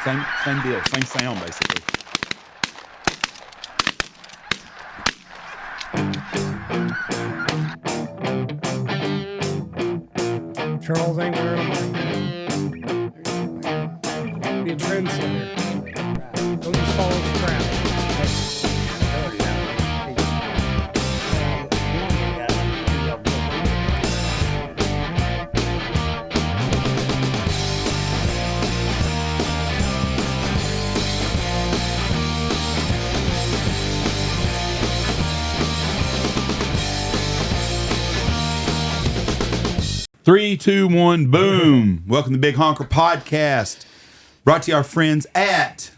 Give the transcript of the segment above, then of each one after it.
Same deal, same sound basically. Charles ain't wearing them. Be a trendsetter. Don't just follow the crowd. Three, two, one, boom. Welcome to the Big Honker Podcast. Brought to you our friends at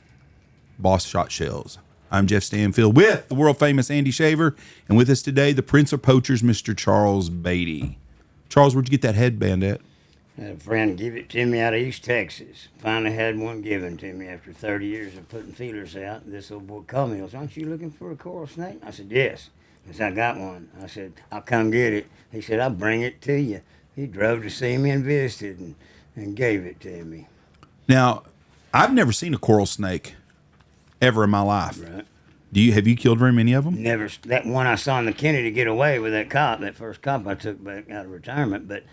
Boss Shot Shells. I'm Jeff Stanfield with the world famous Andy Shaver. And with us today, the Prince of Poachers, Mr. Charles Beaty. Charles, where'd you get that headband at? I had a friend give it to me out of East Texas. Finally had one given to me after 30 years of putting feelers out. This old boy called me. He goes, "Aren't you looking for a coral snake?" I said, "Yes." He said, "I got one." I said, "I'll come get it." He said, "I'll bring it to you." He drove to see me and visited and gave it to me. Now, I've never seen a coral snake ever in my life. Right. Have you killed very many of them? Never. That one I saw in the Kennedy get away with that cop, that first cop I took back out of retirement, but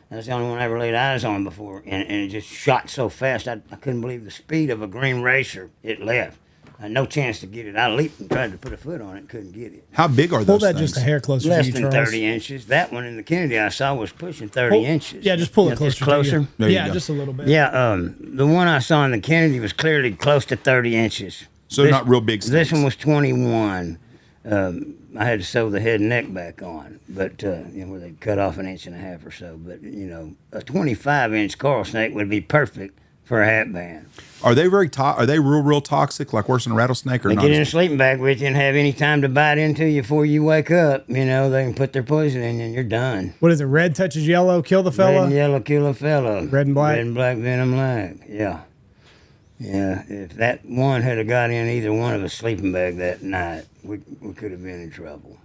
that's the only one I ever laid eyes on before. And it just shot so fast, I couldn't believe the speed of a green racer. It left. I had no chance to get it. I leaped and tried to put a foot on it, couldn't get it. How big are Pull those that things? just a hair closer Less to you, than Charles. 30 inches. That one in the Kennedy I saw was pushing 30 inches. Yeah, just pull it Just closer. To you. There you Yeah, go. just a little bit. Yeah, the one I saw in the Kennedy was clearly close to 30 inches. So they're not real big snakes. This one was 21. I had to sew the head and neck back on, but where they cut off an inch and a half or so. But a 25-inch coral snake would be perfect for a hat band. Are they are they real toxic, like worse than a rattlesnake, or They not? get in a sleeping bag with you and have any time to bite into you before you wake up. They can put their poison in you and you're done. What is it? Red touches yellow, kill the Red fella? and yellow kill a fella. Red and black? Red and black venom black. Yeah. Yeah. If that one had have got in either one of us sleeping bag that night, we could have been in trouble.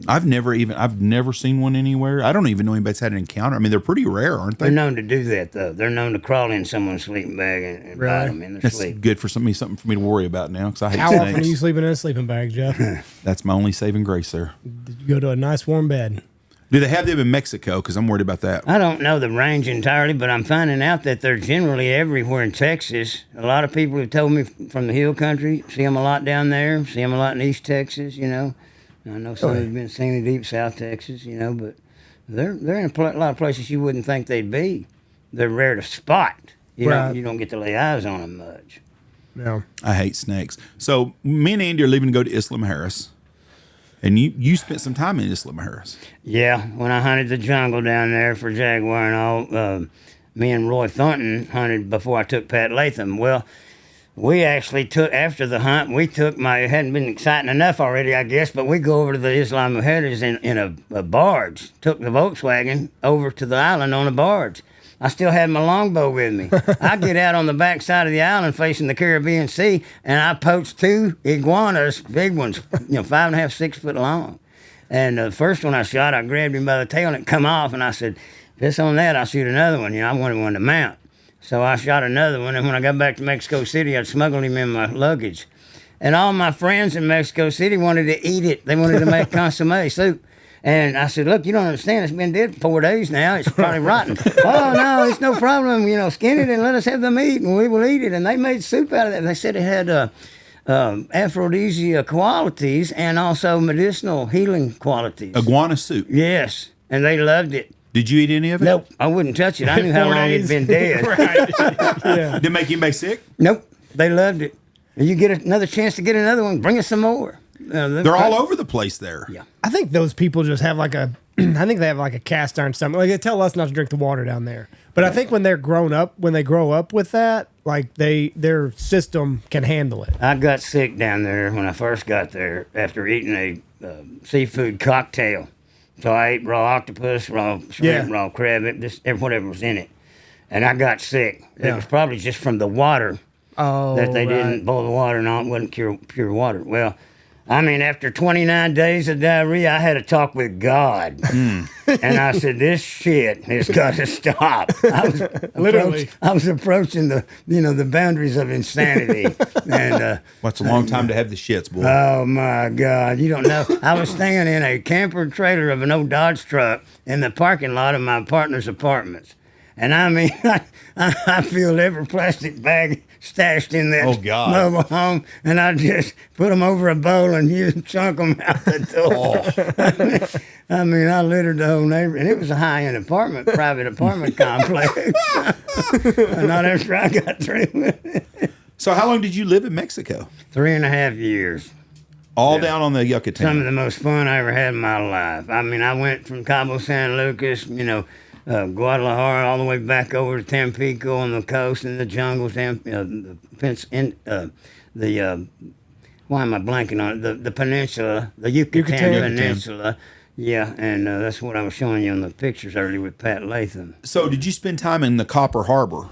I've never seen one anywhere. I don't even know anybody's had an encounter. I mean, they're pretty rare, aren't They're they? known to do that, though. They're known to crawl in someone's sleeping bag and bite them in their That's sleep. good for something for me to worry about now, because I hate How often are you snakes. sleeping in a sleeping bag, Jeff? That's my only saving grace, sir. Did you go to a nice warm bed? Do they have them in Mexico? Because I'm worried about that. I don't know the range entirely, but I'm finding out that they're generally everywhere in Texas. A lot of people have told me from the hill country, see them a lot down there, see them a lot in East Texas, I know some have been seen in deep South Texas, but they're in a lot of places you wouldn't think they'd be. They're rare to spot. You don't get to lay eyes on them much. No. I hate snakes. So me and Andy are leaving to go to Isla Mujeres. And you spent some time in Isla Mujeres. Yeah, when I hunted the jungle down there for jaguar and all, me and Roy Thornton hunted before I took Pat Latham. Well, we actually took, after the hunt, it hadn't been exciting enough already, I guess, but we go over to the Isla Mujeres in a barge. Took the Volkswagen over to the island on a barge. I still had my longbow with me. I get out on the back side of the island facing the Caribbean Sea, and I poached 2 iguanas, big ones, 5.5, 6 foot long. And the first one I shot, I grabbed him by the tail and it come off, and I said, if it's on that, I'll shoot another one. I wanted one to mount. So I shot another one, and when I got back to Mexico City, I'd smuggled him in my luggage. And all my friends in Mexico City wanted to eat it. They wanted to make consomme soup. And I said, "Look, you don't understand. It's been dead for 4 days now. It's probably rotten." "Oh, no, it's no problem. Skin it and let us have the meat, and we will eat it." And they made soup out of that. They said it had aphrodisiac qualities and also medicinal healing qualities. Iguana soup. Yes, and they loved it. Did you eat any of it? Nope, I wouldn't touch it. I knew how 4 long days. it'd been dead. Right. Yeah. Did it make anybody sick? Nope, they loved it. And you get another chance to get another one, bring us some more. They're all over the place there. Yeah. I think those people just have I think they have like a cast iron stomach. Like they tell us not to drink the water down there. But I think when they grow up with that, like their system can handle it. I got sick down there when I first got there after eating a seafood cocktail. So I ate raw octopus, raw shrimp, raw crab, whatever was in it. And I got sick. It was probably just from the water Oh, that they right. didn't boil the water and all. It wasn't pure water. Well, I mean, after 29 days of diarrhea, I had a talk with God. And I said, this shit has got to stop. I was approaching the boundaries of insanity. And What's a long time to have the shits, boy? oh, my God. You don't know. I was staying in a camper trailer of an old Dodge truck in the parking lot of my partner's apartments. And I mean, I feel every plastic bag stashed in that mobile home, and I just put them over a bowl and you chunk them out the door. I mean, I littered the whole neighborhood, and it was a high-end private apartment complex. Not after I got through with it. So how long did you live in Mexico? 3.5 years. All down on the Yucatan. Some of the most fun I ever had in my life. I mean, I went from Cabo San Lucas, Guadalajara, all the way back over to Tampico on the coast in the jungles, why am I blanking on it? The peninsula, the Yucatan Peninsula. Yeah, and that's what I was showing you on the pictures earlier with Pat Latham. So did you spend time in the Copper Harbor?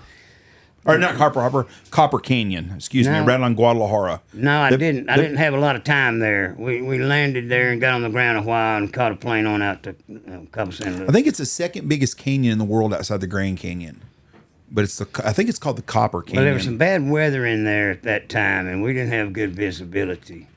Or not Copper Harbor, Copper Canyon, excuse me, Rattling, Guadalajara. No, I didn't. I didn't have a lot of time there. We landed there and got on the ground a while and caught a plane on out to Cabo San Lucas. I think it's the second biggest canyon in the world outside the Grand Canyon. But I think it's called the Copper Canyon. Well, there was some bad weather in there at that time, and we didn't have good visibility,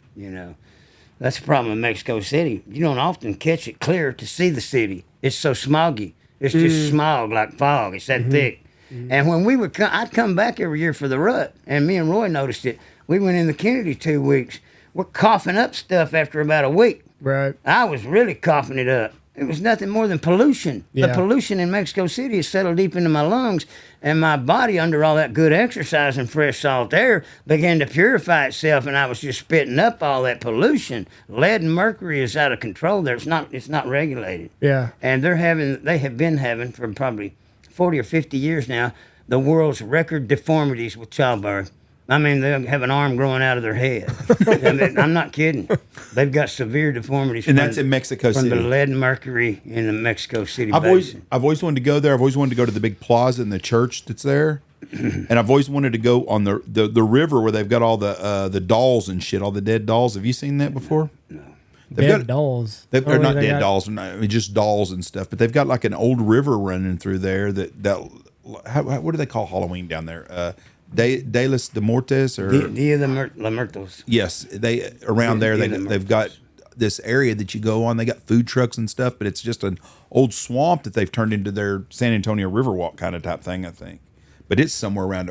That's the problem in Mexico City. You don't often catch it clear to see the city. It's so smoggy. It's just smog like fog. It's that thick. And when we would I'd come back every year for the rut, and me and Roy noticed it. We went in the Kennedy 2 weeks. We're coughing up stuff after about a week. Right. I was really coughing it up. It was nothing more than pollution. Yeah. The pollution in Mexico City has settled deep into my lungs, and my body, under all that good exercise and fresh salt air, began to purify itself, and I was just spitting up all that pollution. Lead and mercury is out of control there. It's not regulated. Yeah. And they have been having for probably 40 or 50 years now, the world's record deformities with childbirth. I mean, they have an arm growing out of their head. I mean, I'm not kidding. They've got severe deformities. And that's in Mexico City. From the lead and mercury in the Mexico City I've basin. always wanted to go there. I've always wanted to go to the big plaza in the church that's there. And I've always wanted to go on the river where they've got all the dolls and shit, all the dead dolls. Have you seen that before? No. Dead dolls. They're not dead dolls, just dolls and stuff. But they've got like an old river running through there what do they call Halloween down there? De los de Muertos or Dia de los Muertos. Yes, around there they've got this area that you go on. They got food trucks and stuff, but it's just an old swamp that they've turned into their San Antonio Riverwalk kind of type thing, I think. But it's somewhere around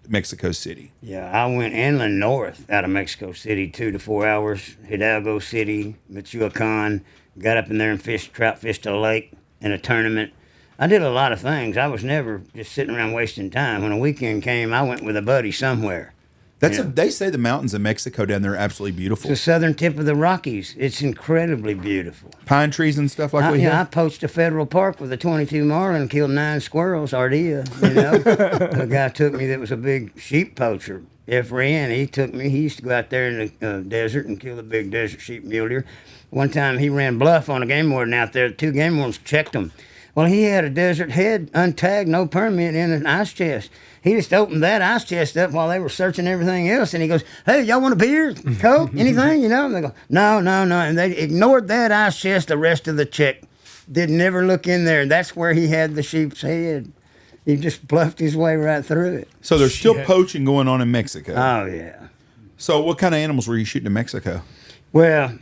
Mexico City. Yeah, I went inland north out of Mexico City, 2 to 4 hours. Hidalgo City, Michoacan. Got up in there and trout fished a lake in a tournament. I did a lot of things. I was never just sitting around wasting time. When a weekend came, I went with a buddy somewhere. They say the mountains of Mexico down there are absolutely beautiful. It's the southern tip of the Rockies. It's incredibly beautiful. Pine trees and stuff like that. I poached a federal park with a .22 Marlin, killed 9 squirrels, Ardilla. The guy took me that was a big sheep poacher. Efrain, he took me. He used to go out there in the desert and kill the big desert sheep mule deer. One time he ran bluff on a game warden out there. 2 game wardens checked him. Well, he had a desert head, untagged, no permit, in an ice chest. He just opened that ice chest up while they were searching everything else, and he goes, "Hey, y'all want a beer, Coke, anything?" And they go, "No, no, no," and they ignored that ice chest the rest of the check. Did never look in there. That's where he had the sheep's head. He just bluffed his way right through it. So there's still poaching going on in Mexico. Oh yeah. So what kind of animals were you shooting in Mexico? Well,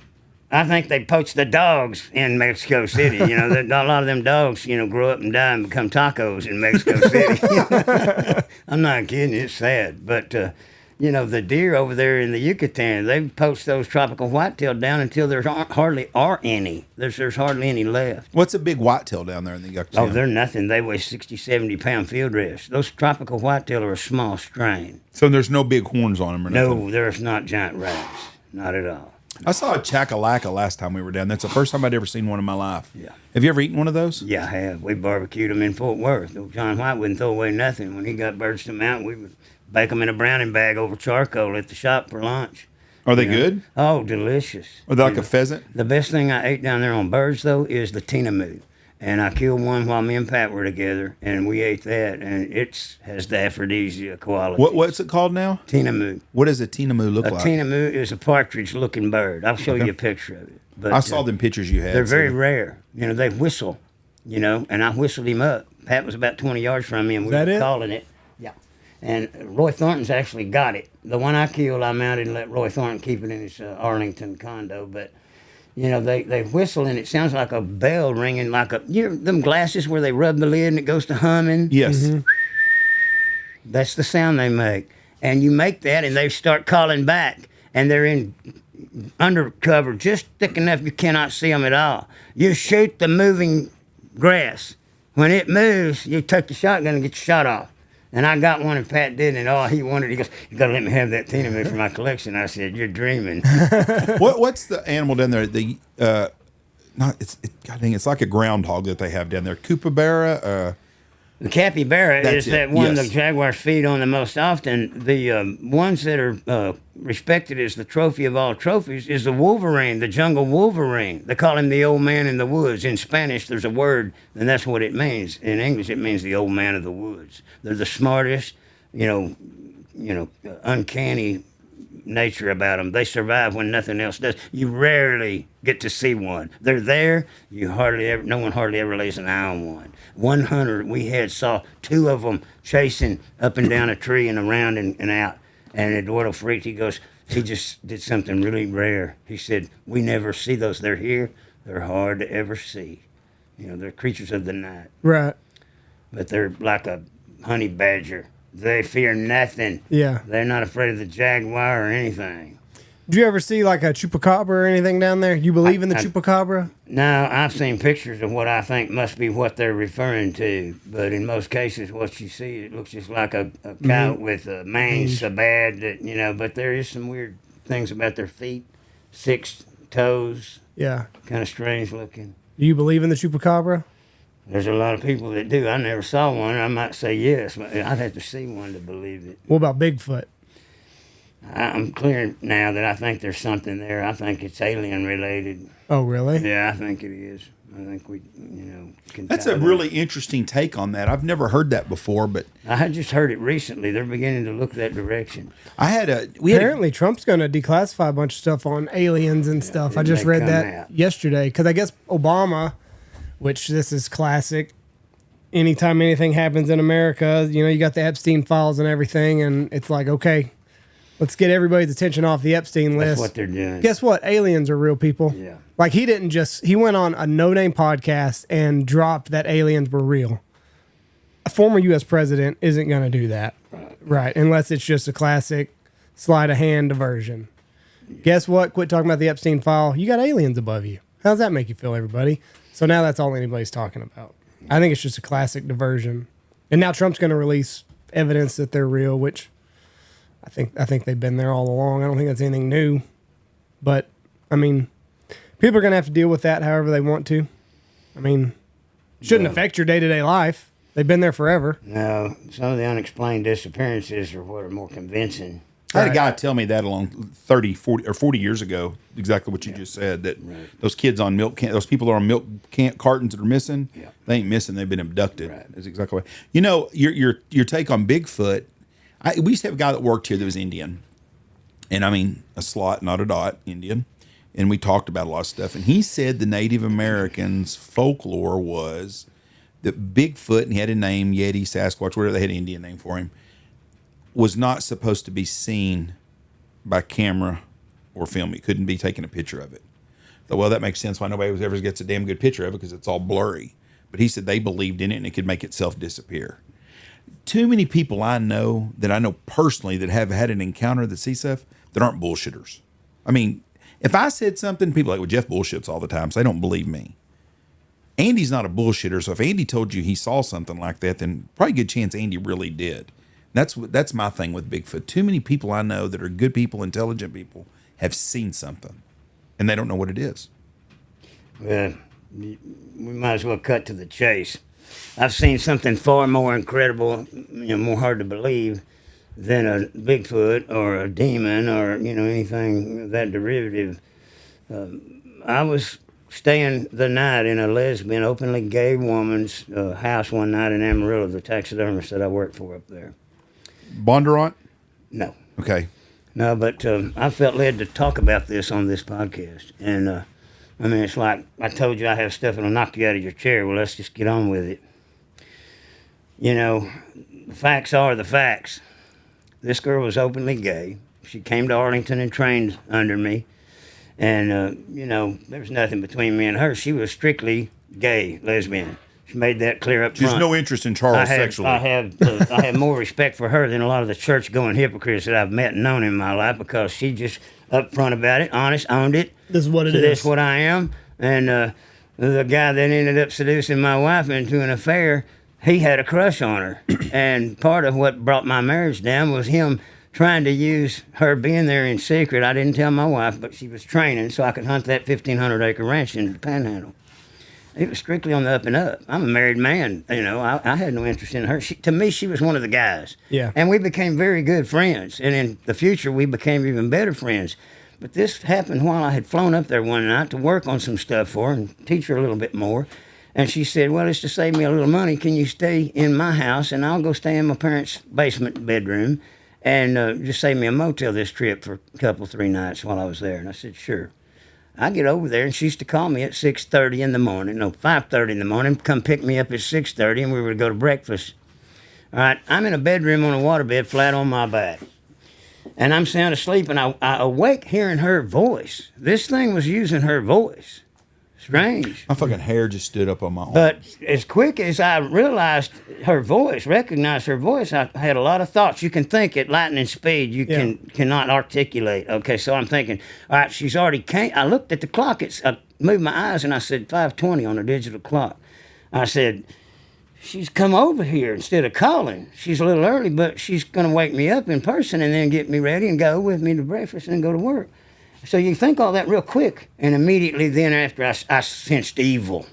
I think they poached the dogs in Mexico City. A lot of them dogs, grow up and die and become tacos in Mexico City. I'm not kidding. It's sad. But, the deer over there in the Yucatan, they've poached those tropical whitetail down until there hardly are any. There's hardly any left. What's a big whitetail down there in the Yucatan? Oh, they're nothing. They weigh 60, 70-pound field dress. Those tropical whitetail are a small strain. So there's no big horns on them or nothing? No, there's not giant rats. Not at all. I saw a chakalaka last time we were down. That's the first time I'd ever seen one in my life. Yeah. Have you ever eaten one of those? Yeah, I have. We barbecued them in Fort Worth. John White wouldn't throw away nothing. When he got birds to mount, we would bake them in a browning bag over charcoal at the shop for lunch. Are they good? Oh, delicious. Are they like a pheasant? The best thing I ate down there on birds, though, is the tinamou. And I killed one while me and Pat were together, and we ate that, and it has the aphrodisiac quality. What's it called now? Tinamu. What does a tinamu look A like? tinamu is a partridge-looking bird. I'll show you a picture of it. But I saw them pictures you had. they're very rare. You know, they whistle, you know, and I whistled him up. Pat was about 20 yards from me, and we were calling it. Yeah. And Roy Thornton's actually got it. The one I killed, I mounted and let Roy Thornton keep it in his Arlington condo, but... You know, they whistle and it sounds like a bell ringing, like them glasses where they rub the lid and it goes to humming. Yes. Mm-hmm. That's the sound they make. And you make that and they start calling back and they're in undercover, just thick enough you cannot see them at all. You shoot the moving grass. When it moves, you take the shotgun and get your shot off. And I got one, and Pat did, and all he wanted, he goes, "You got to let me have that tinamu for my collection." I said, "You're dreaming." What's the animal down there? God dang, it's like a groundhog that they have down there. Kookaburra. The capybara That's is it, that one yes. the jaguars feed on the most often. The ones that are respected as the trophy of all trophies is the wolverine, the jungle wolverine. They call him the old man in the woods. In Spanish, there's a word, and that's what it means. In English, it means the old man of the woods. They're the smartest, uncanny nature about them. They survive when nothing else does. You rarely get to see one. They're there. No one hardly ever lays an eye on one. One hunter we had saw two of them chasing up and down a tree and around and out. And Eduardo freaked. He goes, he just did something really rare. He said, "We never see those. They're here. They're hard to ever see. You know, they're creatures of the night. Right. But they're like a honey badger. They fear nothing. Yeah. They're not afraid of the jaguar or anything." Did you ever see like a chupacabra or anything down there? You believe in the chupacabra? No, I've seen pictures of what I think must be what they're referring to. But in most cases, what you see, it looks just like a cow with a mange so bad that, but there is some weird things about their feet. 6 toes. Yeah. Kind of strange looking. Do you believe in the chupacabra? There's a lot of people that do. I never saw one. I might say yes, but I'd have to see one to believe it. What about Bigfoot? I'm clear now that I think there's something there. I think it's alien related. Oh, really? Yeah, I think it is. I think we, can That's tie a that. really interesting take on that. I've never heard that before, but I had just heard it recently. They're beginning to look that direction. Apparently, Trump's going to declassify a bunch of stuff on aliens and stuff. I just they read come that out. yesterday because I guess Obama, which this is classic. Anytime anything happens in America, you got the Epstein files and everything, and it's like, okay, let's get everybody's attention off the Epstein list. That's what they're doing. Guess what? Aliens are real people. Yeah. Like he went on a no-name podcast and dropped that aliens were real. A former U.S. president isn't going to do that. Right. Unless it's just a classic sleight of hand diversion. Guess what? Quit talking about the Epstein file. You got aliens above you. How does that make you feel, everybody? So now that's all anybody's talking about. I think it's just a classic diversion. And now Trump's going to release evidence that they're real, which I think they've been there all along. I don't think that's anything new. But, people are going to have to deal with that however they want to. Shouldn't affect your day-to-day life. They've been there forever. No, some of the unexplained disappearances are what are more convincing. I had a guy tell me that along 30, 40, or 40 years ago, exactly what you just said, that those kids on those people that are on milk cartons that are missing, they ain't missing, they've been abducted. Right. That's exactly what. Your take on Bigfoot, we used to have a guy that worked here that was Indian. And a slot, not a dot, Indian. And we talked about a lot of stuff. And he said the Native Americans' folklore was that Bigfoot, and he had a name, Yeti, Sasquatch, whatever, they had an Indian name for him, was not supposed to be seen by camera or film. He couldn't be taking a picture of it. So, well, that makes sense why nobody ever gets a damn good picture of it because it's all blurry. But he said they believed in it and it could make itself disappear. Too many people I know personally that have had an encounter that see stuff that aren't bullshitters. If I said something, people are like, well, Jeff bullshits all the time, so they don't believe me. Andy's not a bullshitter, so if Andy told you he saw something like that, then probably a good chance Andy really did. That's my thing with Bigfoot. Too many people I know that are good people, intelligent people, have seen something, and they don't know what it is. Well, we might as well cut to the chase. I've seen something far more incredible, more hard to believe than a Bigfoot or a demon or, anything of that derivative. I was staying the night in a lesbian, openly gay woman's house one night in Amarillo, the taxidermist that I worked for up there. Bondurant? No. Okay. No, but I felt led to talk about this on this podcast. And, I mean, it's like I told you I have stuff that'll knock you out of your chair. Well, let's just get on with it. You know, the facts are the facts. This girl was openly gay. She came to Arlington and trained under me. And, you know, there was nothing between me and her. She was strictly gay, lesbian. She made that clear up front. She's no interest in Charles sexually. I have more respect for her than a lot of the church-going hypocrites that I've met and known in my life, because she just upfront about it, honest, owned it. This is what it is. This is what I am. And the guy that ended up seducing my wife into an affair, he had a crush on her. And part of what brought my marriage down was him trying to use her being there in secret. I didn't tell my wife, but she was training so I could hunt that 1,500-acre ranch in the Panhandle. It was strictly on the up and up. I'm a married man. You know, I had no interest in her. To me, she was one of the guys. Yeah. And we became very good friends. And in the future, we became even better friends. But this happened while I had flown up there one night to work on some stuff for her and teach her a little bit more. And she said, well, it's to save me a little money. Can you stay in my house? And I'll go stay in my parents' basement bedroom and just save me a motel this trip for a couple, 3 nights while I was there. And I said, sure. I get over there, and she used to call me at 6:30 in the morning. No, 5:30 in the morning. Come pick me up at 6:30, and we would go to breakfast. All right, I'm in a bedroom on a waterbed, flat on my back. And I'm sound asleep, and I awake hearing her voice. This thing was using her voice. Strange. My fucking hair just stood up on my arm. But as quick as I realized her voice, recognized her voice, I had a lot of thoughts. You can think at lightning speed. You cannot articulate. Okay, so I'm thinking, all right, she's already came. I looked at the clock. I moved my eyes, and I said 5:20 on a digital clock. I said, she's come over here instead of calling. She's a little early, but she's going to wake me up in person and then get me ready and go with me to breakfast and go to work. So you think all that real quick, and immediately then after I sensed evil.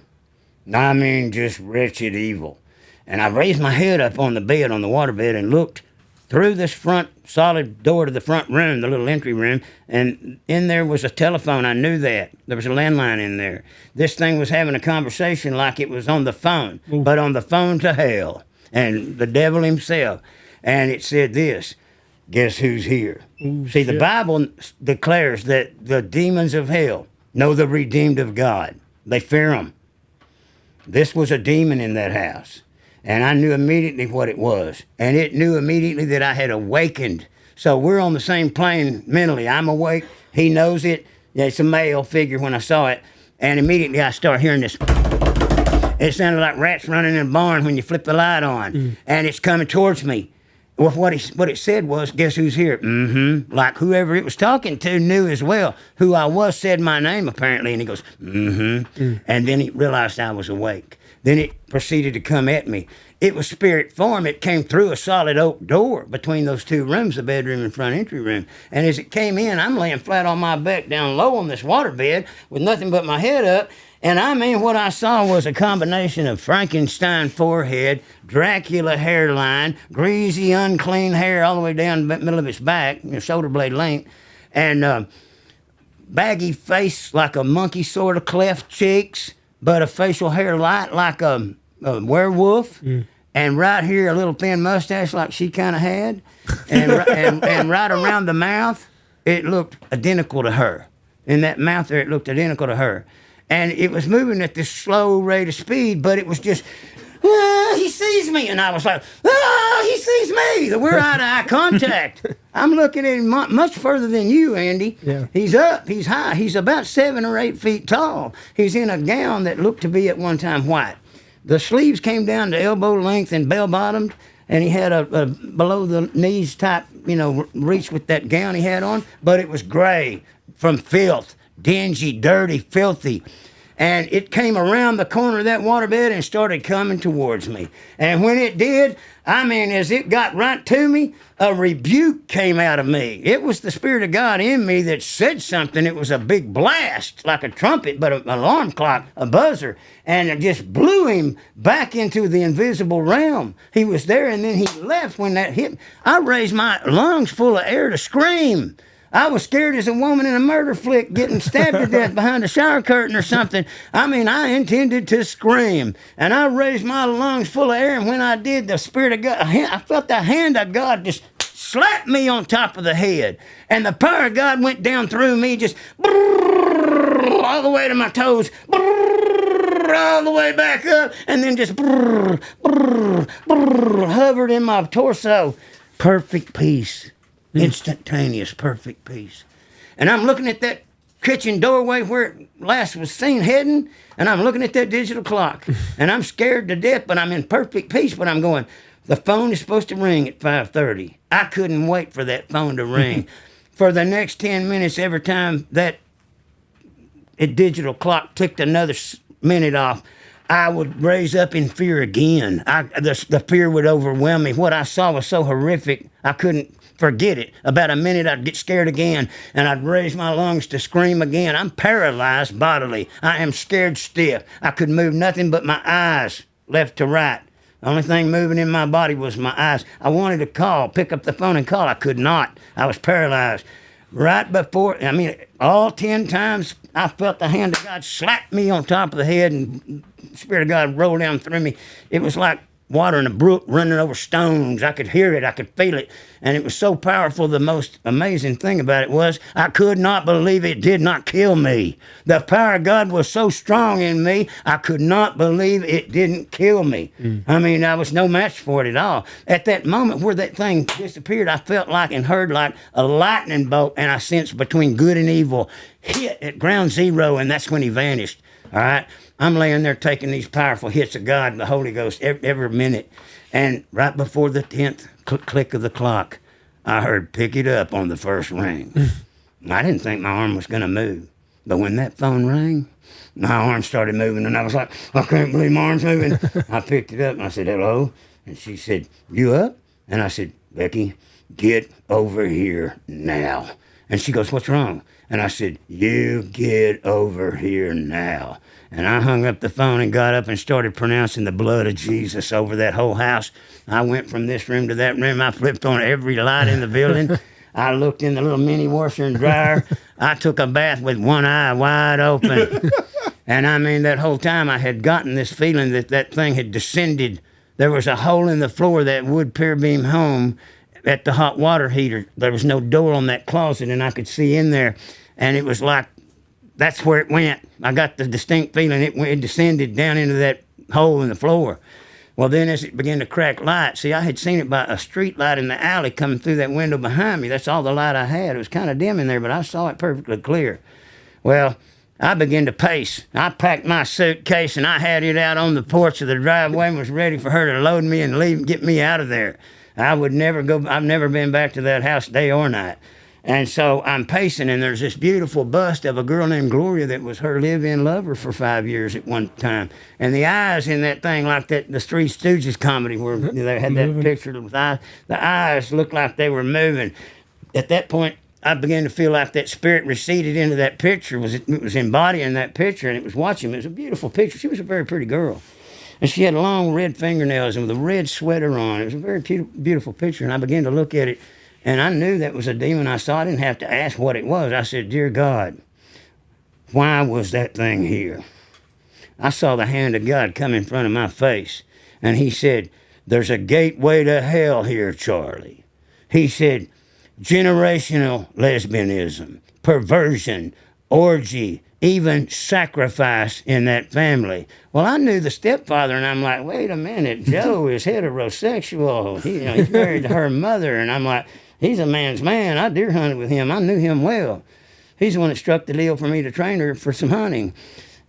I mean, just wretched evil. And I raised my head up on the bed, on the waterbed, and looked through this front solid door to the front room, the little entry room, and in there was a telephone. I knew that. There was a landline in there. This thing was having a conversation like it was on the phone, but on the phone to hell, and the devil himself. And it said this, guess who's here? See, the Bible declares that the demons of hell know the redeemed of God. They fear them. This was a demon in that house. And I knew immediately what it was. And it knew immediately that I had awakened. So we're on the same plane mentally. I'm awake. He knows it. It's a male figure when I saw it. And immediately I start hearing this. It sounded like rats running in a barn when you flip the light on. And it's coming towards me. Well, what it said was, guess who's here? Mm-hmm. Like whoever it was talking to knew as well who I was, said my name apparently, and he goes, mm-hmm. And then he realized I was awake. Then it proceeded to come at me. It was spirit form. It came through a solid oak door between those 2 rooms, the bedroom and front entry room. And as it came in, I'm laying flat on my back down low on this waterbed with nothing but my head up. And I mean, what I saw was a combination of Frankenstein forehead, Dracula hairline, greasy, unclean hair all the way down the middle of its back, shoulder blade length, and baggy face like a monkey, sort of cleft cheeks, but a facial hair light like a werewolf. And right here, a little thin mustache like she kind of had. And right around the mouth, it looked identical to her. In that mouth there, it looked identical to her. And it was moving at this slow rate of speed, but it was just, he sees me. And I was like, he sees me. We're eye-to-eye contact. I'm looking at him much further than you, Andy. Yeah. He's up. He's high. He's about 7 or 8 feet tall. He's in a gown that looked to be at one time white. The sleeves came down to elbow length and bell-bottomed, and he had a below-the-knees type, reach with that gown he had on, but it was gray from filth. Dingy, dirty, filthy. And it came around the corner of that waterbed and started coming towards me. And when it did, I mean, as it got right to me, a rebuke came out of me. It was the Spirit of God in me that said something. It was a big blast, like a trumpet, but an alarm clock, a buzzer. And it just blew him back into the invisible realm. He was there, and then he left when that hit. I raised my lungs full of air to scream. I was scared as a woman in a murder flick getting stabbed to death behind a shower curtain or something. I mean, I intended to scream. And I raised my lungs full of air. And when I did, the Spirit of God, I felt the hand of God just slapped me on top of the head. And the power of God went down through me, just all the way to my toes, all the way back up, and then just hovered in my torso. Perfect peace. Instantaneous perfect peace. And I'm looking at that kitchen doorway where it last was seen heading, and I'm looking at that digital clock, and I'm scared to death, but I'm in perfect peace, but I'm going, the phone is supposed to ring at 5:30. I couldn't wait for that phone to ring. For the next 10 minutes, every time that digital clock ticked another minute off, I would raise up in fear again. The fear would overwhelm me. What I saw was so horrific, I couldn't forget it. About a minute, I'd get scared again, and I'd raise my lungs to scream again. I'm paralyzed bodily. I am scared stiff. I could move nothing but my eyes, left to right. The only thing moving in my body was my eyes. I wanted to pick up the phone and call. I could not. I was paralyzed. Right before, all 10 times, I felt the hand of God slap me on top of the head, and the Spirit of God rolled down through me. It was like water in a brook running over stones. I could hear it. I could feel it. And it was so powerful. The most amazing thing about it was I could not believe it did not kill me. The power of God was so strong in me, I could not believe it didn't kill me. I was no match for it at all. At that moment where that thing disappeared, I felt like and heard like a lightning bolt, and I sensed between good and evil hit at ground zero, and that's when he vanished. All right? I'm laying there taking these powerful hits of God and the Holy Ghost every minute. And right before the 10th click of the clock, I heard pick it up on the first ring. I didn't think my arm was going to move. But when that phone rang, my arm started moving, and I was like, I can't believe my arm's moving. I picked it up, and I said, hello. And she said, you up? And I said, Becky, get over here now. And she goes, what's wrong? And I said, you get over here now. And I hung up the phone and got up and started pronouncing the blood of Jesus over that whole house. I went from this room to that room. I flipped on every light in the building. I looked in the little mini washer and dryer. I took a bath with one eye wide open. And that whole time I had gotten this feeling that thing had descended. There was a hole in the floor of that wood pier beam home at the hot water heater. There was no door on that closet, and I could see in there. And it was like, that's where it went. I got the distinct feeling it descended down into that hole in the floor. Well, then as it began to crack light, see, I had seen it by a street light in the alley coming through that window behind me. That's all the light I had. It was kind of dim in there, but I saw it perfectly clear. Well, I began to pace. I packed my suitcase, and I had it out on the porch of the driveway and was ready for her to load me and leave and get me out of there. I've never been back to that house day or night. And so I'm pacing, and there's this beautiful bust of a girl named Gloria that was her live-in lover for 5 years at one time. And the eyes in that thing, like that the Three Stooges comedy where they had that picture with eyes, the eyes looked like they were moving. At that point, I began to feel like that spirit receded into that picture. It was embodying that picture, and it was watching me. It was a beautiful picture. She was a very pretty girl. And she had long red fingernails and with a red sweater on. It was a very beautiful picture, and I began to look at it. And I knew that was a demon I saw. I didn't have to ask what it was. I said, dear God, why was that thing here? I saw the hand of God come in front of my face. And he said, there's a gateway to hell here, Charlie. He said, generational lesbianism, perversion, orgy, even sacrifice in that family. Well, I knew the stepfather, and I'm like, wait a minute, Joe is heterosexual. He's married to her mother, and I'm like, he's a man's man. I deer hunted with him. I knew him well. He's the one that struck the deal for me to train her for some hunting.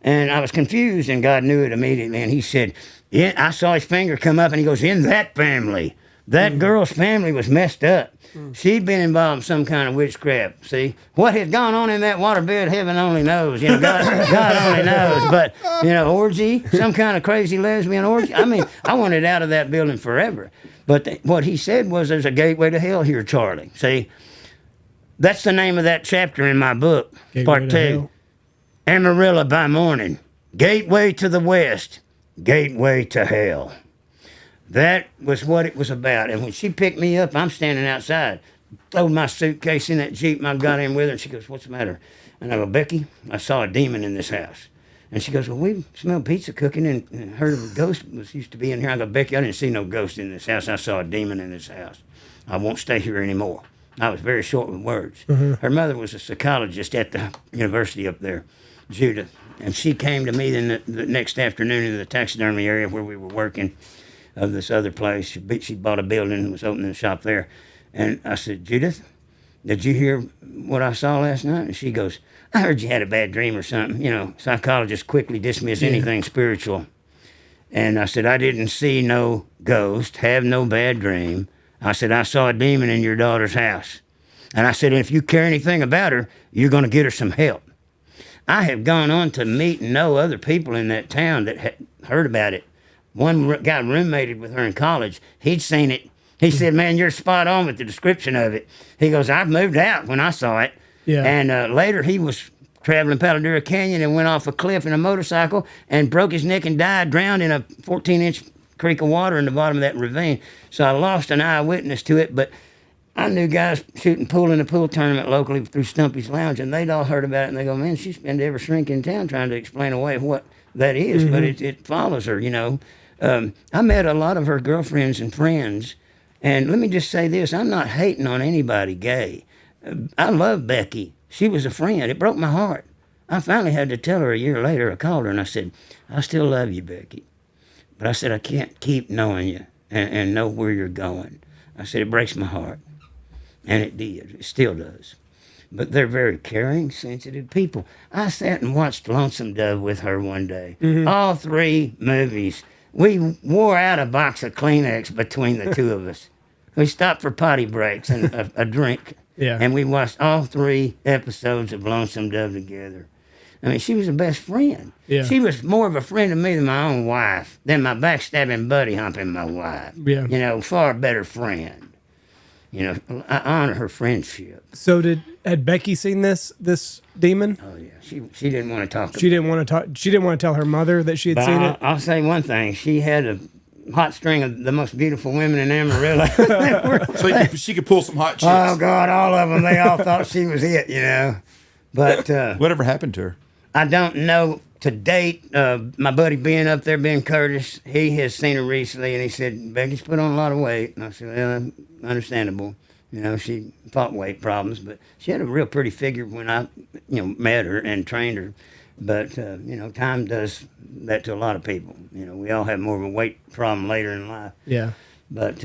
And I was confused, and God knew it immediately. And he said, yeah, I saw his finger come up, and he goes, in that family. That girl's family was messed up. She'd been involved in some kind of witchcraft, see? What had gone on in that waterbed, heaven only knows. God only knows. But, orgy, some kind of crazy lesbian orgy. I wanted out of that building forever. But what he said was, there's a gateway to hell here, Charlie. See? That's the name of that chapter in my book, gateway part 2. Amarillo by morning. Gateway to the west. Gateway to hell. That was what it was about. And when she picked me up, I'm standing outside. throwed my suitcase in that Jeep and I got in with her, and she goes, "What's the matter?" And I go, "Becky, I saw a demon in this house." And she goes, "Well, we smelled pizza cooking and heard of a ghost was used to be in here." I go, "Becky, I didn't see no ghost in this house. I saw a demon in this house. I won't stay here anymore." I was very short with words. Her mother was a psychologist at the university up there, Judith. And she came to me the next afternoon in the taxidermy area where we were working of this other place. She bought a building and was opening a shop there. And I said, "Judith, did you hear what I saw last night?" And she goes, "I heard you had a bad dream or something." You know, psychologists quickly dismiss anything spiritual. And I said, "I didn't see no ghost, have no bad dream. I said, I saw a demon in your daughter's house." And I said, "If you care anything about her, you're going to get her some help." I have gone on to meet and know other people in that town that had heard about it. One guy roommated with her in college. He'd seen it. He said, "Man, you're spot on with the description of it." He goes, "I moved out when I saw it." Yeah. And later he was traveling Paladura Canyon and went off a cliff in a motorcycle and broke his neck and died, drowned in a 14-inch creek of water in the bottom of that ravine. So I lost an eyewitness to it, but I knew guys shooting pool in a pool tournament locally through Stumpy's Lounge, and they'd all heard about it, and they go, "Man, she spent every shrink in town trying to explain away what that is," but it follows her, you know. I met a lot of her girlfriends and friends, and let me just say this, I'm not hating on anybody gay. I love Becky. She was a friend. It broke my heart. I finally had to tell her a year later. I called her, and I said, "I still love you, Becky. But I said, I can't keep knowing you and know where you're going." I said, "It breaks my heart." And it did. It still does. But they're very caring, sensitive people. I sat and watched Lonesome Dove with her one day. All 3 movies. We wore out a box of Kleenex between the two of us. We stopped for potty breaks and a drink. Yeah. And we watched all 3 episodes of Lonesome Dove together. I mean, she was a best friend. Yeah. She was more of a friend to me than my own wife, than my backstabbing buddy humping my wife. Yeah. You know, far better friend. You know, I honor her friendship. So had Becky seen this demon? Oh yeah, she didn't want to talk. She didn't want to talk. She didn't want to tell her mother that she had seen it. I'll say one thing: she had a hot string of the most beautiful women in Amarillo. So she could pull some hot chicks. Oh God, all of them. They all thought she was it, you know. But Whatever happened to her? I don't know to date. My buddy Ben Curtis, he has seen her recently, and he said Becky's put on a lot of weight. And I said, "Well, understandable. You know, she fought weight problems, but she had a real pretty figure when I, met her and trained her. But, time does that to a lot of people. You know, we all have more of a weight problem later in life. Yeah. But,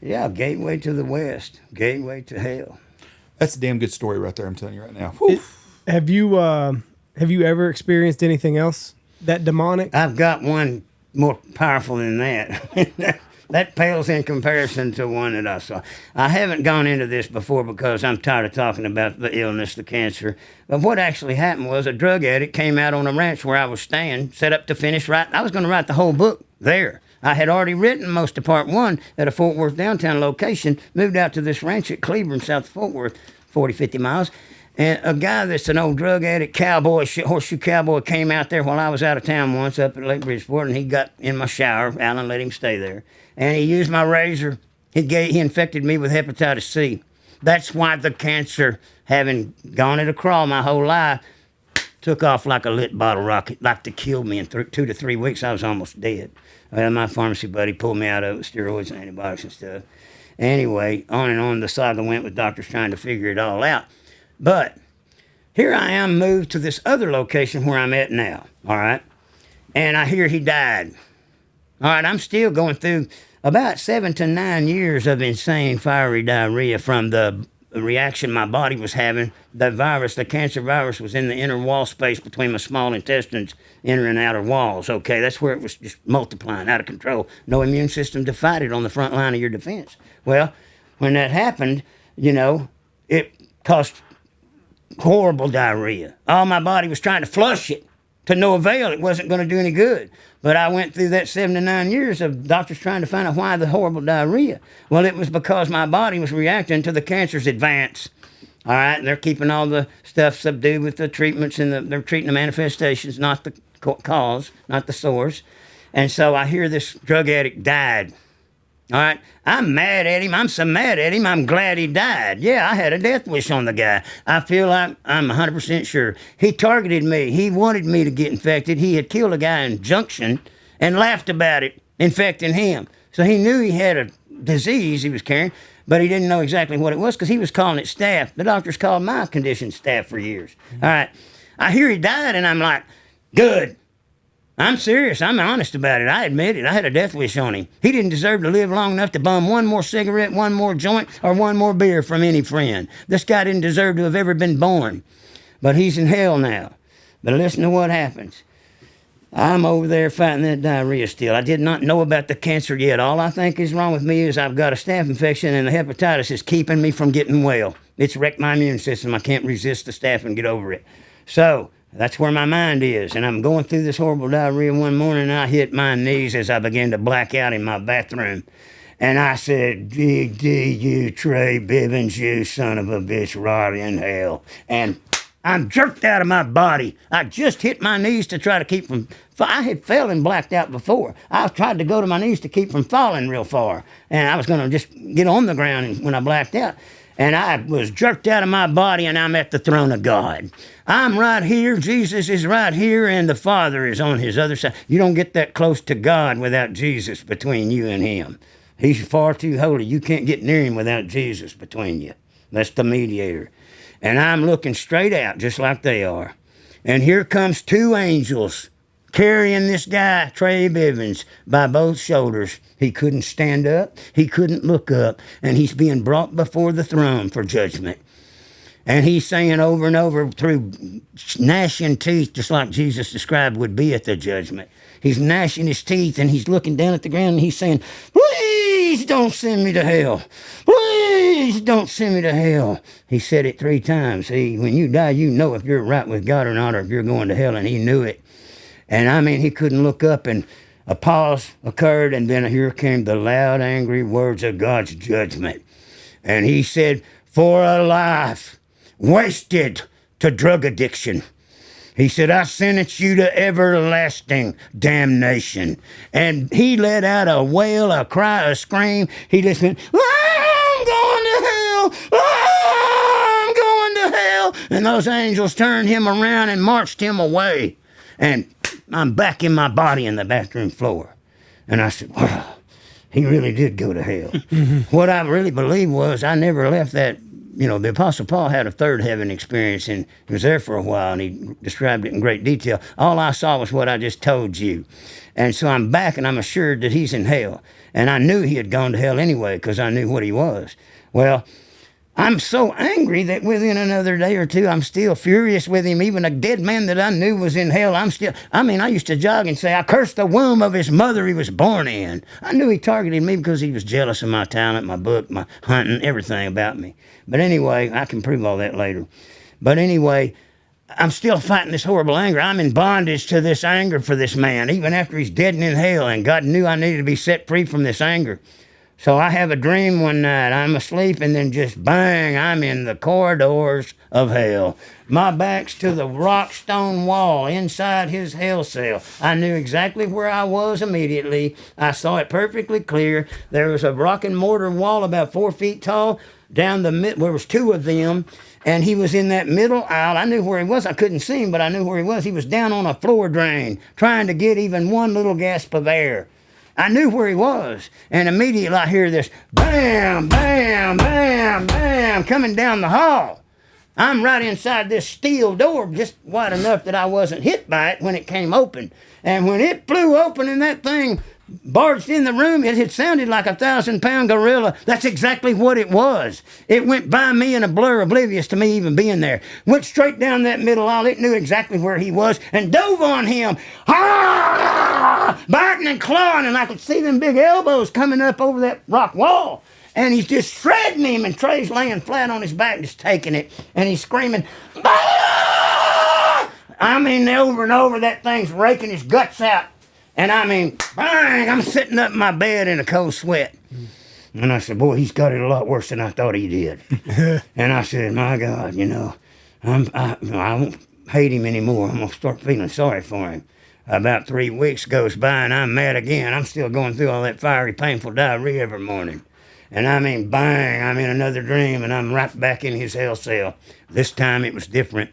gateway to the West, gateway to hell." That's a damn good story right there, I'm telling you right now. Have you ever experienced anything else that demonic? I've got one more powerful than that. That pales in comparison to one that I saw. I haven't gone into this before because I'm tired of talking about the illness, the cancer. But what actually happened was a drug addict came out on a ranch where I was staying, set up to finish writing. I was going to write the whole book there. I had already written most of part 1 at a Fort Worth downtown location, moved out to this ranch at Cleburne, south of Fort Worth, 40, 50 miles. And a guy that's an old drug addict, cowboy, horseshoe cowboy, came out there while I was out of town once up at Lake Bridgeport, and he got in my shower. Alan let him stay there. And he used my razor. He infected me with hepatitis C. That's why the cancer, having gone at a crawl my whole life, took off like a lit bottle rocket, like to kill me. In 2 to 3 weeks, I was almost dead. My pharmacy buddy pulled me out of it with steroids and antibiotics and stuff. Anyway, on and on the saga went with doctors trying to figure it all out. But here I am moved to this other location where I'm at now, all right? And I hear he died. All right, I'm still going through about 7 to 9 years of insane, fiery diarrhea from the reaction my body was having. The virus, the cancer virus, was in the inner wall space between my small intestines, inner and outer walls, okay? That's where it was just multiplying, out of control. No immune system to fight it on the front line of your defense. Well, when that happened, it caused horrible diarrhea. All my body was trying to flush it to no avail. It wasn't going to do any good. But I went through that 7 to 9 years of doctors trying to find out why the horrible diarrhea. Well, it was because my body was reacting to the cancer's advance. All right, and they're keeping all the stuff subdued with the treatments, and they're treating the manifestations, not the cause, not the source. And so I hear this drug addict died. All right, I'm mad at him. I'm so mad at him, I'm glad he died. Yeah, I had a death wish on the guy. I feel like I'm 100% sure. He targeted me. He wanted me to get infected. He had killed a guy in Junction and laughed about it, infecting him. So he knew he had a disease he was carrying, but he didn't know exactly what it was because he was calling it staph. The doctors called my condition staph for years. All right, I hear he died, and I'm like, good. I'm serious. I'm honest about it. I admit it. I had a death wish on him. He didn't deserve to live long enough to bum one more cigarette, one more joint, or one more beer from any friend. This guy didn't deserve to have ever been born. But he's in hell now. But listen to what happens. I'm over there fighting that diarrhea still. I did not know about the cancer yet. All I think is wrong with me is I've got a staph infection, and the hepatitis is keeping me from getting well. It's wrecked my immune system. I can't resist the staph and get over it. So that's where my mind is. And I'm going through this horrible diarrhea one morning, and I hit my knees as I began to black out in my bathroom. And I said, D, you Trey Bivens, you son of a bitch, rot in hell. And I'm jerked out of my body. I just hit my knees to try to keep from... I had fell and blacked out before. I tried to go to my knees to keep from falling real far. And I was going to just get on the ground when I blacked out. And I was jerked out of my body, and I'm at the throne of God. I'm right here, Jesus is right here, and the Father is on his other side. You don't get that close to God without Jesus between you and him. He's far too holy. You can't get near him without Jesus between you. That's the mediator. And I'm looking straight out, just like they are. And here comes two angels carrying this guy, Trey Bivens, by both shoulders. He couldn't stand up. He couldn't look up. And he's being brought before the throne for judgment. And he's saying over and over through gnashing teeth, just like Jesus described would be at the judgment. He's gnashing his teeth, and he's looking down at the ground, and he's saying, please don't send me to hell. Please don't send me to hell. He said it 3 times. See, when you die, you know if you're right with God or not, or if you're going to hell, and he knew it. And I mean, he couldn't look up, and a pause occurred, and then here came the loud, angry words of God's judgment. And he said, for a life wasted to drug addiction, he said, I sentence you to everlasting damnation. And he let out a wail, a cry, a scream. He just went, I'm going to hell. I'm going to hell. And those angels turned him around and marched him away. And I'm back in my body in the bathroom floor. And I said, wow, he really did go to hell. What I really believed was I never left that. You know, the Apostle Paul had a third heaven experience, and he was there for a while, and he described it in great detail. All I saw was what I just told you. And so I'm back, and I'm assured that he's in hell. And I knew he had gone to hell anyway, because I knew what he was. Well, I'm so angry that within another day or two, I'm still furious with him. Even a dead man that I knew was in hell, I used to jog and say, I cursed the womb of his mother he was born in. I knew he targeted me because he was jealous of my talent, my book, my hunting, everything about me. But anyway, I can prove all that later. But anyway, I'm still fighting this horrible anger. I'm in bondage to this anger for this man, even after he's dead and in hell, and God knew I needed to be set free from this anger. So I have a dream one night. I'm asleep, and then just bang, I'm in the corridors of hell. My back's to the rock stone wall inside his hell cell. I knew exactly where I was immediately. I saw it perfectly clear. There was a rock and mortar wall about 4 feet tall down the mid. There was 2 of them, and he was in that middle aisle. I knew where he was. I couldn't see him, but I knew where he was. He was down on a floor drain, trying to get even one little gasp of air. I knew where he was, and immediately I hear this bam, bam, bam, bam coming down the hall. I'm right inside this steel door, just wide enough that I wasn't hit by it when it came open. And when it flew open and that thing barged in the room, it had sounded like a 1,000-pound gorilla. That's exactly what it was. It went by me in a blur, oblivious to me even being there. Went straight down that middle aisle. It knew exactly where he was and dove on him. Biting and clawing, and I could see them big elbows coming up over that rock wall. And he's just shredding him, and Trey's laying flat on his back, just taking it. And he's screaming, I mean, over and over, that thing's raking his guts out. And I mean, bang, I'm sitting up in my bed in a cold sweat. And I said, boy, he's got it a lot worse than I thought he did. And I said, my God, you know, I won't hate him anymore. I'm going to start feeling sorry for him. About 3 weeks goes by, and I'm mad again. I'm still going through all that fiery, painful diarrhea every morning. And I mean, bang, I'm in another dream, and I'm right back in his hell cell. This time it was different.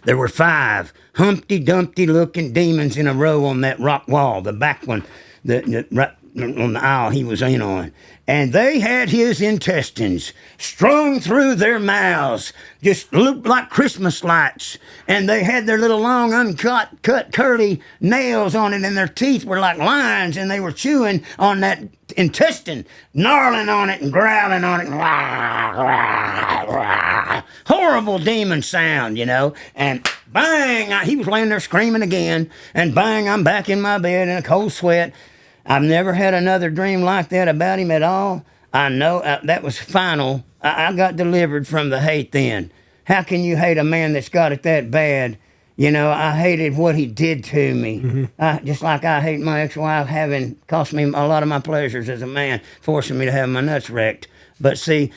There were 5 Humpty Dumpty looking demons in a row on that rock wall, the back one, right on the aisle he was in on. And they had his intestines strung through their mouths, just looked like Christmas lights. And they had their little long, cut curly nails on it, and their teeth were like lions, and they were chewing on that intestine, gnarling on it and growling on it. Horrible demon sound, you know. And bang, he was laying there screaming again. And bang, I'm back in my bed in a cold sweat. I've never had another dream like that about him at all. I know that was final. I got delivered from the hate then. How can you hate a man that's got it that bad? You know, I hated what he did to me. Just like I hate my ex-wife having cost me a lot of my pleasures as a man, forcing me to have my nuts wrecked. But see,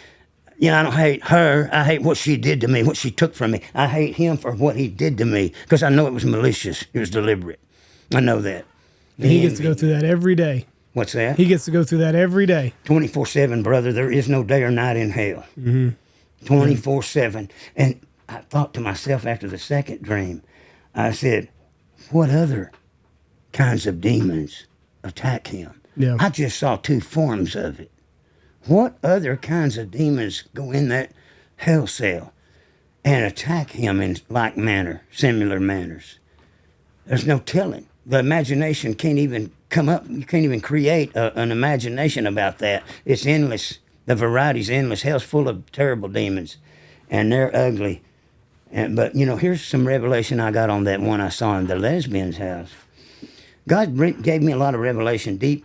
you know, I don't hate her. I hate what she did to me, what she took from me. I hate him for what he did to me because I know it was malicious. It was deliberate. I know that. And he gets to go through that every day. What's that? He gets to go through that every day. 24/7, brother. There is no day or night in hell. 24/7. And I thought to myself after the second dream, I said, what other kinds of demons attack him? Yeah. I just saw 2 forms of it. What other kinds of demons go in that hell cell and attack him in like manner, similar manners? There's no telling. The imagination can't even come up. You can't even create an imagination about that. It's endless. The variety's endless. Hell's full of terrible demons, and they're ugly. But, you know, here's some revelation I got on that one I saw in the lesbian's house. God gave me a lot of revelation, deep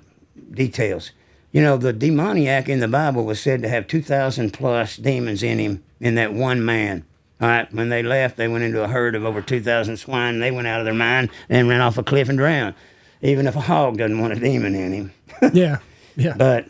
details. You know, the demoniac in the Bible was said to have 2,000 plus demons in him, in that one man. All right, when they left, they went into a herd of over 2,000 swine, and they went out of their mind and ran off a cliff and drowned. Even if a hog doesn't want a demon in him. Yeah. But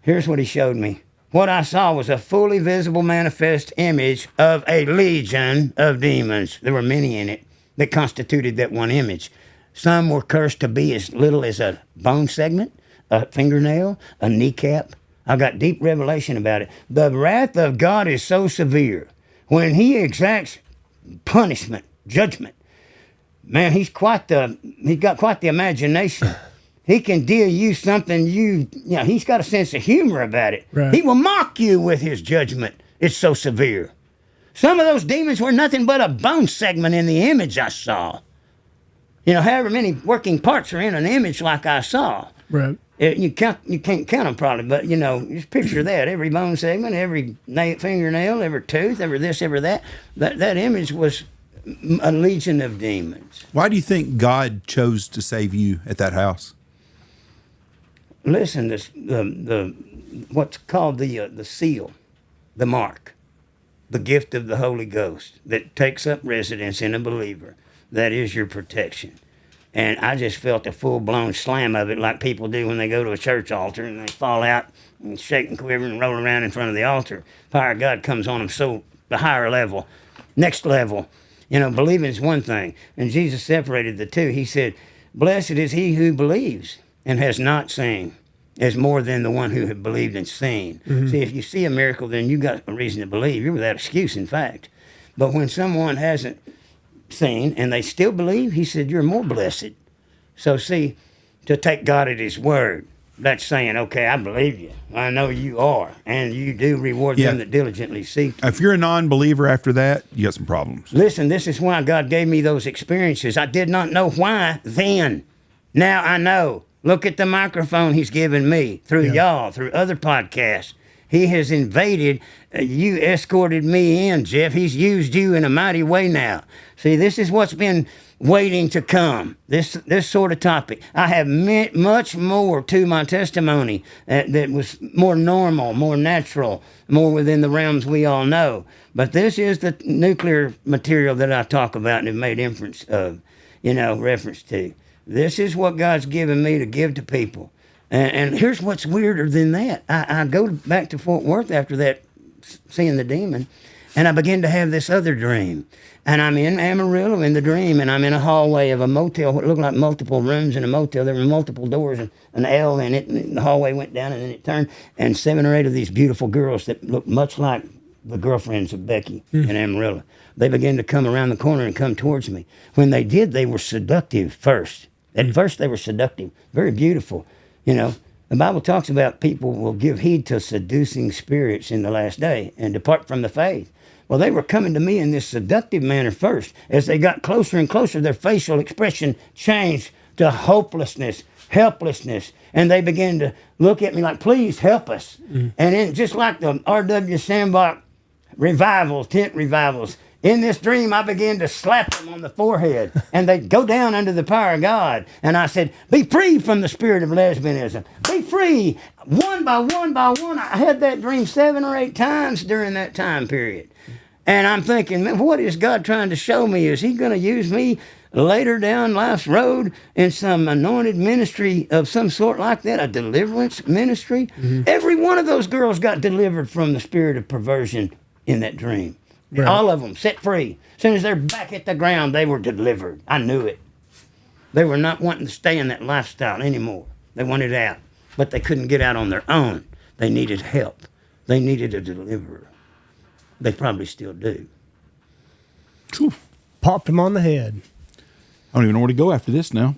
here's what he showed me. What I saw was a fully visible manifest image of a legion of demons. There were many in it that constituted that one image. Some were cursed to be as little as a bone segment, a fingernail, a kneecap. I got deep revelation about it. The wrath of God is so severe. When he exacts punishment, judgment, man, he's got quite the imagination. He can deal you something he's got a sense of humor about it. Right. He will mock you with his judgment. It's so severe. Some of those demons were nothing but a bone segment in the image I saw. You know, however many working parts are in an image like I saw. Right. You can't count them probably, but, you know, just picture that. Every bone segment, every fingernail, every tooth, every this, every that. That image was a legion of demons. Why do you think God chose to save you at that house? Listen, the what's called the seal, the mark, the gift of the Holy Ghost that takes up residence in a believer, that is your protection. And I just felt a full-blown slam of it like people do when they go to a church altar and they fall out and shake and quiver and roll around in front of the altar. Fire of God comes on them, so the higher level, next level. You know, believing is one thing. And Jesus separated the two. He said, blessed is he who believes and has not seen, is more than the one who had believed and seen. See, if you see a miracle, then you got a reason to believe. You're without excuse, in fact. But when someone hasn't seen and they still believe, he said, you're more blessed. So see, to take God at his word, that's saying, okay, I believe you. I know you are. And you do reward them that diligently seek you. If you're a non-believer after that, you got some problems. Listen, this is why God gave me those experiences. I did not know why then. Now I know. Look at the microphone he's given me through y'all, through other podcasts. He has invaded. You escorted me in, Jeff. He's used you in a mighty way now. See, this is what's been waiting to come, this sort of topic. I have much more to my testimony that was more normal, more natural, more within the realms we all know. But this is the nuclear material that I talk about and have made reference to. This is what God's given me to give to people. And here's what's weirder than that. I go back to Fort Worth after that, seeing the demon, And I began to have this other dream. And I'm in Amarillo in the dream, and I'm in a hallway of a motel, what looked like multiple rooms in a motel. There were multiple doors, and an L in it, and the hallway went down, and then it turned, and 7 or 8 of these beautiful girls that looked much like the girlfriends of Becky in Amarillo. They began to come around the corner and come towards me. When they did, they were seductive first. At first, they were seductive, very beautiful. You know, the Bible talks about people will give heed to seducing spirits in the last day and depart from the faith. Well, they were coming to me in this seductive manner first. As they got closer and closer, their facial expression changed to hopelessness, helplessness, and they began to look at me like, please help us. And then just like the R.W. Sandbach revivals, tent revivals, in this dream, I began to slap them on the forehead, and they'd go down under the power of God. And I said, be free from the spirit of lesbianism. Be free. One by one by one. I had that dream 7 or 8 times during that time period. And I'm thinking, man, what is God trying to show me? Is he going to use me later down life's road in some anointed ministry of some sort like that, a deliverance ministry? Every one of those girls got delivered from the spirit of perversion in that dream. Right. All of them set free. As soon as they're back at the ground, they were delivered. I knew it. They were not wanting to stay in that lifestyle anymore. They wanted out, but they couldn't get out on their own. They needed help. They needed a deliverer. They probably still do. Whew. Popped him on the head. I don't even know where to go after this now.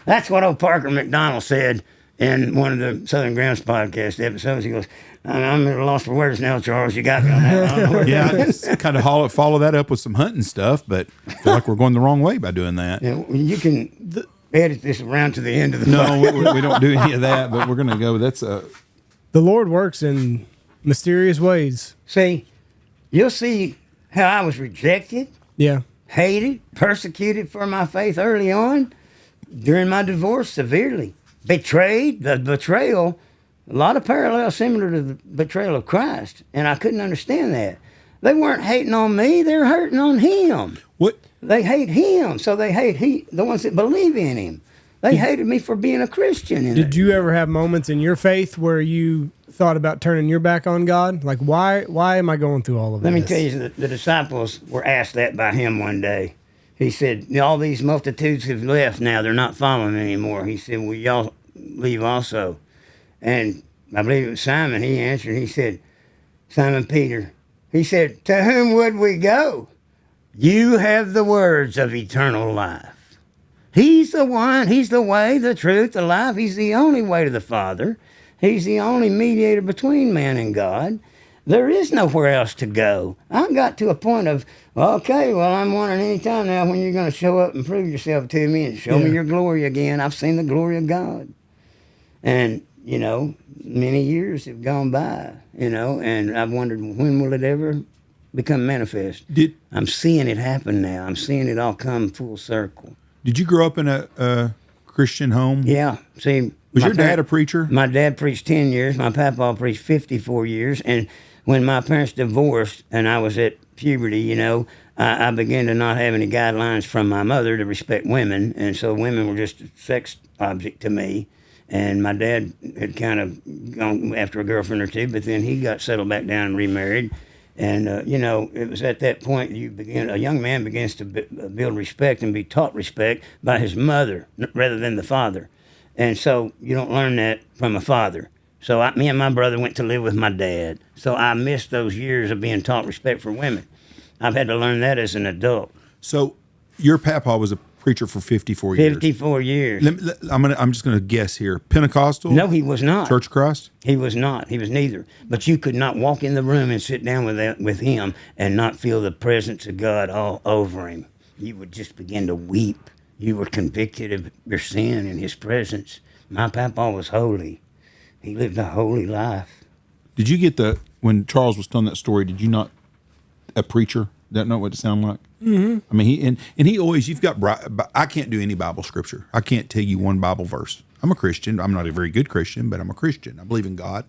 That's what old Parker McDonald said in one of the Southern Grounds podcast episodes. He goes, I'm at a loss for words now, Charles. You got me on that one. Yeah, I just kind of follow that up with some hunting stuff, but I feel like we're going the wrong way by doing that. Yeah, you can edit this around to the end of the No, we don't do any of that, but we're going to go. The Lord works in mysterious ways. See, you'll see how I was rejected, hated, persecuted for my faith early on, during my divorce severely, betrayed, the betrayal. A lot of parallels similar to the betrayal of Christ, and I couldn't understand that. They weren't hating on me; they were hurting on him. What? They hate him, so they hate the ones that believe in him. They hated me for being a Christian. Did you ever have moments in your faith where you thought about turning your back on God? Like, why am I going through all of this? Let me tell you, the disciples were asked that by him one day. He said, all these multitudes have left now; they're not following anymore. He said, will y'all leave also? And I believe it was Simon. He answered. He said, Simon Peter. He said, to whom would we go? You have the words of eternal life. He's the one. He's the way, the truth, the life. He's the only way to the Father. He's the only mediator between man and God. There is nowhere else to go. I got to a point of, okay, well, I'm wondering any time now when you're going to show up and prove yourself to me and show me your glory again. I've seen the glory of God. And you know, many years have gone by, you know, and I've wondered, when will it ever become manifest? I'm seeing it happen now. I'm seeing it all come full circle. Did you grow up in a Christian home? Yeah. See, was your dad a preacher? My dad preached 10 years. My papa preached 54 years. And when my parents divorced and I was at puberty, you know, I began to not have any guidelines from my mother to respect women. And so women were just a sex object to me. And my dad had kind of gone after a girlfriend or two, but then he got settled back down and remarried. And, you know, it was at that point a young man begins to build respect and be taught respect by his mother rather than the father. And so you don't learn that from a father. So me and my brother went to live with my dad. So I missed those years of being taught respect for women. I've had to learn that as an adult. So your papa was a preacher for 54 years. 54 years. I'm just going to guess here. Pentecostal? No, he was not. Church of Christ? He was not. He was neither. But you could not walk in the room and sit down with him and not feel the presence of God all over him. You would just begin to weep. You were convicted of your sin in his presence. My papa was holy. He lived a holy life. Did you get when Charles was telling that story, did you not, a preacher, that know what it sounded like? Mm-hmm. I mean, he always, I can't do any Bible scripture. I can't tell you one Bible verse. I'm a Christian. I'm not a very good Christian, but I'm a Christian. I believe in God.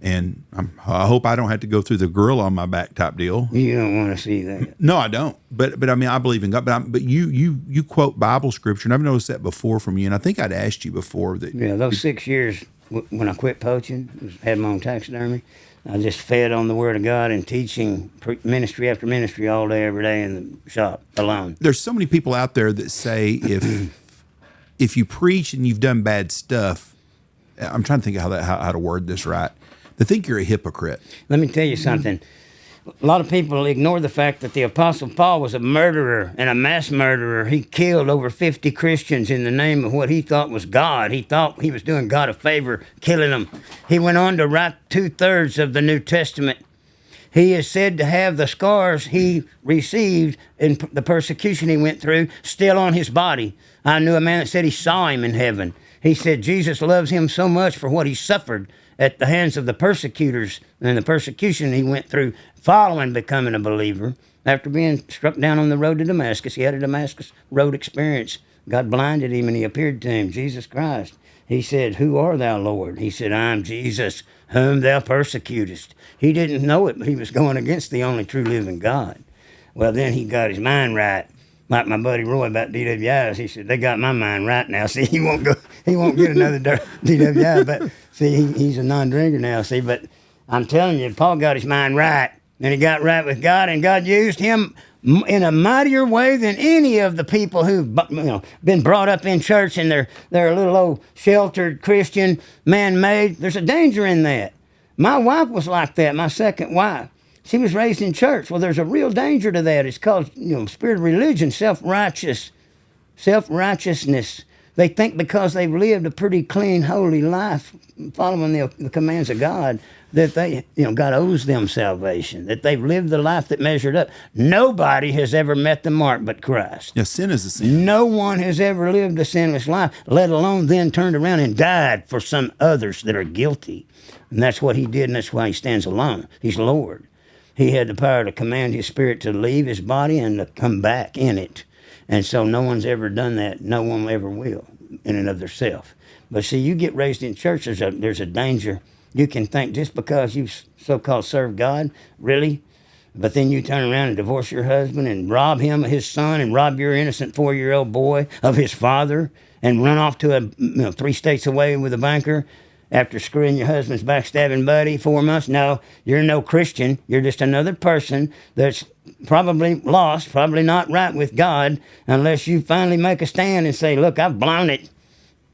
And I hope I don't have to go through the gorilla on my back type deal. You don't want to see that. No, I don't. But I mean, I believe in God. But you quote Bible scripture, and I've noticed that before from you. And I think I'd asked you before that. Yeah, those 6 years when I quit poaching, had my own taxidermy, I just fed on the Word of God and teaching ministry after ministry all day, every day in the shop alone. There's so many people out there that say if you preach and you've done bad stuff, I'm trying to think of how to word this right. They think you're a hypocrite. Let me tell you something. A lot of people ignore the fact that the Apostle Paul was a murderer and a mass murderer. He killed over 50 Christians in the name of what he thought was God. He thought he was doing God a favor, killing them. He went on to write 2/3 of the New Testament. He is said to have the scars he received in the persecution he went through still on his body. I knew a man that said he saw him in heaven. He said Jesus loves him so much for what he suffered at the hands of the persecutors and the persecution he went through following becoming a believer. After being struck down on the road to Damascus, he had a Damascus road experience. God blinded him and he appeared to him, Jesus Christ. He said, "Who art thou, Lord?" He said, "I am Jesus, whom thou persecutest." He didn't know it, but he was going against the only true living God. Well, then he got his mind right. Like my buddy Roy about DWIs, he said, "They got my mind right now." See, he won't get another DWI, but see, he's a non-drinker now, see, but I'm telling you, Paul got his mind right, and he got right with God, and God used him in a mightier way than any of the people who've been brought up in church and they're a little old sheltered Christian, man-made. There's a danger in that. My wife was like that, my second wife. She was raised in church. Well, there's a real danger to that. It's called, spirit of religion, self-righteousness. They think because they've lived a pretty clean, holy life, following the commands of God, that they, God owes them salvation, that they've lived the life that measured up. Nobody has ever met the mark but Christ. Yeah, sin is a sin. No one has ever lived a sinless life, let alone then turned around and died for some others that are guilty. And that's what he did, and that's why he stands alone. He's Lord. He had the power to command his spirit to leave his body and to come back in it. And so no one's ever done that. No one ever will in and of themselves. But see, you get raised in church, there's a danger. You can think just because you so-called serve God, really? But then you turn around and divorce your husband and rob him of his son and rob your innocent 4-year-old boy of his father and run off to 3 states away with a banker after screwing your husband's backstabbing buddy 4 months. No, you're no Christian. You're just another person that's probably lost, probably not right with God, unless you finally make a stand and say, "Look, I've blown it.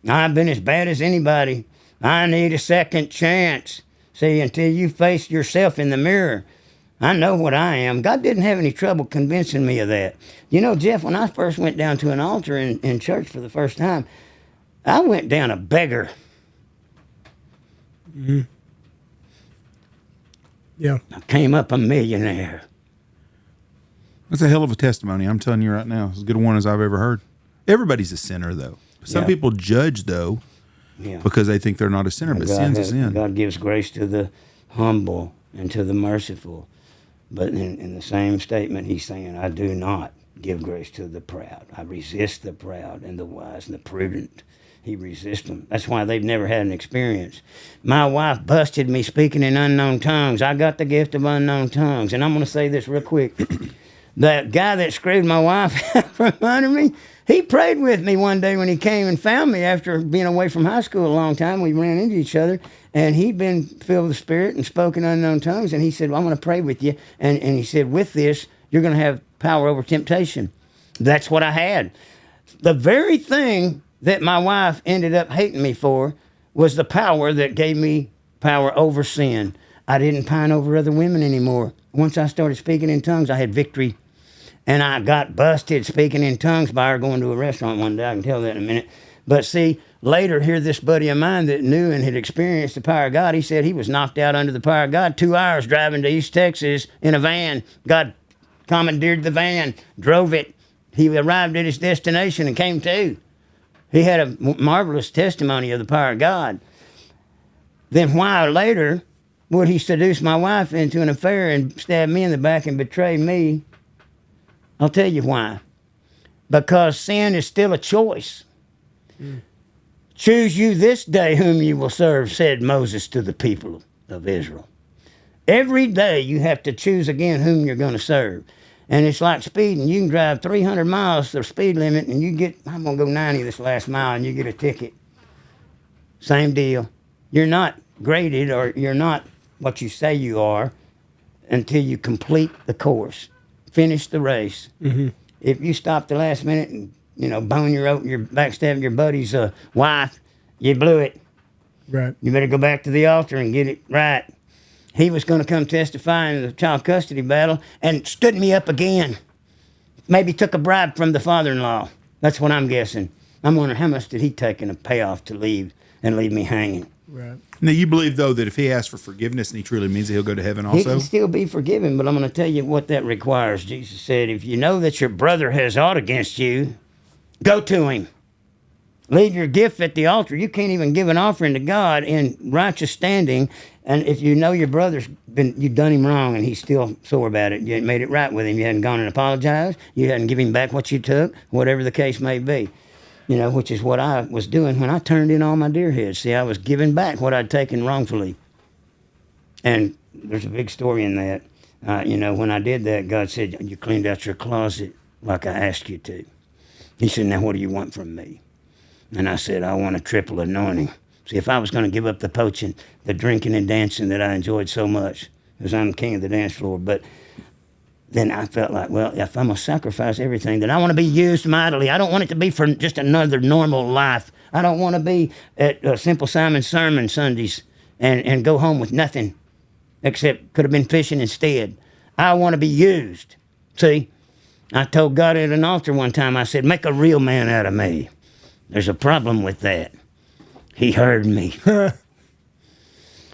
I've been as bad as anybody. I need a second chance." See, until you face yourself in the mirror, I know what I am. God didn't have any trouble convincing me of that. Jeff, when I first went down to an altar in church for the first time, I went down a beggar. Mm-hmm. Yeah. I came up a millionaire. That's a hell of a testimony. I'm telling you right now. It's as good a one as I've ever heard. Everybody's a sinner, though. Some people judge, though, because they think they're not a sinner, but sin's a sin. God gives grace to the humble and to the merciful. But in the same statement, he's saying, "I do not give grace to the proud. I resist the proud and the wise and the prudent." He resists them. That's why they've never had an experience. My wife busted me speaking in unknown tongues. I got the gift of unknown tongues. And I'm going to say this real quick. That guy that screwed my wife out from under me, he prayed with me one day when he came and found me after being away from high school a long time. We ran into each other, and he'd been filled with the Spirit and spoken unknown tongues. And he said, "Well, I'm going to pray with you." And he said, "With this, you're going to have power over temptation." That's what I had. The very thing that my wife ended up hating me for was the power that gave me power over sin. I didn't pine over other women anymore. Once I started speaking in tongues, I had victory. And I got busted speaking in tongues by her going to a restaurant one day. I can tell that in a minute. But see, later, here this buddy of mine that knew and had experienced the power of God, he said he was knocked out under the power of God 2 hours driving to East Texas in a van. God commandeered the van, drove it. He arrived at his destination and came to. He had a marvelous testimony of the power of God. Then why later would he seduce my wife into an affair and stab me in the back and betray me? I'll tell you why. Because sin is still a choice. "Choose you this day whom you will serve," said Moses to the people of Israel. Every day you have to choose again whom you're going to serve. And it's like speeding. You can drive 300 miles the speed limit, and I'm going to go 90 this last mile, and you get a ticket. Same deal. You're not graded, or you're not what you say you are until you complete the course, finish the race. Mm-hmm. If you stop the last minute and, bone your backstab your buddy's wife, you blew it. Right. You better go back to the altar and get it right. He was going to come testify in the child custody battle and stood me up again. Maybe took a bribe from the father-in-law. That's what I'm guessing. I'm wondering how much did he take in a payoff to leave and leave me hanging. Right. Now, you believe, though, that if he asks for forgiveness and he truly means it, he'll go to heaven He also? can still be forgiven, but I'm going to tell you what that requires. Jesus said, if you know that your brother has aught against you, go to him. Leave your gift at the altar. You can't even give an offering to God in righteous standing. And if you know your brother's you've done him wrong and he's still sore about it, you hadn't made it right with him. You hadn't gone and apologized. You hadn't given him back what you took, whatever the case may be. Which is what I was doing when I turned in all my deer heads. See, I was giving back what I'd taken wrongfully. And there's a big story in that. When I did that, God said, you cleaned out your closet like I asked you to. He said, now what do you want from me? And I said, I want a triple anointing. See, if I was going to give up the poaching, the drinking and dancing that I enjoyed so much, because I'm the king of the dance floor, but then I felt like, well, if I'm going to sacrifice everything, then I want to be used mightily. I don't want it to be for just another normal life. I don't want to be at Simple Simon Sermon Sundays and go home with nothing except could have been fishing instead. I want to be used. See, I told God at an altar one time, I said, make a real man out of me. There's a problem with that. He heard me.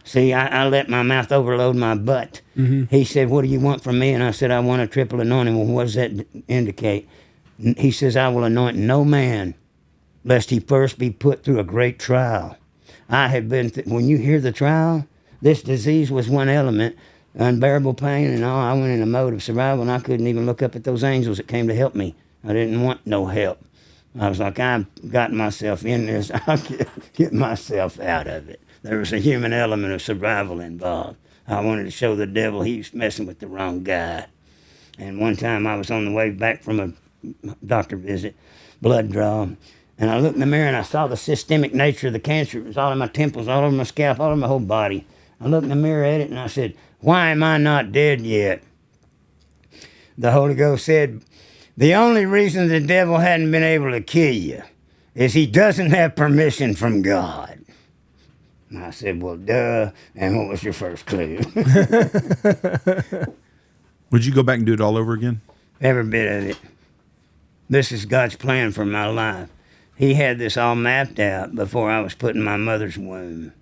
See, I let my mouth overload my butt. Mm-hmm. He said, what do you want from me? And I said, I want a triple anointing. Well, what does that indicate? He says, I will anoint no man, lest he first be put through a great trial. I had been, when you hear the trial, this disease was one element, unbearable pain and all. I went in a mode of survival, and I couldn't even look up at those angels that came to help me. I didn't want no help. I was like, I've gotten myself in this. I'll get myself out of it. There was a human element of survival involved. I wanted to show the devil he was messing with the wrong guy. And one time I was on the way back from a doctor visit, blood draw, and I looked in the mirror and I saw the systemic nature of the cancer. It was all in my temples, all over my scalp, all over my whole body. I looked in the mirror at it and I said, why am I not dead yet? The Holy Ghost said, the only reason the devil hadn't been able to kill you is he doesn't have permission from God. And I said, well, duh. And what was your first clue? Would you go back and do it all over again? Every bit of it. This is God's plan for my life. He had this all mapped out before I was put in my mother's womb.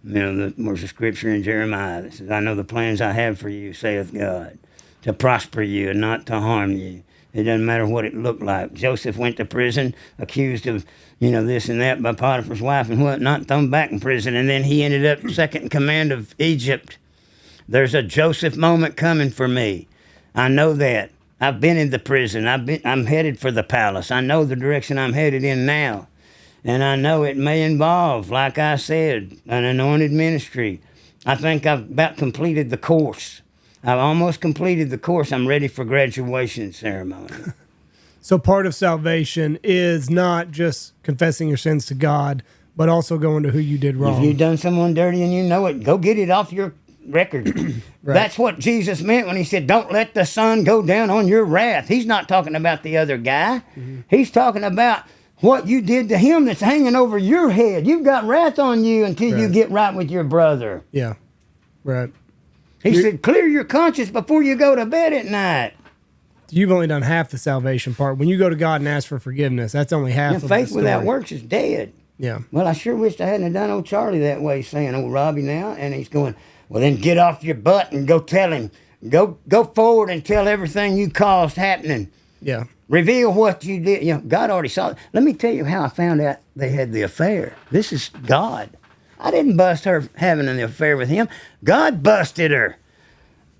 There's a scripture in Jeremiah that says, I know the plans I have for you, saith God, to prosper you and not to harm you. It doesn't matter what it looked like. Joseph went to prison, accused of, this and that by Potiphar's wife and whatnot, thrown back in prison, and then he ended up second in command of Egypt. There's a Joseph moment coming for me. I know that. I've been in the prison. I'm headed for the palace. I know the direction I'm headed in now. And I know it may involve, like I said, an anointed ministry. I think I've about completed the course. I've almost completed the course. I'm ready for graduation ceremony. So part of salvation is not just confessing your sins to God, but also going to who you did wrong. If you've done someone dirty and you know it, go get it off your record. Right. That's what Jesus meant when he said, don't let the sun go down on your wrath. He's not talking about the other guy. Mm-hmm. He's talking about what you did to him that's hanging over your head. You've got wrath on you until you get right with your brother. Yeah, right. He said, clear your conscience before you go to bed at night. You've only done half the salvation part. When you go to God and ask for forgiveness, that's only half of the story. Faith without works is dead. Yeah. Well, I sure wished I hadn't done old Charlie that way, saying, old Robbie now. And he's going, well, then get off your butt and go tell him. Go forward and tell everything you caused happening. Yeah. Reveal what you did. God already saw it. Let me tell you how I found out they had the affair. This is God. I didn't bust her having an affair with him. God busted her.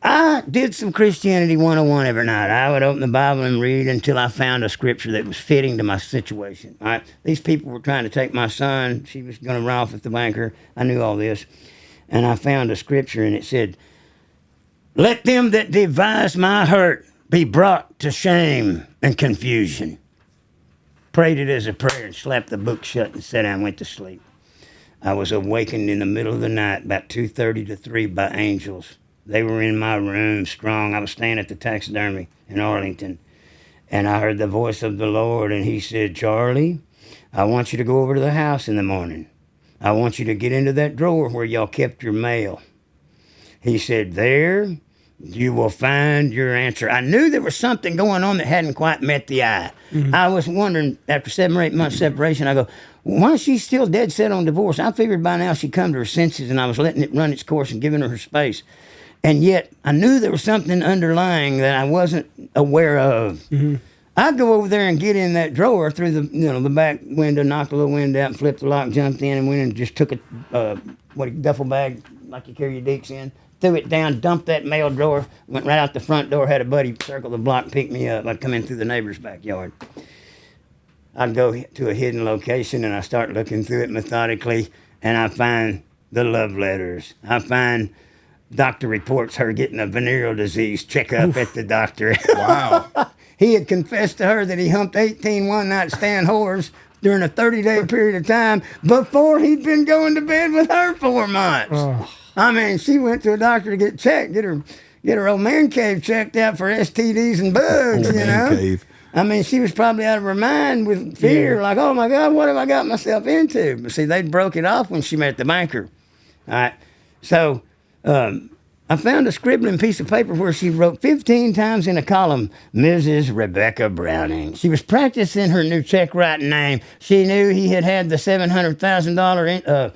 I did some Christianity 101 every night. I would open the Bible and read until I found a scripture that was fitting to my situation. All right? These people were trying to take my son. She was going to run off with the banker. I knew all this. And I found a scripture, and it said, let them that devise my hurt be brought to shame and confusion. Prayed it as a prayer and slapped the book shut and sat down and went to sleep. I was awakened in the middle of the night, about 2:30 to 3, by angels. They were in my room, strong. I was staying at the taxidermy in Arlington, and I heard the voice of the Lord, and he said, Charlie, I want you to go over to the house in the morning. I want you to get into that drawer where y'all kept your mail. He said, there you will find your answer. I knew there was something going on that hadn't quite met the eye. Mm-hmm. I was wondering, after 7 or 8 months separation, I go, why is she still dead set on divorce? I figured by now she'd come to her senses, and I was letting it run its course and giving her space. And yet, I knew there was something underlying that I wasn't aware of. Mm-hmm. I'd go over there and get in that drawer through the back window, knocked the little window out, flipped the lock, jumped in, and went and just took a duffel bag like you carry your dicks in, threw it down, dumped that mail drawer, went right out the front door, had a buddy circle the block, pick me up. I'd come in through the neighbor's backyard. I'd go to a hidden location, and I start looking through it methodically, and I find the love letters. I find doctor reports her getting a venereal disease checkup at the doctor. Wow. He had confessed to her that he humped 18 one-night stand whores during a 30-day period of time before he'd been going to bed with her 4 months. Oh. I mean, she went to a doctor to get checked, get her old man cave checked out for STDs and bugs, old man cave. I mean, she was probably out of her mind with fear, like, oh, my God, what have I got myself into? But see, they broke it off when she met the banker. All right. So I found a scribbling piece of paper where she wrote 15 times in a column, Mrs. Rebecca Browning. She was practicing her new check-writing name. She knew he had the $700,000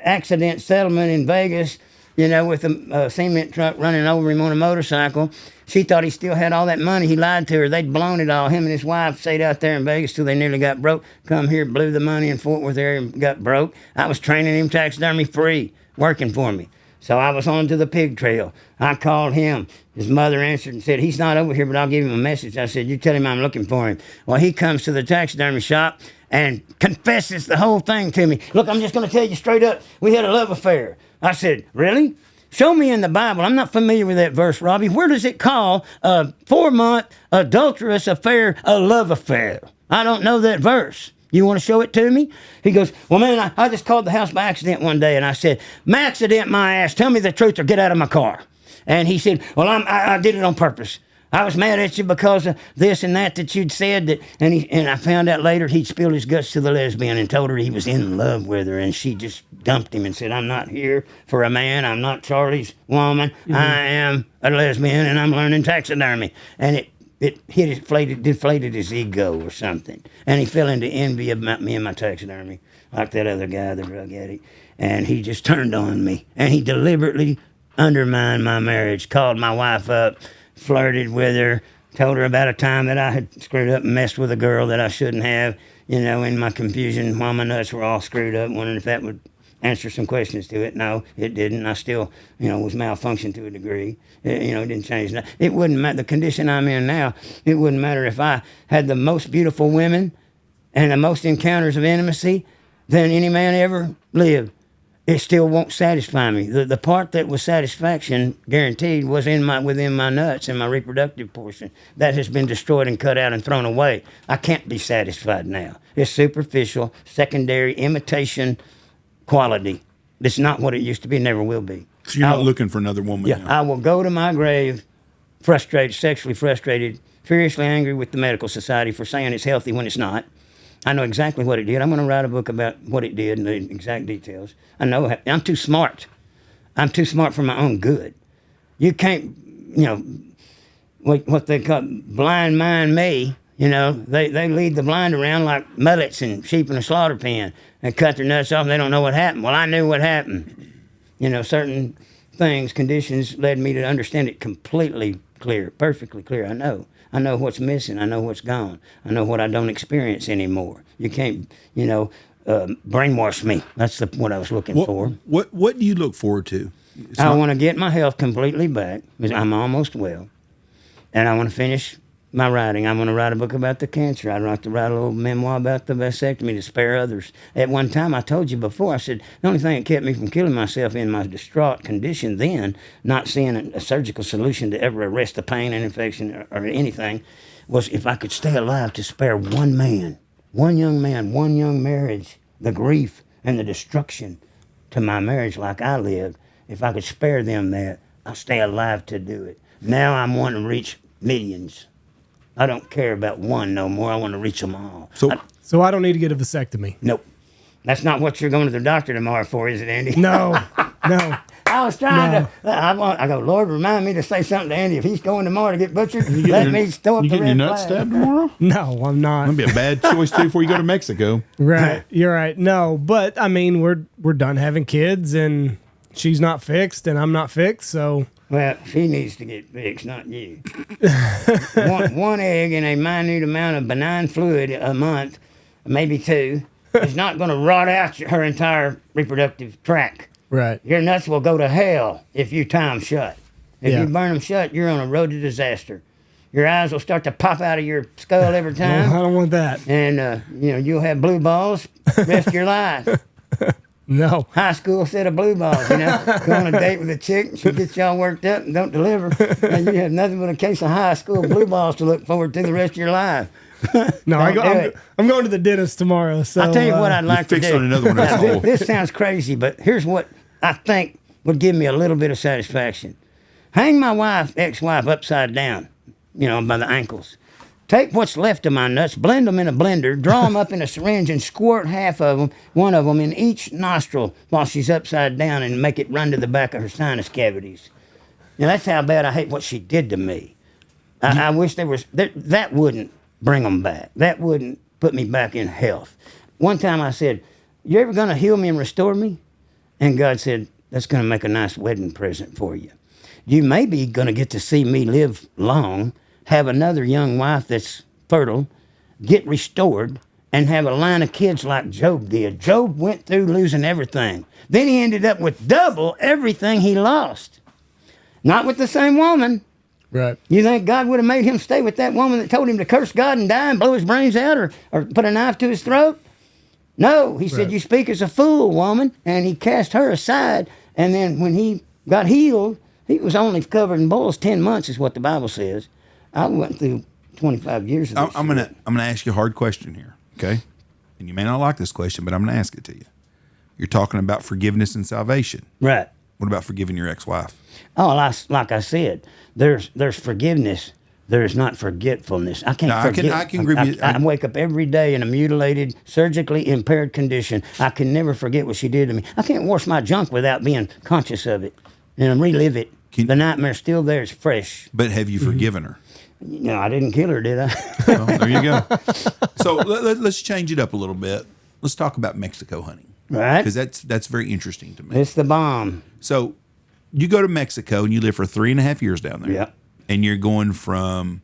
accident settlement in Vegas, with a cement truck running over him on a motorcycle. She thought he still had all that money. He lied to her. They'd blown it all. Him and his wife stayed out there in Vegas till they nearly got broke. Come here, blew the money in Fort Worth area and got broke. I was training him taxidermy free, working for me. So I was on to the pig trail. I called him. His mother answered and said, he's not over here, but I'll give him a message. I said, you tell him I'm looking for him. Well, he comes to the taxidermy shop and confesses the whole thing to me. Look, I'm just going to tell you straight up, we had a love affair. I said, really? Show me in the Bible. I'm not familiar with that verse, Robbie. Where does it call a 4-month adulterous affair a love affair? I don't know that verse. You want to show it to me? He goes, well, man, I just called the house by accident one day, and I said, my accident, my ass, tell me the truth or get out of my car. And he said, well, I did it on purpose. I was mad at you because of this and that you'd said. And I found out later he'd spilled his guts to the lesbian and told her he was in love with her, and she just dumped him and said, I'm not here for a man. I'm not Charlie's woman. Mm-hmm. I am a lesbian, and I'm learning taxidermy. And it deflated his ego or something. And he fell into envy about me and my taxidermy, like that other guy, the drug addict. And he just turned on me. And he deliberately undermined my marriage, called my wife up, flirted with her, told her about a time that I had screwed up and messed with a girl that I shouldn't have, in my confusion while my nuts were all screwed up, wondering if that would answer some questions to it. No, it didn't. I still, was malfunctioned to a degree. It didn't change. It wouldn't matter. The condition I'm in now, it wouldn't matter if I had the most beautiful women and the most encounters of intimacy than any man ever lived. It still won't satisfy me. The part that was satisfaction guaranteed was within my nuts and my reproductive portion. That has been destroyed and cut out and thrown away. I can't be satisfied now. It's superficial, secondary, imitation quality. It's not what it used to be, never will be. So you're not looking for another woman now? I will go to my grave frustrated, sexually frustrated, furiously angry with the medical society for saying it's healthy when it's not. I know exactly what it did. I'm going to write a book about what it did and the exact details. I know. I'm too smart. I'm too smart for my own good. You can't, what they call blind mind me. They lead the blind around like mullets and sheep in a slaughter pen and cut their nuts off and they don't know what happened. Well, I knew what happened. Certain things, conditions led me to understand it completely clear, perfectly clear. I know what's missing. I know what's gone. I know what I don't experience anymore. You can't, brainwash me. That's what I was looking for. What do you look forward to? I want to get my health completely back. I'm almost well. And I want to finish my writing. I want to write a book about the cancer. I'd like to write a little memoir about the vasectomy to spare others. At one time, I told you before, I said, the only thing that kept me from killing myself in my distraught condition then, not seeing a surgical solution to ever arrest the pain and infection or anything, was if I could stay alive to spare one man, one young man, one young marriage, the grief and the destruction to my marriage like I lived, if I could spare them that, I'll stay alive to do it. Now I'm wanting to reach millions. I don't care about one no more. I want to reach them all. So I don't need to get a vasectomy. Nope. That's not what you're going to the doctor tomorrow for, is it, Andy? No, no. I was trying to. I go, Lord, remind me to say something to Andy. If he's going tomorrow to get butchered, let me throw up You the getting your red nuts flag. stabbed tomorrow? No, I'm not. That'd be a bad choice too before you go to Mexico. Right. You're right. No, but I mean, we're done having kids, and she's not fixed, and I'm not fixed, so. Well, she needs to get fixed, not you. one egg in a minute amount of benign fluid a month, maybe two, is not going to rot out her entire reproductive tract. Right. Your nuts will go to hell if you tie them shut. If Yeah. you burn them shut, you're on a road to disaster. Your eyes will start to pop out of your skull every I time, don't want that. and you'll have blue balls rest of your life. No. High school set of blue balls, Go on a date with a chick, she gets y'all worked up and don't deliver, and you have nothing but a case of high school blue balls to look forward to the rest of your life. No, Don't do it. I'm going to the dentist tomorrow. So I'll tell you what I'd like to fixed do. on another one of Now, those holes. this sounds crazy, but here's what I think would give me a little bit of satisfaction. Hang my ex-wife upside down, by the ankles. Take what's left of my nuts, blend them in a blender, draw them up in a syringe, and squirt one of them in each nostril while she's upside down, and make it run to the back of her sinus cavities. Now, that's how bad I hate what she did to me. I wish that wouldn't bring them back. That wouldn't put me back in health. One time I said, "You ever going to heal me and restore me?" And God said, "That's going to make a nice wedding present for you. You may be going to get to see me live long, have another young wife that's fertile, get restored, and have a line of kids like Job did." Job went through losing everything. Then he ended up with double everything he lost. Not with the same woman. Right. You think God would have made him stay with that woman that told him to curse God and die and blow his brains out or put a knife to his throat? No, he said, Right. "You speak as a fool, woman." And he cast her aside. And then when he got healed, he was only covered in boils 10 months is what the Bible says. I went through 25 years of this. I'm gonna ask you a hard question here, okay? And you may not like this question, but I'm gonna ask it to you. You're talking about forgiveness and salvation. Right. What about forgiving your ex-wife? Oh, like I said, there's forgiveness. There's not forgetfulness. I can't No, forget. I can agree with you. I wake up every day in a mutilated, surgically impaired condition. I can never forget what she did to me. I can't wash my junk without being conscious of it and relive it. The nightmare's still there. It's fresh. But have you forgiven her? No, I didn't kill her, did I? Well, there you go. So let's change it up a little bit. Let's talk about Mexico hunting, Right? because that's very interesting to me. It's the bomb. So you go to Mexico and you live for 3.5 years down there. Yeah. And you're going from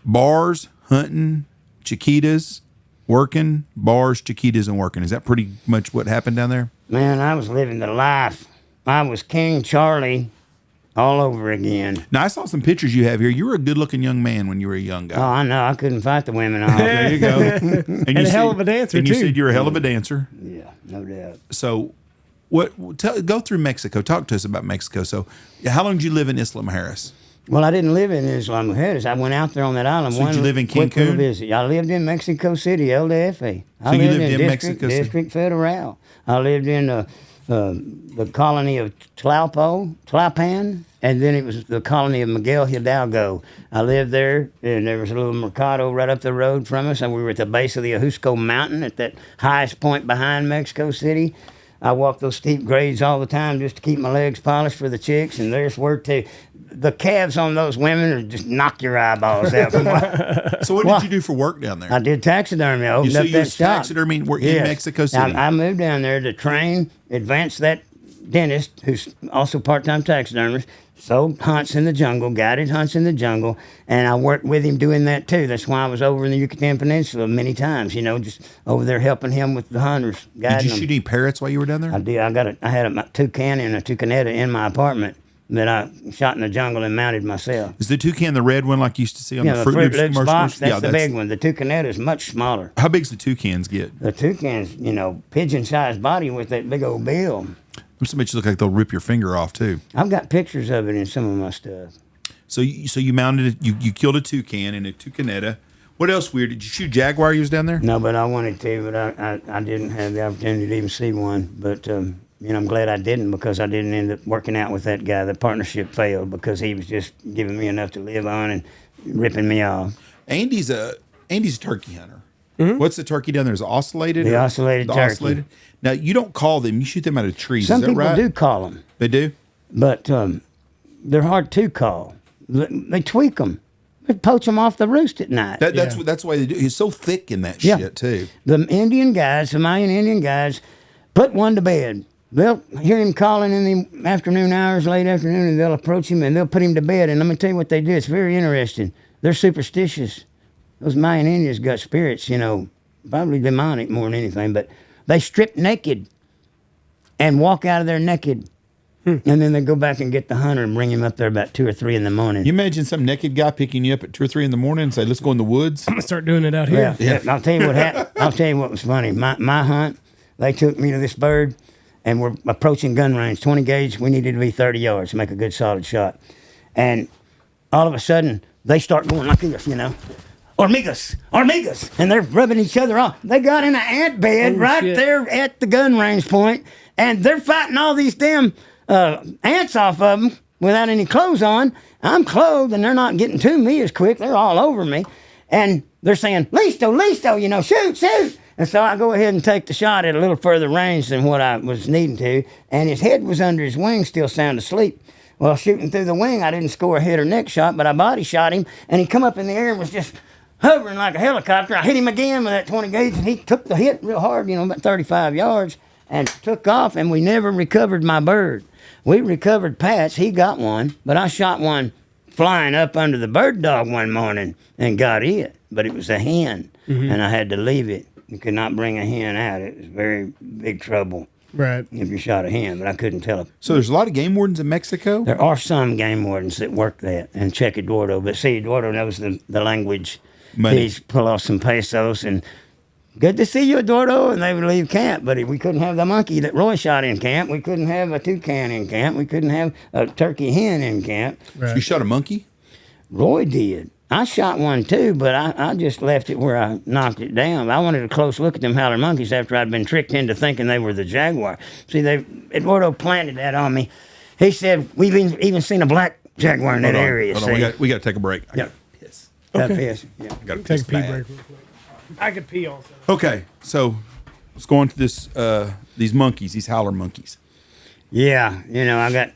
bars, hunting, chiquitas, working, bars, chiquitas, and working. Is that pretty much what happened down there? Man, I was living the life. I was King Charlie all over again. Now, I saw some pictures you have here. You were a good-looking young man when you were a young Oh, guy. I know. I couldn't fight the women off. There you go. And, a hell of a dancer, and you too. said you're a hell of a dancer. Yeah, no doubt. So go through Mexico. Talk to us about Mexico. So how long did you live in Isla Mujeres? Well, I didn't live in Isla Mujeres. I went out there on that island. So did you live in quick little Cancun? visit. I lived in Mexico City, LDFA. So you lived in Mexico City? District Federal. I lived in the colony of Tlalpan, and then it was the colony of Miguel Hidalgo. I lived there, and there was a little mercado right up the road from us, and we were at the base of the Ajusco Mountain at that highest point behind Mexico City. I walked those steep grades all the time just to keep my legs polished for the chicks, and there's word too. The calves on those women are just knock your eyeballs out. So what did you do for work down there? I did taxidermy. I opened So up you that was shop. taxidermy in Yes. Mexico City? I moved down there to train, advance that dentist, who's also part-time taxidermist, sold hunts in the jungle, guided hunts in the jungle, and I worked with him doing that too. That's why I was over in the Yucatan Peninsula many times, just over there helping him with the hunters, guiding Did you them. shoot any parrots while you were down there? I did. I had a toucan and a toucanetta in my apartment that I shot in the jungle and mounted myself. Is the toucan the red one like you used to see on the The Fruit Fruit Loops Loops commercials? box, that's the big one. The toucanetta is much smaller. How big's the toucans get? The toucan's, pigeon-sized body with that big old bill. Some bitches look like they'll rip your finger off too. I've got pictures of it in some of my stuff. So you mounted it. You killed a toucan and a toucanetta. What else weird? Did you shoot jaguar? You was down there? No, but I wanted to, but I didn't have the opportunity to even see one. But I'm glad I didn't, because I didn't end up working out with that guy. The partnership failed because he was just giving me enough to live on and ripping me off. Andy's a turkey hunter. Mm-hmm. What's the turkey down there? Is it oscillated? The oscillated turkey. Oscillated? Now, you don't call them. You shoot them out of trees. Some Is that people right? do call them. They do? But they're hard to call. They tweak them. They poach them off the roost at night. That's why they do. He's so thick in that shit, too. The Indian guys, the Mayan Indian guys, put one to bed. They'll hear him calling in the afternoon hours, late afternoon, and they'll approach him and they'll put him to bed. And let me tell you what they do. It's very interesting. They're superstitious. Those Mayan Indians got spirits, probably demonic more than anything, but they strip naked and walk out of there naked. And then they go back and get the hunter and bring him up there about 2 or 3 in the morning. You imagine some naked guy picking you up at 2 or 3 in the morning and say, let's go in the woods? I'm going to start doing it out here. Yeah. I'll tell you what happened. I'll tell you what was funny. My hunt, they took me to this bird, and we're approaching gun range, 20 gauge. We needed to be 30 yards to make a good solid shot. And all of a sudden, they start going like this, Hormigas, and they're rubbing each other off. They got in an ant bed there at the gun range point, and they're fighting all these damn ants off of them without any clothes on. I'm clothed, and they're not getting to me as quick. They're all over me, and they're saying, listo, shoot. And so I go ahead and take the shot at a little further range than what I was needing to, and his head was under his wing, still sound asleep. Well, shooting through the wing, I didn't score a head or neck shot, but I body shot him, and he come up in the air and was just hovering like a helicopter. I hit him again with that 20 gauge, and he took the hit real hard, about 35 yards, and took off, and we never recovered my bird. We recovered Pat's. He got one, but I shot one flying up under the bird dog one morning and got it, but it was a hen, and I had to leave it. You could not bring a hen out. It was very big trouble. Right. If you shot a hen, but I couldn't tell them. So there's a lot of game wardens in Mexico? There are some game wardens that work that and check Eduardo, but see, Eduardo knows the language. Money. He's pull off some pesos and good to see you, Eduardo, and they would leave camp, but we couldn't have the monkey that Roy shot in camp. We couldn't have a toucan in camp. We couldn't have a turkey hen in camp. Right. You shot a monkey? Roy did. I shot one too, but I just left it where I knocked it down. I wanted a close look at them howler monkeys after I'd been tricked into thinking they were the jaguar. See, Eduardo planted that on me. He said, we've even seen a black jaguar in that area. Hold on. We got to take a break. I got to piss. Got piss. Yeah. Got to Take piss a pee bad. break real quick. I could pee also. Okay, so let's go on to these monkeys, these howler monkeys. Yeah, I got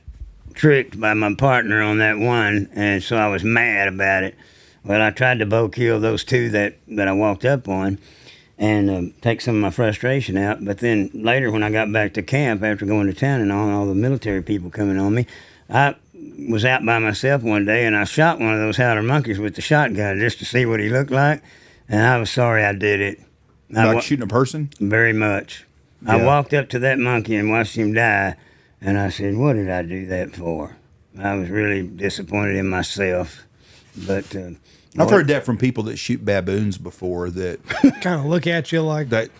tricked by my partner on that one, and so I was mad about it. Well, I tried to bow kill those 2 that I walked up on and take some of my frustration out. But then later when I got back to camp after going to town and all the military people coming on me, I was out by myself one day and I shot one of those howler monkeys with the shotgun just to see what he looked like. And I was sorry I did it. Like shooting a person? Very much. Yeah. I walked up to that monkey and watched him die, and I said, what did I do that for? I was really disappointed in myself. But I've heard that from people that shoot baboons before that Kind of look at you like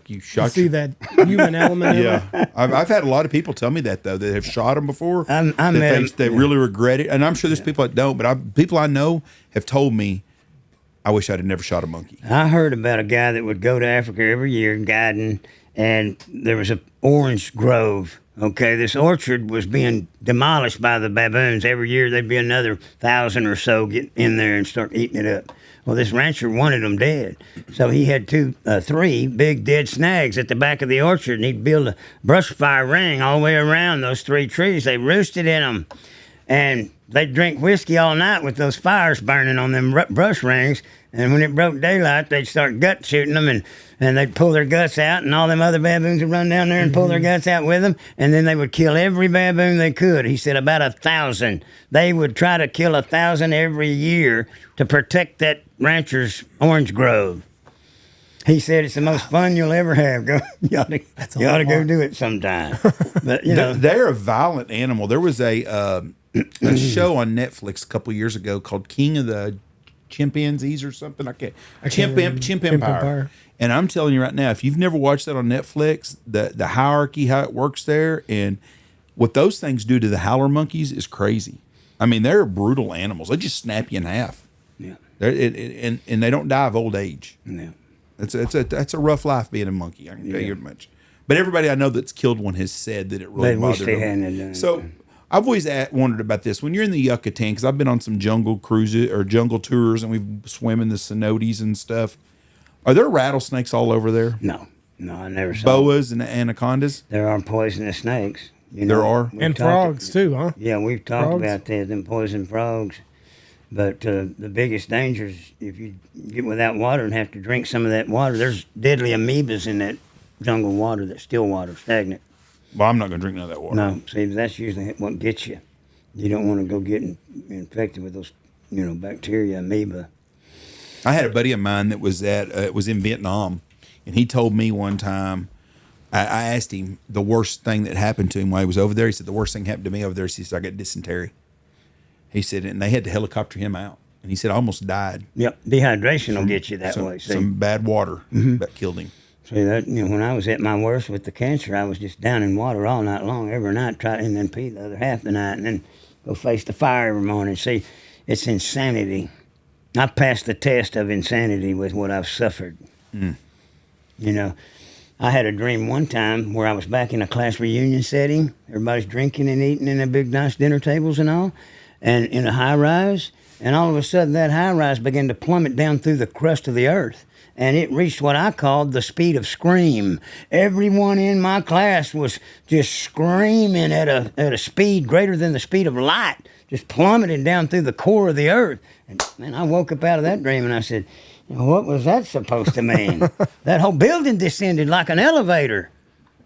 you shot see that human element in it. Yeah, I've had a lot of people tell me that though that have shot them before. They really regret it, and I'm sure there's people that don't. But people I know have told me, I wish I'd have never shot a monkey. I heard about a guy that would go to Africa every year guiding, and there was an orange grove. Okay, this orchard was being demolished by the baboons. Every year there'd be another 1,000 or so get in there and start eating it up. Well, this rancher wanted them dead, so he had 3 big dead snags at the back of the orchard, and he'd build a brush fire ring all the way around those 3 trees. They roosted in them, and they'd drink whiskey all night with those fires burning on them brush rings. And when it broke daylight, they'd start gut shooting them, and they'd pull their guts out, and all them other baboons would run down there and pull their guts out with them, and then they would kill every baboon they could. He said about 1,000. They would try to kill 1,000 every year to protect that rancher's orange grove. He said it's the most fun you'll ever have. You ought to go do it sometime. But they're a violent animal. There was a show on Netflix a couple years ago called King of the Chimpanzees or something. Chimp Empire. And I'm telling you right now, if you've never watched that on Netflix, the hierarchy, how it works there, and what those things do to the howler monkeys is crazy. I mean, they're brutal animals. They just snap you in half. Yeah. And they don't die of old age. Yeah. That's a rough life being a monkey. I can tell you much. But everybody I know that's killed one has said that it really They wish bothered they them. hadn't done it. So I've always wondered about this. When you're in the Yucatan, because I've been on some jungle cruises or jungle tours, and we've swim in the cenotes and stuff. Are there rattlesnakes all over there? No, I never saw Boas and anacondas? There are poisonous snakes. There are? We've And talked- frogs too, huh? Yeah, we've talked Frogs? about that, them poison frogs. But the biggest danger is if you get without water and have to drink some of that water. There's deadly amoebas in that jungle water, that still water, stagnant. Well, I'm not going to drink none of that water. No, see, that's usually what gets you. You don't want to go get infected with those, bacteria, amoeba. I had a buddy of mine that was was in Vietnam, and he told me one time, I asked him the worst thing that happened to him while he was over there. He said, the worst thing happened to me over there is he said, I got dysentery. He said, and they had to helicopter him out. And he said, I almost died. Yep, dehydration will get you that way. See? Some bad water that killed him. See that when I was at my worst with the cancer, I was just down in water all night long, every night, and then pee the other half the night, and then go face the fire every morning. See, it's insanity. I passed the test of insanity with what I've suffered. I had a dream one time where I was back in a class reunion setting. Everybody's drinking and eating in the big nice dinner tables and all, and in a high rise. And all of a sudden, that high rise began to plummet down through the crust of the earth. And it reached what I called the speed of scream. Everyone in my class was just screaming at a speed greater than the speed of light, just plummeting down through the core of the earth. And man, I woke up out of that dream and I said, what was that supposed to mean? That whole building descended like an elevator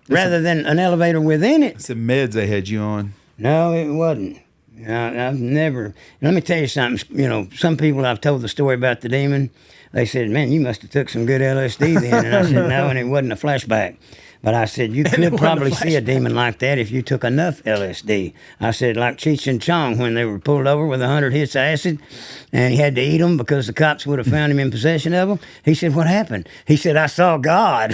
rather than an elevator within it. Some meds they had you on. No, it wasn't. I've never. Let me tell you something. Some people I've told the story about the demon. They said, "Man, you must have took some good LSD then." And I said, "No, and it wasn't a flashback." But I said, "You could probably see a demon like that if you took enough LSD." I said, like Cheech and Chong when they were pulled over with 100 hits of acid, and he had to eat them because the cops would have found him in possession of them. He said, "What happened?" He said, "I saw God."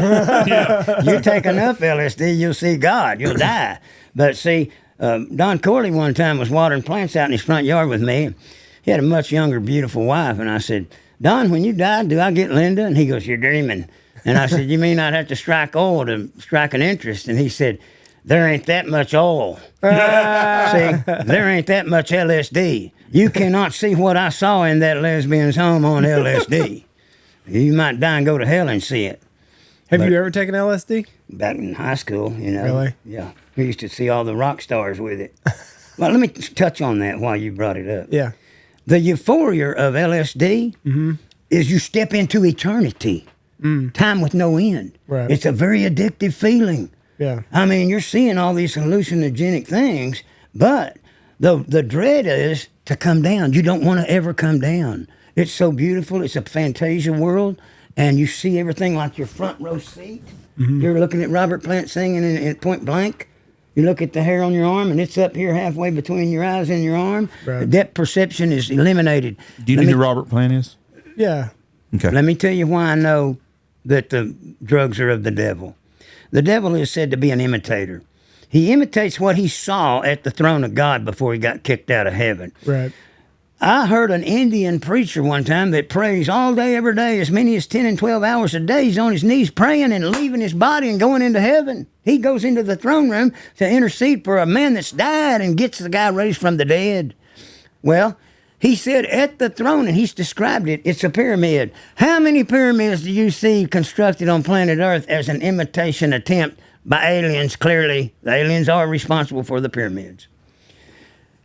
You take enough LSD, you'll see God. You'll die. But see. Don Corley one time was watering plants out in his front yard with me. He had a much younger, beautiful wife. And I said, "Don, when you die, do I get Linda?" And he goes, "You're dreaming." And I said, "You mean I'd have to strike oil to strike an interest?" And he said, "There ain't that much oil." See, there ain't that much LSD. You cannot see what I saw in that lesbian's home on LSD. You might die and go to hell and see it. Have you ever taken LSD? Back in high school, Really? Yeah. We used to see all the rock stars with it. Well, let me touch on that while you brought it up. Yeah. The euphoria of LSD is you step into eternity, time with no end. Right. It's a very addictive feeling. Yeah. I mean, you're seeing all these hallucinogenic things, but the dread is to come down. You don't want to ever come down. It's so beautiful. It's a fantasia world, and you see everything like your front row seat. You're looking at Robert Plant singing at point blank. You look at the hair on your arm, and it's up here halfway between your eyes and your arm. Right. The depth perception is eliminated. Do you know who Robert Plant is? Yeah. Okay. Let me tell you why I know that the drugs are of the devil. The devil is said to be an imitator. He imitates what he saw at the throne of God before he got kicked out of heaven. Right. I heard an Indian preacher one time that prays all day, every day, as many as 10 and 12 hours a day. He's on his knees praying and leaving his body and going into heaven. He goes into the throne room to intercede for a man that's died and gets the guy raised from the dead. Well, he said at the throne, and he's described it, it's a pyramid. How many pyramids do you see constructed on planet Earth as an imitation attempt by aliens? Clearly, the aliens are responsible for the pyramids.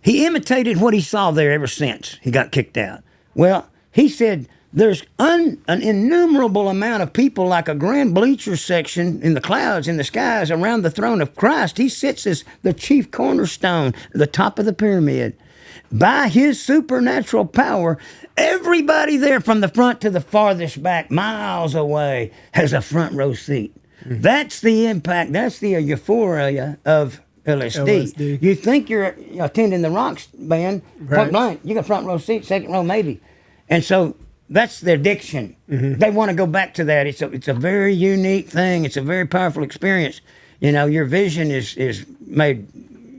He imitated what he saw there ever since he got kicked out. Well, he said there's an innumerable amount of people like a grand bleacher section in the clouds, in the skies, around the throne of Christ. He sits as the chief cornerstone, the top of the pyramid. By his supernatural power, everybody there from the front to the farthest back, miles away, has a front row seat. That's the impact. That's the euphoria of LSD. You think you're attending the Rocks band, point blank, you got front row seat, second row maybe. And so that's the addiction. They want to go back to that. It's a very unique thing. It's a very powerful experience. Your vision is made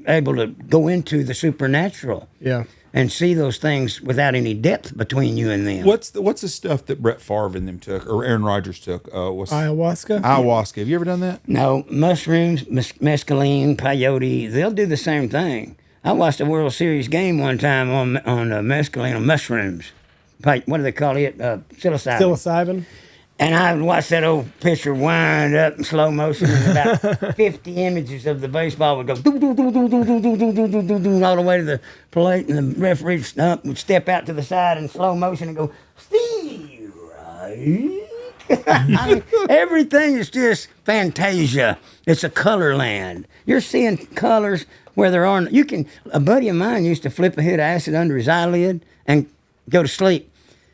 able to go into the supernatural. Yeah. and see those things without any depth between you and them. What's the stuff that Brett Favre and them took, or Aaron Rodgers took? What's Ayahuasca. Ayahuasca. Have you ever done that? No, mushrooms, mescaline, peyote, they'll do the same thing. I watched a World Series game one time on mescaline on mushrooms. What do they call it? Psilocybin. Psilocybin. And I watched that old pitcher wind up in slow motion, and about 50 images of the baseball would go doo, doo, doo, doo, doo, doo, doo, doo, doo, doo, doo, all the way to the plate, and the referee stump would step out to the side in slow motion and go, Steve, right? I mean, everything is just fantasia. It's a color land. You're seeing colors where there aren't. A buddy of mine used to flip a hit of acid under his eyelid and go to sleep.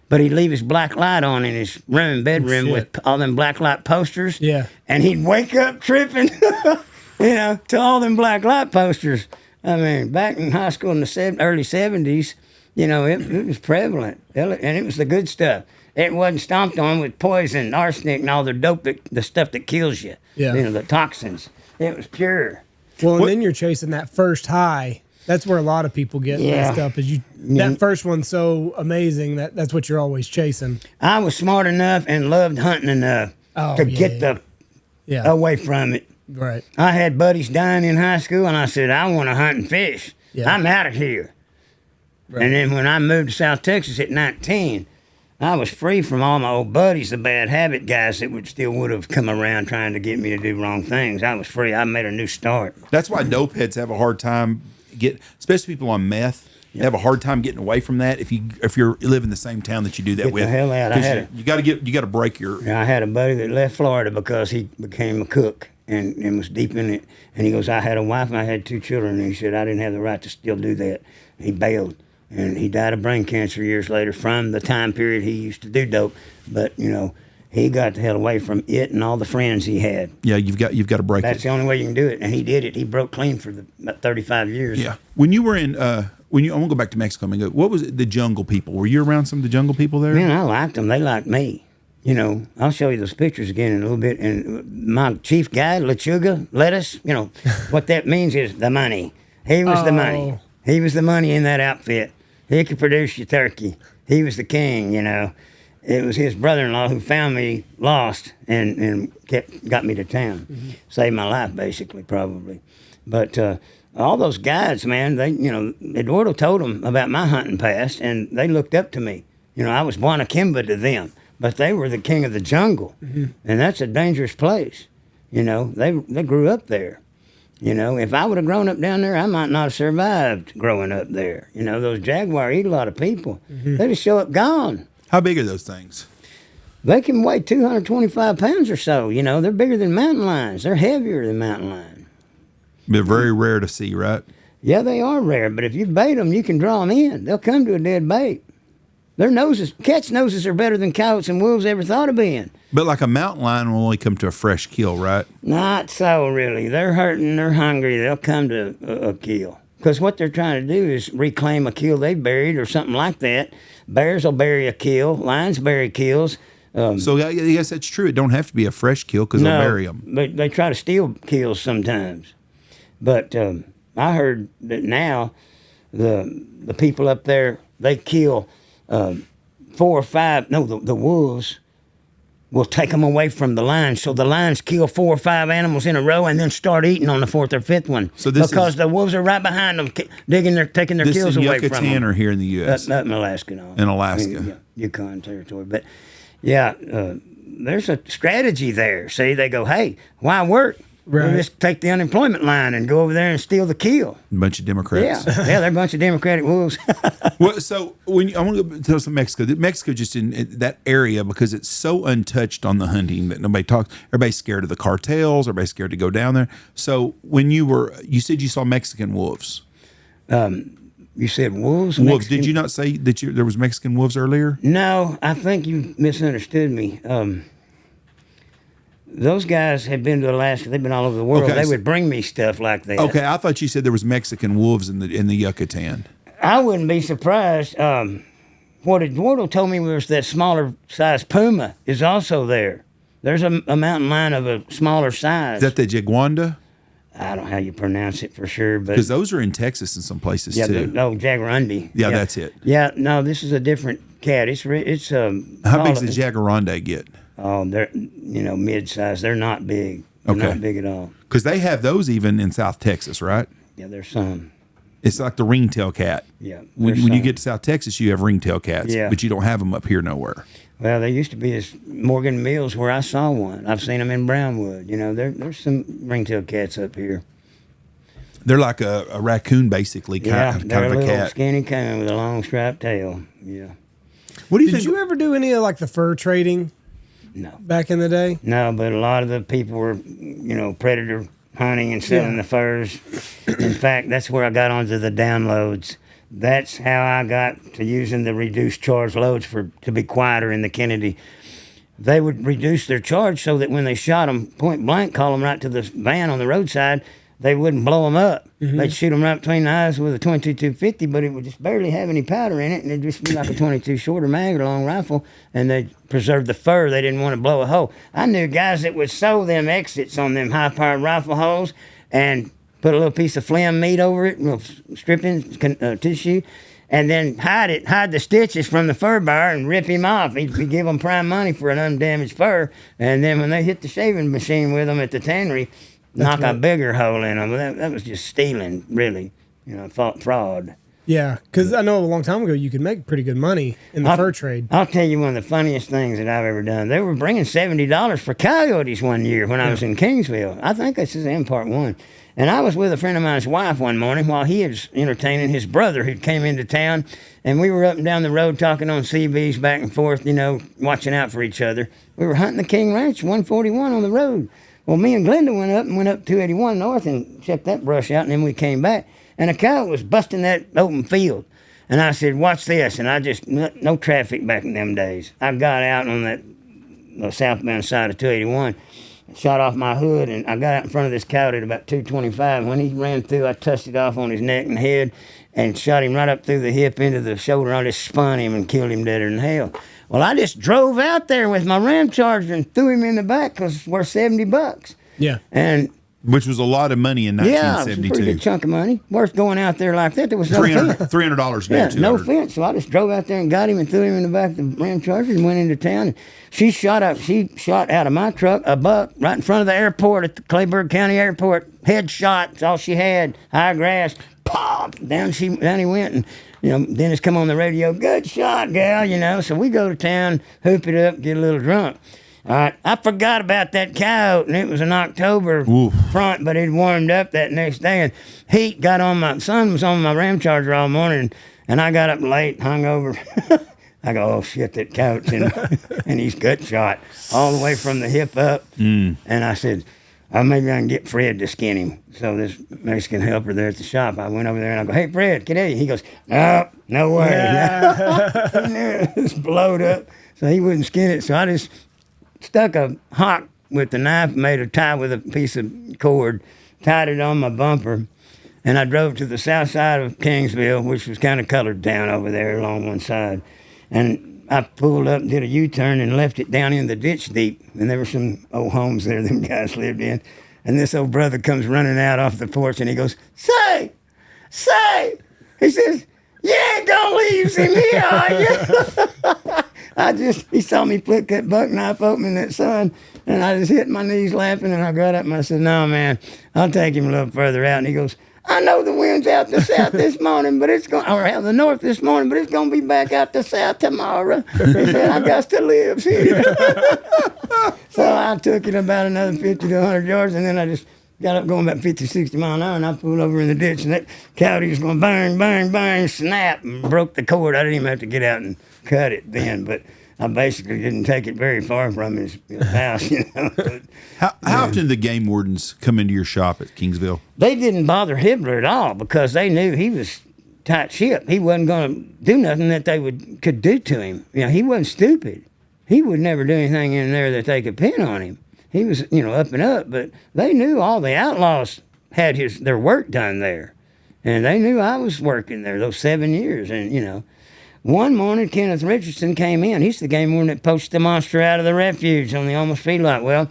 But he'd leave his black light on in his bedroom with all them black light posters. Yeah. And he'd wake up tripping, to all them black light posters. I mean, back in high school in the early 70s, it was prevalent. And it was the good stuff. It wasn't stomped on with poison, arsenic, and all the dope, the stuff that kills you. Yeah. The toxins. It was pure. Well, and then you're chasing that first high. That's where a lot of people get messed up. That first one's so amazing that's what you're always chasing. I was smart enough and loved hunting enough to get away from it. Right. I had buddies dying in high school, and I said, I want to hunt and fish. Yeah. I'm out of here. Right. And then when I moved to South Texas at 19, I was free from all my old buddies, the bad habit guys that would have come around trying to get me to do wrong things. I was free. I made a new start. That's why dope heads have a hard time especially people on meth. They have a hard time getting away from that if you live in the same town that you do that Get with. the hell out. You got to break your. I had a buddy that left Florida because he became a cook and was deep in it. And he goes, I had a wife and I had 2 children. And he said, I didn't have the right to still do that. He bailed. And he died of brain cancer years later from the time period he used to do dope. But, he got the hell away from it and all the friends he had. Yeah, you've got to break it. That's the only way you can do it. And he did it. He broke clean for about 35 years. Yeah. When you were in, I want to go back to Mexico. What was it, the jungle people? Were you around some of the jungle people there? Man, I liked them. They liked me. I'll show you those pictures again in a little bit. And my chief guy, Lechuga, lettuce, what that means is the money. He was the money. He was the money in that outfit. He could produce your turkey. He was the king, It was his brother-in-law who found me lost and got me to town. Mm-hmm. Saved my life, basically, probably. But all those guides, man, they, Eduardo told them about my hunting past, and they looked up to me. I was Buana Kimba to them, but they were the king of the jungle, and that's a dangerous place. They grew up there. If I would have grown up down there, I might not have survived growing up there. Those jaguar eat a lot of people. Mm-hmm. They just show up gone. How big are those things? They can weigh 225 pounds or so. They're bigger than mountain lions. They're heavier than mountain lion. They're very rare to see, right? Yeah, they are rare. But if you bait them, you can draw them in. They'll come to a dead bait. Cats' noses are better than coyotes and wolves ever thought of being. But like a mountain lion will only come to a fresh kill, right? Not so, really. They're hurting. They're hungry. They'll come to a kill. Because what they're trying to do is reclaim a kill they buried or something like that. Bears will bury a kill. Lions bury kills. So I guess that's true. It don't have to be a fresh kill because they'll bury them. But they try to steal kills sometimes. But I heard that now the people up there, they kill 4 or 5. No, the wolves will take them away from the lions. So the lions kill 4 or 5 animals in a row and then start eating on the 4th or 5th one. So because the wolves are right behind them, taking their kills away from them. This is Yucatan or here in the U.S.? Up in Alaska. No. In Alaska. Yukon territory. But, yeah, there's a strategy there. See, they go, hey, why work? Right. We'll just take the unemployment line and go over there and steal the kill. A bunch of Democrats. Yeah, they're a bunch of Democratic wolves. Well, so I want to go tell some Mexico. Mexico just in that area because it's so untouched on the hunting that nobody talks. Everybody's scared of the cartels. Everybody's scared to go down there. So when you said you saw Mexican wolves. You said wolves? Wolves. Mexican? Did you not say that there was Mexican wolves earlier? No, I think you misunderstood me. Those guys had been to Alaska. They've been all over the world. Okay, they would bring me stuff like that. Okay, I thought you said there was Mexican wolves in the Yucatan. I wouldn't be surprised. What Eduardo told me was that smaller size puma is also there. There's a mountain lion of a smaller size. Is that the Jaguanda? I don't know how you pronounce it for sure, but Because those are in Texas in some places yeah, too. no, Jaguarundi. Yeah, that's it. Yeah, no, this is a different cat. It's How big does Jaguarundi get? Oh, they're mid-size. They're not big. They're Okay. not big at all. Because they have those even in South Texas, right? Yeah, there's some. It's like the ringtail cat. Yeah, When there's you some. get to South Texas, you have ringtail cats, Yeah. but you don't have them up here nowhere. Well, there used to be this Morgan Mills where I saw one. I've seen them in Brownwood. There's some ringtail cats up here. They're like a raccoon, basically, Yeah, kind they're of a a little cat. skinny coon with a long striped tail. Yeah. What do you Did think? you ever do any of like the fur trading No. back in the day? No, but a lot of the people were, predator hunting and selling the furs. In fact, that's where I got onto the downloads. That's how I got to using the reduced charge loads to be quieter in the Kennedy. They would reduce their charge so that when they shot them point blank, call them right to the van on the roadside, they wouldn't blow them up. They'd shoot them right between the eyes with a 22-250, but it would just barely have any powder in it, and it'd just be like a 22 shorter mag or long rifle, and they'd preserve the fur. They didn't want to blow a hole. I knew guys that would sew them exits on them high-powered rifle holes and put a little piece of phlegm meat over it, little stripping tissue, and then hide the stitches from the fur buyer and rip him off. He'd give them prime money for an undamaged fur, and then when they hit the shaving machine with them at the tannery, knock a bigger hole in them. That was just stealing, really. Fraud. Yeah, because I know a long time ago you could make pretty good money in the fur trade. I'll tell you one of the funniest things that I've ever done. They were bringing $70 for coyotes one year when I was in Kingsville. I think this is in part one. And I was with a friend of mine's wife one morning while he was entertaining his brother who came into town. And we were up and down the road talking on CBs back and forth, watching out for each other. We were hunting the King Ranch, 141 on the road. Well, me and Glenda went up 281 north and checked that brush out, and then we came back. And a coyote was busting that open field. And I said, watch this. And I just, no traffic back in them days. I got out on that southbound side of 281, shot off my hood, and I got out in front of this coyote at about 225. When he ran through, I touched it off on his neck and head and shot him right up through the hip into the shoulder. I just spun him and killed him deader than hell. Well, I just drove out there with my Ram Charger and threw him in the back because it's worth $70. Yeah. And Which was a lot of money in yeah, it was a pretty 1972. good chunk of money. Worth going out there like that. There was no fence. $300 Yeah, now, no $200. fence. So I just drove out there and got him and threw him in the back of the Ram Charger and went into town. And she shot out of my truck a buck right in front of the airport at the Clayburgh County Airport. Headshot. That's all she had. High grass. Pop. Down he went. And Dennis come on the radio. Good shot, gal. So we go to town, hoop it up, get a little drunk. All right, I forgot about that coyote, and it was an October front, but it warmed up that next day, and heat got on my sun was on my Ram Charger all morning, and I got up late, hungover. I go, oh shit, that coyote's in, and he's gut shot all the way from the hip up, and I said, maybe I can get Fred to skin him. So this Mexican helper there at the shop, I went over there and I go, hey Fred, get at you. He goes, no way. Yeah. It was blowed up, so he wouldn't skin it. So I just stuck a hawk with the knife, made a tie with a piece of cord, tied it on my bumper, and I drove to the south side of Kingsville, which was kind of colored town over there along one side. And I pulled up, did a U-turn, and left it down in the ditch deep. And there were some old homes there them guys lived in. And this old brother comes running out off the porch, and he goes, Say! He says, you ain't gonna leave him here, are you? He saw me flick that buck knife open in that sun, and I just hit my knees laughing, and I got up and I said, no, man, I'll take him a little further out. And he goes, I know the wind's out the south this morning, but or out the north this morning, but it's going to be back out the south tomorrow. He said, I got to live here. So I took it about another 50 to 100 yards, and then I just got up going about 50, 60 mile an hour, and I pulled over in the ditch, and that coyote was going bang, snap, and broke the cord. I didn't even have to get out and cut it then, but I basically didn't take it very far from his house, But, How often did the game wardens come into your shop at Kingsville? they didn't bother Hibbler at all because they knew he was tight ship. He wasn't going to do nothing that they could do to him. He wasn't stupid. He would never do anything in there that they could pin on him. He was, up and up, but they knew all the outlaws had their work done there. And they knew I was working there those 7 years. And, one morning, Kenneth Richardson came in. He's the game warden that poached the monster out of the refuge on the almost feedlot. Well,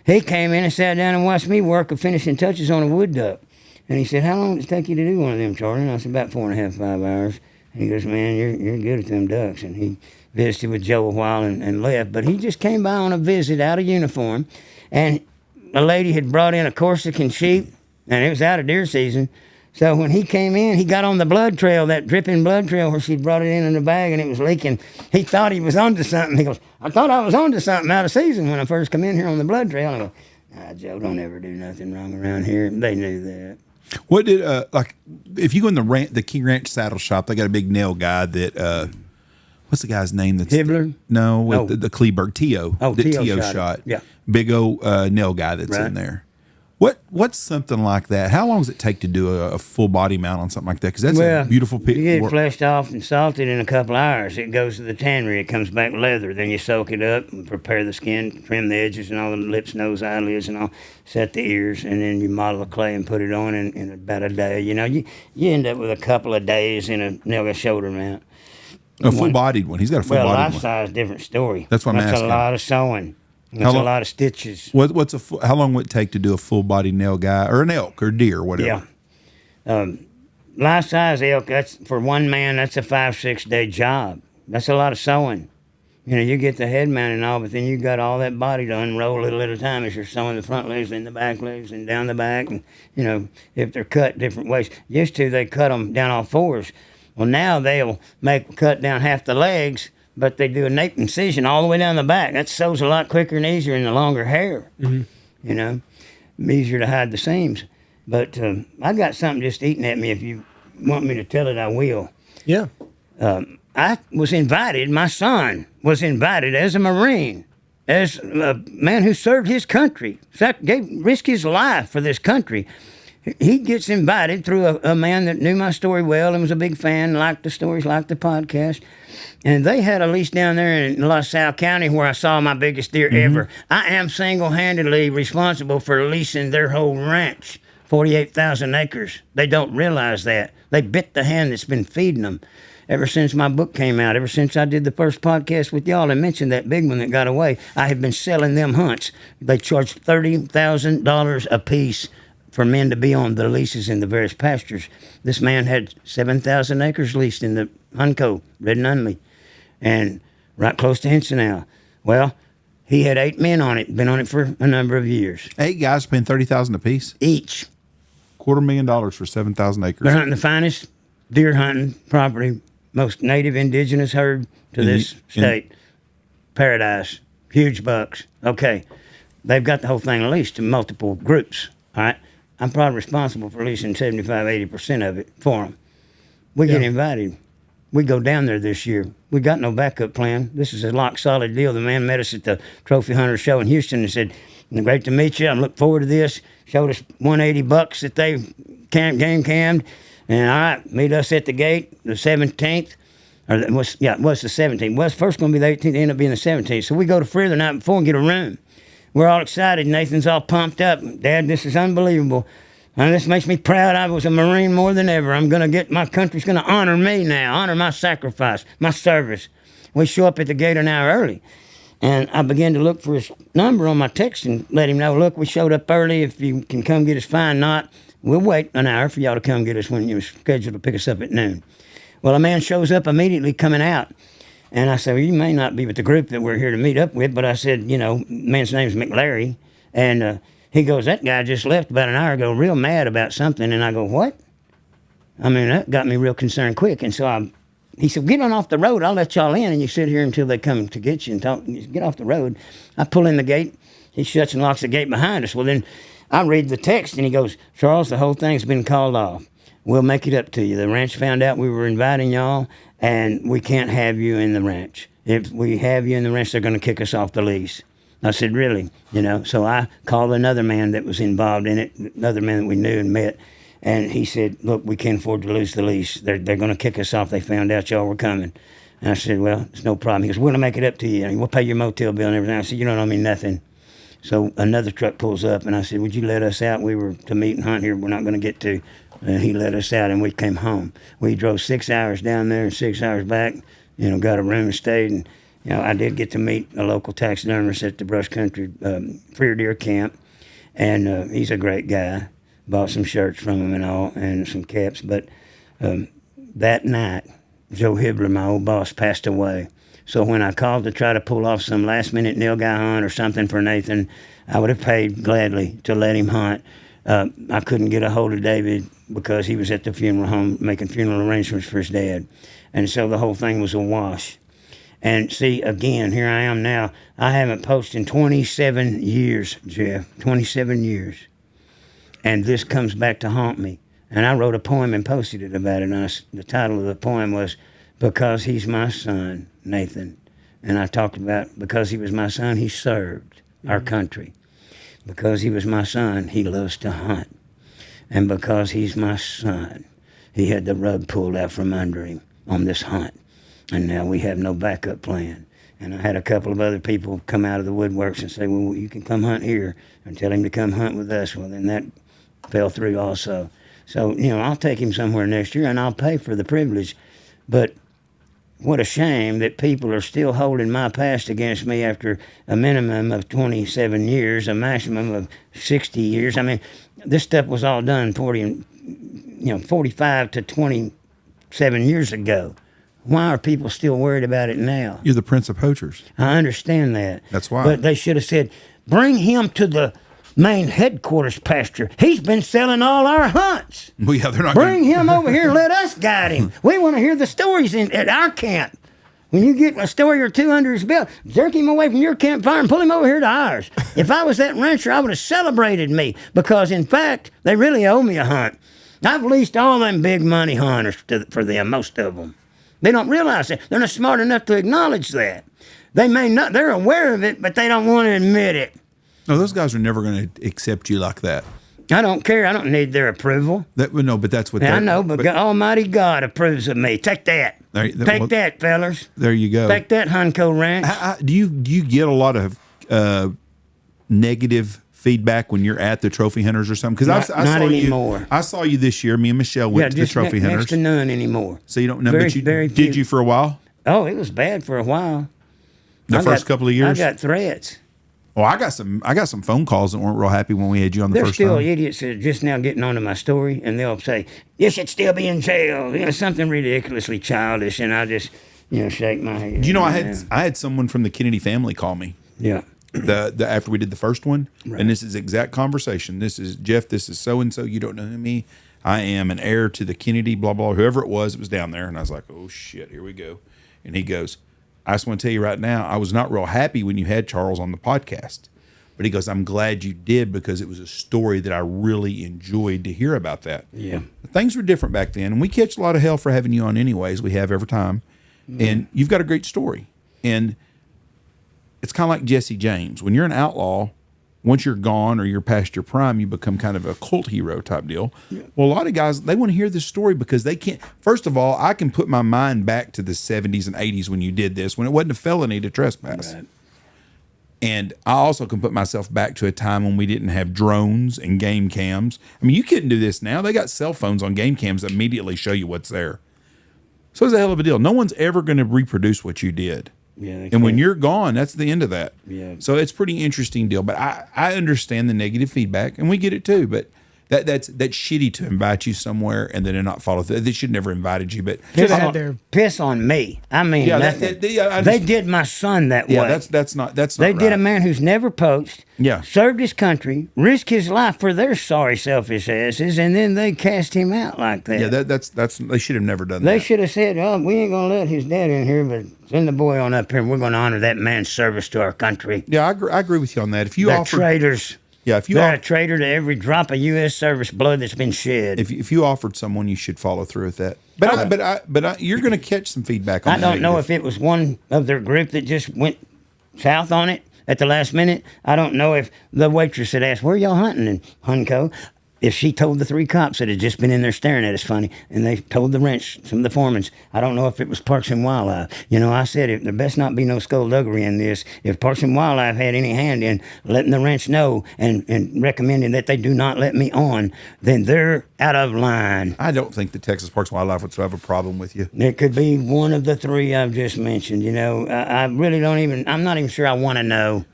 he came in and sat down and watched me work of finishing touches on a wood duck. And he said, how long did it take you to do one of them, Charlie? And I said, about 4.5, 5 hours. And he goes, man, you're good at them ducks. And he visited with Joe a while and left. But he just came by on a visit out of uniform. And a lady had brought in a Corsican sheep, and it was out of deer season. So when he came in, he got on the blood trail, that dripping blood trail where she'd brought it in a bag and it was leaking. He thought he was onto something. He goes, I thought I was onto something out of season when I first come in here on the blood trail. And I go, nah, Joe, don't ever do nothing wrong around here. They knew that. What did like if you go in the King Ranch saddle shop, they got a big nail guy that what's the guy's name? That's Hibbler? No, with the Kleberg Tio. Oh, that Tio shot. Yeah, big old nail guy that's right. in there. What's something like that? How long does it take to do a full body mount on something like that? Because that's a beautiful picture. You get it fleshed off and salted in a couple hours. It goes to the tannery. It comes back leather. Then you soak it up and prepare the skin, trim the edges and all the lips, nose, eyelids, and all. Set the ears, and then you model the clay and put it on in about a day. You know, you end up with a couple of days in a nail shoulder mount. A full-bodied one. He's got a full-bodied one. Life size, different story. That's what I'm asking. That's a lot of sewing. That's a lot of stitches. How long would it take to do a full-body nail guy or an elk or deer or whatever? Yeah. Life size elk, that's for one man, that's a 5-6 day job. That's a lot of sewing. You know, you get the head mount and all, but then you got all that body to unroll little at a time as you're sewing the front legs and the back legs and down the back. And, you know, if they're cut different ways. Used to, they cut them down all fours. Well, now they'll cut down half the legs, but they do a nape incision all the way down the back. That sews a lot quicker and easier in the longer hair. Mm-hmm. You know, easier to hide the seams. But I got something just eating at me. If you want me to tell it, I will. Yeah. I was invited, my son was invited as a Marine, as a man who served his country, risked his life for this country. He gets invited through a man that knew my story well and was a big fan, liked the stories, liked the podcast. And they had a lease down there in La Salle County where I saw my biggest deer ever. I am single-handedly responsible for leasing their whole ranch, 48,000 acres. They don't realize that. They bit the hand that's been feeding them. Ever since my book came out, ever since I did the first podcast with y'all and mentioned that big one that got away, I have been selling them hunts. They charge $30,000 a piece for men to be on the leases in the various pastures. This man had 7,000 acres leased in the Hunco, Red and Unley, and right close to Ensenada. Well, he had 8 men on it, been on it for a number of years. 8 guys paying $30,000 a piece? Each. $250,000 for 7,000 acres. They're hunting the finest deer hunting property, most native indigenous herd to this state. Paradise. Huge bucks. Okay. They've got the whole thing leased to multiple groups. All right. I'm probably responsible for leasing 75-80% of it for them. We get invited. We go down there this year. We got no backup plan. This is a lock solid deal. The man met us at the Trophy Hunter show in Houston and said, great to meet you. I look forward to this. Showed us 180 bucks that they game cammed. And all right, meet us at the gate the 17th. It was the 17th. It was first going to be the 18th. It ended up being the 17th. So we go to Freer the night before and get a room. We're all excited. Nathan's all pumped up. Dad, this is unbelievable. And this makes me proud. I was a Marine more than ever. My country's going to honor me now, honor my sacrifice, my service. We show up at the gate an hour early. And I began to look for his number on my text and let him know, look, we showed up early. If you can come get us, fine. Not, we'll wait an hour for y'all to come get us when you're scheduled to pick us up at noon. Well, a man shows up immediately coming out. And I said, well, you may not be with the group that we're here to meet up with, but I said, man's name's McLary. And he goes, that guy just left about an hour ago, real mad about something. And I go, what? I mean, that got me real concerned quick. And so he said, get on off the road. I'll let y'all in, and you sit here until they come to get you and talk. Get off the road. I pull in the gate. He shuts and locks the gate behind us. Well, then I read the text, and he goes, Charles, the whole thing's been called off. We'll make it up to you. The ranch found out we were inviting y'all, and we can't have you in the ranch. If we have you in the ranch, they're going to kick us off the lease. I said, really? So I called another man that was involved in it, another man that we knew and met, and he said, look, we can't afford to lose the lease. They're going to kick us off. They found out y'all were coming. And I said, well, it's no problem. He goes, we're going to make it up to you. And we'll pay your motel bill and everything. I said, you don't owe me nothing. So another truck pulls up, and I said, would you let us out? We were to meet and hunt here. We're not going to get to. And he let us out, and we came home. We drove 6 hours down there and 6 hours back, got a room and stayed. And I did get to meet a local taxidermist at the Brush Country Freer Deer Camp, and he's a great guy. Bought some shirts from him and all, and some caps. But that night, Joe Hibbler, my old boss, passed away. So when I called to try to pull off some last-minute nilgai hunt or something for Nathan, I would have paid gladly to let him hunt. I couldn't get a hold of David because he was at the funeral home making funeral arrangements for his dad. And so the whole thing was a wash. And see, again, here I am now. I haven't posted in 27 years, Jeff, 27 years. And this comes back to haunt me. And I wrote a poem and posted it about it. And the title of the poem was, Because He's My Son, Nathan. And I talked about, because he was my son, he served our country. Because he was my son, he loves to hunt. And because he's my son, he had the rug pulled out from under him on this hunt. And now we have no backup plan. And I had a couple of other people come out of the woodworks and say, well, you can come hunt here, and tell him to come hunt with us. Well, then that fell through also. So, I'll take him somewhere next year, and I'll pay for the privilege. But what a shame that people are still holding my past against me after a minimum of 27 years, a maximum of 60 years. I mean, this stuff was all done 45 to 27 years ago. Why are people still worried about it now? You're the prince of poachers. I understand that. That's why. But they should have said, bring him to the main headquarters pasture. He's been selling all our hunts. Well, yeah, they're not Bring him over here and let us guide him. We want to hear the stories at our camp. When you get a story or two under his belt, jerk him away from your campfire and pull him over here to ours. If I was that rancher, I would have celebrated me because, in fact, they really owe me a hunt. I've leased all them big money hunters for them, most of them. They don't realize that. They're not smart enough to acknowledge that. They may not, they're aware of it, but they don't want to admit it. No, those guys are never going to accept you like that. I don't care. I don't need their approval. No, but that's what I know, but Almighty God approves of me. Take that. Take that, fellas. There you go. Take that, Honker Ranch. Do you get a lot of negative feedback when you're at the trophy hunters or something? Because I not saw anymore. I saw you this year. Me and Michelle went to the trophy hunters. Next to none anymore. So you don't know, very, but very did you for a while? Oh, it was bad for a while. The first couple of years? I got threats. Well, I got some phone calls that weren't real happy when we had you on the first time. There's still idiots that are just now getting onto my story, and they'll say, you should still be in jail. Something ridiculously childish, and I just, shake my head. I had someone from the Kennedy family call me. Yeah. After we did the first one, right. And this is exact conversation. This is Jeff. This is so and so. You don't know me. I am an heir to the Kennedy. Blah blah. Whoever it was down there, and I was like, oh shit, here we go. And he goes, I just want to tell you right now, I was not real happy when you had Charles on the podcast, but he goes, I'm glad you did because it was a story that I really enjoyed to hear about that. Yeah, things were different back then, and we catch a lot of hell for having you on anyways. We have every time, and you've got a great story, and it's kind of like Jesse James. When you're an outlaw, once you're gone or you're past your prime, you become kind of a cult hero type deal. Yeah. Well, a lot of guys, they want to hear this story because they can't. First of all, I can put my mind back to the 70s and 80s when you did this, when it wasn't a felony to trespass. Right. And I also can put myself back to a time when we didn't have drones and game cams. I mean, you couldn't do this now. They got cell phones on game cams that immediately show you what's there. So it's a hell of a deal. No one's ever going to reproduce what you did. Yeah, and when you're gone, that's the end of that. Yeah. So it's a pretty interesting deal. But I understand the negative feedback, and we get it too. But that's shitty to invite you somewhere and then not follow through. They should never invited you. But piss on me. I mean, they did my son that way. Yeah, that's not They right. did a man who's never poached. Yeah. Served his country, risked his life for their sorry, selfish asses, and then they cast him out like that. Yeah, that's they should have never done that. They should have said, "Oh, we ain't gonna let his dad in here, but send the boy on up here, and we're gonna honor that man's service to our country." Yeah, I agree with you on that. If you They're traitors. Yeah, they're a traitor to every drop of U.S. service blood that's been shed. If you offered someone, you should follow through with that. But you're going to catch some feedback on that. I don't know if it was one of their group that just went south on it at the last minute. I don't know if the waitress had asked, "Where y'all hunting in Hunco?" if she told the 3 cops that had just been in there staring at us funny, and they told the ranch, some of the foremans, I don't know if it was Parks and Wildlife. You know, I said, there best not be no skullduggery in this. If Parks and Wildlife had any hand in letting the ranch know and recommending that they do not let me on, then they're out of line. I don't think the Texas Parks and Wildlife would have a problem with you. It could be one of the 3 I've just mentioned. You know, I really don't even, I'm not even sure I want to know.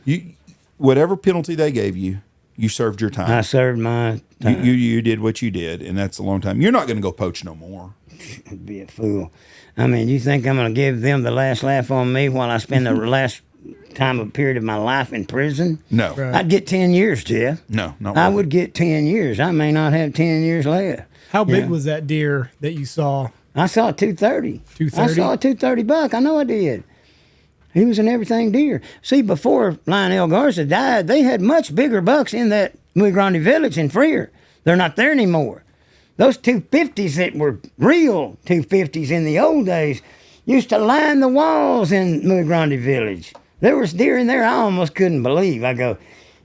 Whatever penalty they gave you, you served your time. I served my time. You did what you did, and that's a long time. You're not going to go poach no more. I'd be a fool. I mean, you think I'm going to give them the last laugh on me while I spend the last period of my life in prison? No. Right. I'd get 10 years, Jeff. No, not I really. would get 10 years. I may not have 10 years left. How big was that deer that you saw? I saw a 230. 230? I saw a 230 buck. I know I did. He was an everything deer. See, before Lionel Garza died, they had much bigger bucks in that Muy Grande village in Freer. They're not there anymore. Those 250s that were real 250s in the old days used to line the walls in Muy Grande village. There was deer in there I almost couldn't believe. I go,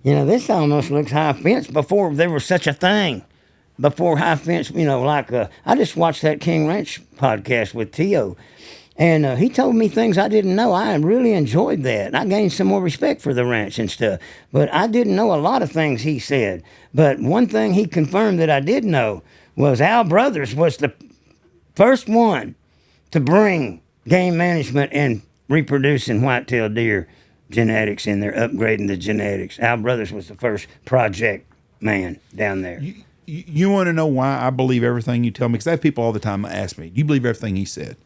you know, this almost looks high fence before there was such a thing. Before high fence, you know, like I just watched that King Ranch podcast with Tio. And he told me things I didn't know. I really enjoyed that. I gained some more respect for the ranch and stuff. But I didn't know a lot of things he said. But one thing he confirmed that I did know was Al Brothers was the first one to bring game management and reproducing whitetail deer genetics in there, upgrading the genetics. Al Brothers was the first project man down there. You want to know why I believe everything you tell me? Because I have people all the time that ask me, do you believe everything he said?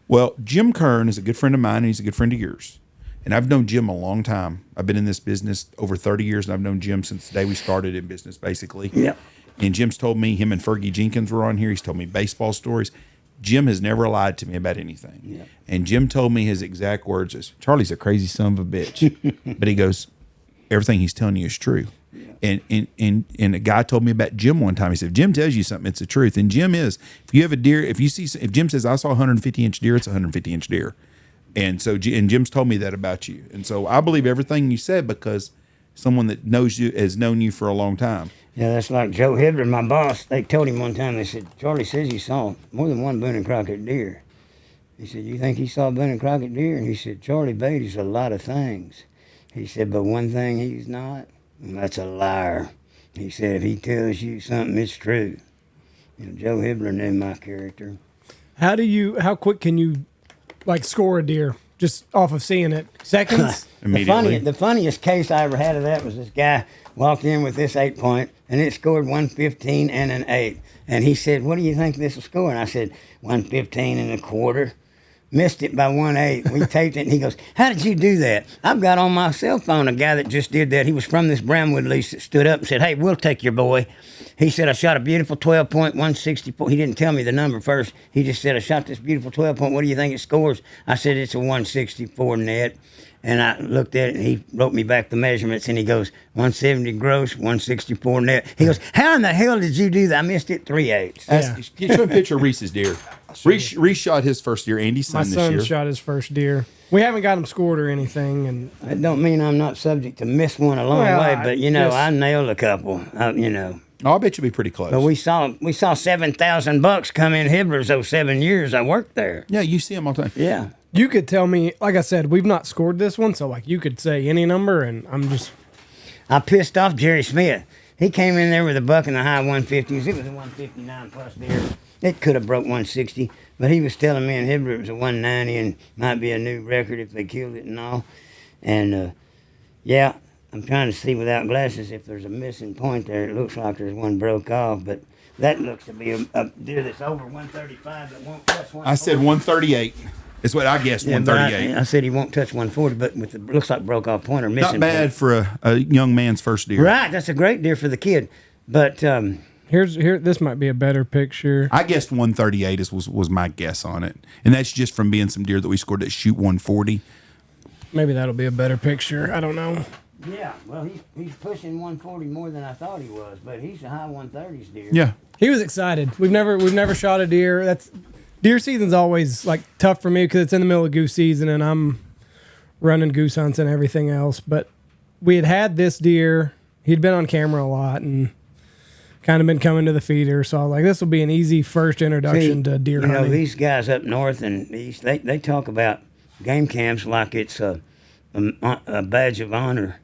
Well, Jim Kern is a good friend of mine, and he's a good friend of yours. And I've known Jim a long time. I've been in this business over 30 years, and I've known Jim since the day we started in business, basically. Yep. And Jim's told me, him and Fergie Jenkins were on here. He's told me baseball stories. Jim has never lied to me about anything. Yep. And Jim told me his exact words is, Charlie's a crazy son of a bitch. But he goes, everything he's telling you is true. Yeah. And a guy told me about Jim one time. He said, if Jim tells you something, it's the truth. And Jim is, if you have a deer, if Jim says, I saw a 150-inch deer, it's a 150-inch deer. And so, and Jim's told me that about you. And so I believe everything you said because someone that knows you has known you for a long time. Yeah, that's like Joe Hibbler, my boss. They told him one time, they said, Charlie says he saw more than one Boone and Crockett deer. He said, you think he saw a Boone and Crockett deer? And he said, Charlie Beaty's a lot of things. He said, but one thing he's not, and that's a liar. He said, if he tells you something, it's true. You know, Joe Hibbler knew my character. How quick can you, like, score a deer just off of seeing it? Seconds? Immediately. The funniest case I ever had of that was this guy walked in with this 8-point, and it scored 115 and an 8. And he said, what do you think this will score? And I said, 115 and a quarter. Missed it by 1/8. We taped it, and he goes, how did you do that? I've got on my cell phone a guy that just did that. He was from this Brownwood lease that stood up and said, hey, we'll take your boy. He said, I shot a beautiful 12-point, 164. He didn't tell me the number first. He just said, I shot this beautiful 12-point. What do you think it scores? I said, it's a 164 net. And I looked at it, and he wrote me back the measurements, and he goes, 170 gross, 164 net. He goes, how in the hell did you do that? I missed it 3/8. Yeah. Show a picture of Reese's deer. Reese shot his first deer. Andy's son this year. My son shot his first deer. We haven't got him scored or anything. And it don't mean I'm not subject to miss one along the way, but, you know, I nailed a couple, you know. Oh, I bet you'll be pretty close. But we saw 7,000 bucks come in Hibbler's those 7 years I worked there. Yeah, you see them all the time. Yeah. You could tell me, like I said, we've not scored this one, so like you could say any number, and I pissed off Jerry Smith. He came in there with a buck in the high 150s. It was a 159 plus deer. It could have broke 160, but he was telling me and Hibbler it was a 190 and might be a new record if they killed it and all. And yeah, I'm trying to see without glasses if there's a missing point there. It looks like there's one broke off, but that looks to be a deer that's over 135 that won't touch 140. I said 138. It's what I guessed, 138. I said he won't touch 140, but with the looks like broke off point or missing. Not bad point. for a young man's first deer. Right, that's a great deer for the kid. But here this might be a better picture. I guessed 138 was my guess on it, and that's just from being some deer that we scored that shoot 140. Maybe that'll be a better picture. I don't know. Yeah, well, he's pushing 140 more than I thought he was, but he's a high 130s deer. Yeah, he was excited. We've never shot a deer. Deer season's always like tough for me because it's in the middle of goose season and I'm running goose hunts and everything else. But we had this deer. He'd been on camera a lot, and kind of been coming to the feeder. So I was like, this will be an easy first introduction to deer hunting. These guys up north and east, they talk about game cams like it's a badge of honor.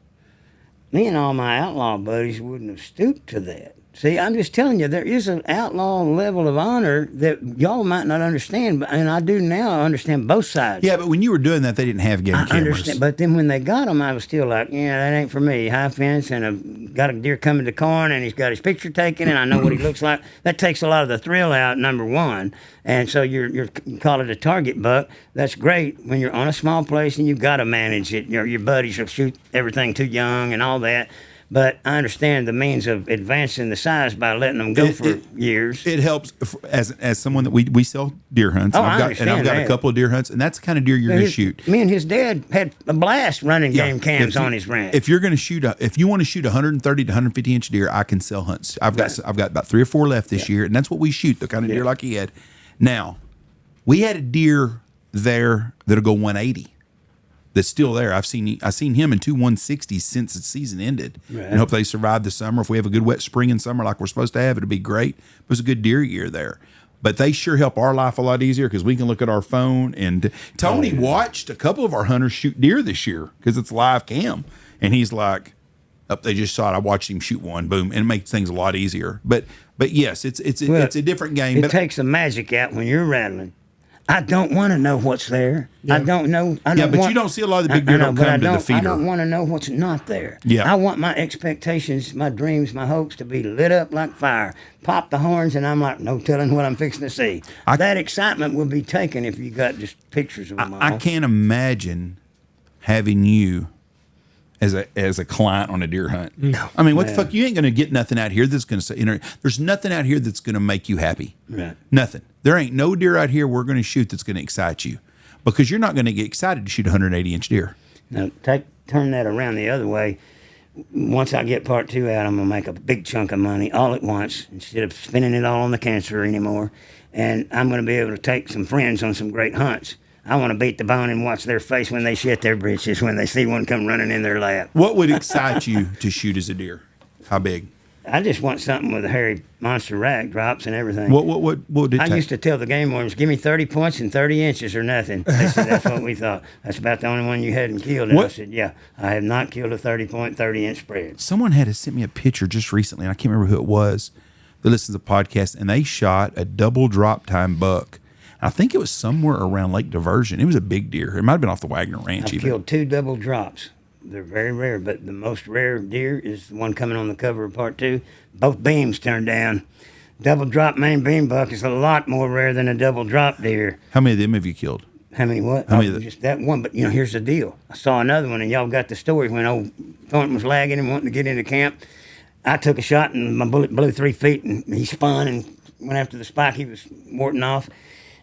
Me and all my outlaw buddies wouldn't have stooped to that. See, I'm just telling you, there is an outlaw level of honor that y'all might not understand, and I do now understand both sides. Yeah, but when you were doing that, they didn't have game cameras. I understand, but then when they got them, I was still like, yeah, that ain't for me. High fence, and got a deer coming to corn, and he's got his picture taken, and I know what he looks like. That takes a lot of the thrill out, number one. And so you call it a target buck. That's great when you're on a small place and you've got to manage it. Your buddies will shoot everything too young and all that. But I understand the means of advancing the size by letting them go for years. It helps as someone that we sell deer hunts. Oh, I've got a couple of deer hunts, and that's the kind of deer you're going to shoot. Me and his dad had a blast running game cams on his ranch. If you're going to shoot, if you want to shoot 130 to 150 inch deer, I can sell hunts. I've got about 3 or 4 left this year, and that's what we shoot. The kind of deer like he had. Now, we had a deer there that'll go 180. That's still there. I've seen him in 2 160s since the season ended. Right. And hope they survive the summer. If we have a good wet spring and summer like we're supposed to have, it'll be great. It was a good deer year there. But they sure help our life a lot easier because we can look at our phone. And Tony watched a couple of our hunters shoot deer this year because it's live cam. And he's like, they just saw it. I watched him shoot one, boom, and it makes things a lot easier. But yes, it's a different game. It takes the magic out when you're rattling. I don't want to know what's there. Yeah. I don't know. You don't see a lot of the big deer don't come to the feeder. I don't want to know what's not there. Yeah. I want my expectations, my dreams, my hopes to be lit up like fire. Pop the horns, and I'm like, no telling what I'm fixing to see. That excitement will be taken if you got just pictures of them all. I can't imagine having you as a client on a deer hunt. No. I mean, what the fuck? You ain't going to get nothing out here that's going to say, there's nothing out here that's going to make you happy. Right. Nothing. There ain't no deer out here we're going to shoot that's going to excite you because you're not going to get excited to shoot a 180-inch deer. Now, turn that around the other way. Once I get part 2 out, I'm going to make a big chunk of money all at once instead of spending it all on the cancer anymore. And I'm going to be able to take some friends on some great hunts. I want to beat the bone and watch their face when they shit their britches when they see one come running in their lap. What would excite you to shoot as a deer? How big? I just want something with a hairy monster rack drops and everything. What would it take? I used to tell the game wardens, give me 30 points and 30 inches or nothing. They said that's what we thought. That's about the only one you hadn't killed. And I said, yeah, I have not killed a 30-point, 30-inch spread. Someone had sent me a picture just recently, and I can't remember who it was, that listens to the podcast, and they shot a double drop time buck. I think it was somewhere around Lake Diversion. It was a big deer. It might have been off the Wagner Ranch. I've killed 2 double drops. They're very rare, but the most rare deer is the one coming on the cover of part 2. Both beams turned down. Double drop main beam buck is a lot more rare than a double drop deer. How many of them have you killed? How many what? How many just that one. But, here's the deal. I saw another one, and y'all got the story when old Thornton was lagging and wanting to get into camp. I took a shot, and my bullet blew 3 feet, and he spun and went after the spike he was warding off.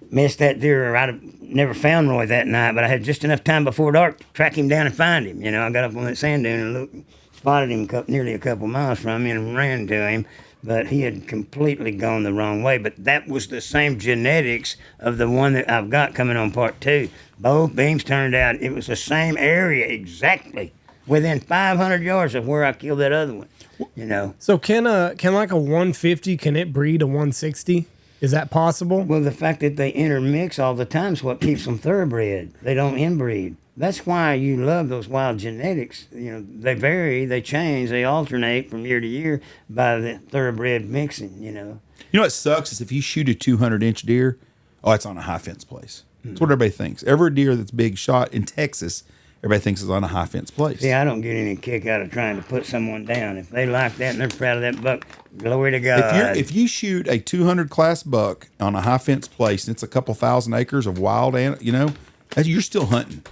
Missed that deer, or I'd have never found Roy that night, but I had just enough time before dark to track him down and find him. I got up on that sand dune and spotted him nearly a couple miles from me and ran to him, but he had completely gone the wrong way. But that was the same genetics of the one that I've got coming on part 2. Both beams turned out. It was the same area exactly, within 500 yards of where I killed that other one, So can like a 150, can it breed a 160? Is that possible? Well, the fact that they intermix all the time is what keeps them thoroughbred. They don't inbreed. That's why you love those wild genetics. They vary, they change, they alternate from year to year by the thoroughbred mixing, You know what sucks is if you shoot a 200-inch deer, it's on a high fence place. That's what everybody thinks. Every deer that's big shot in Texas, everybody thinks it's on a high fence place. Yeah, I don't get any kick out of trying to put someone down. If they like that and they're proud of that buck, glory to God. If you shoot a 200 class buck on a high fence place and it's a couple thousand acres of wild, you're still hunting.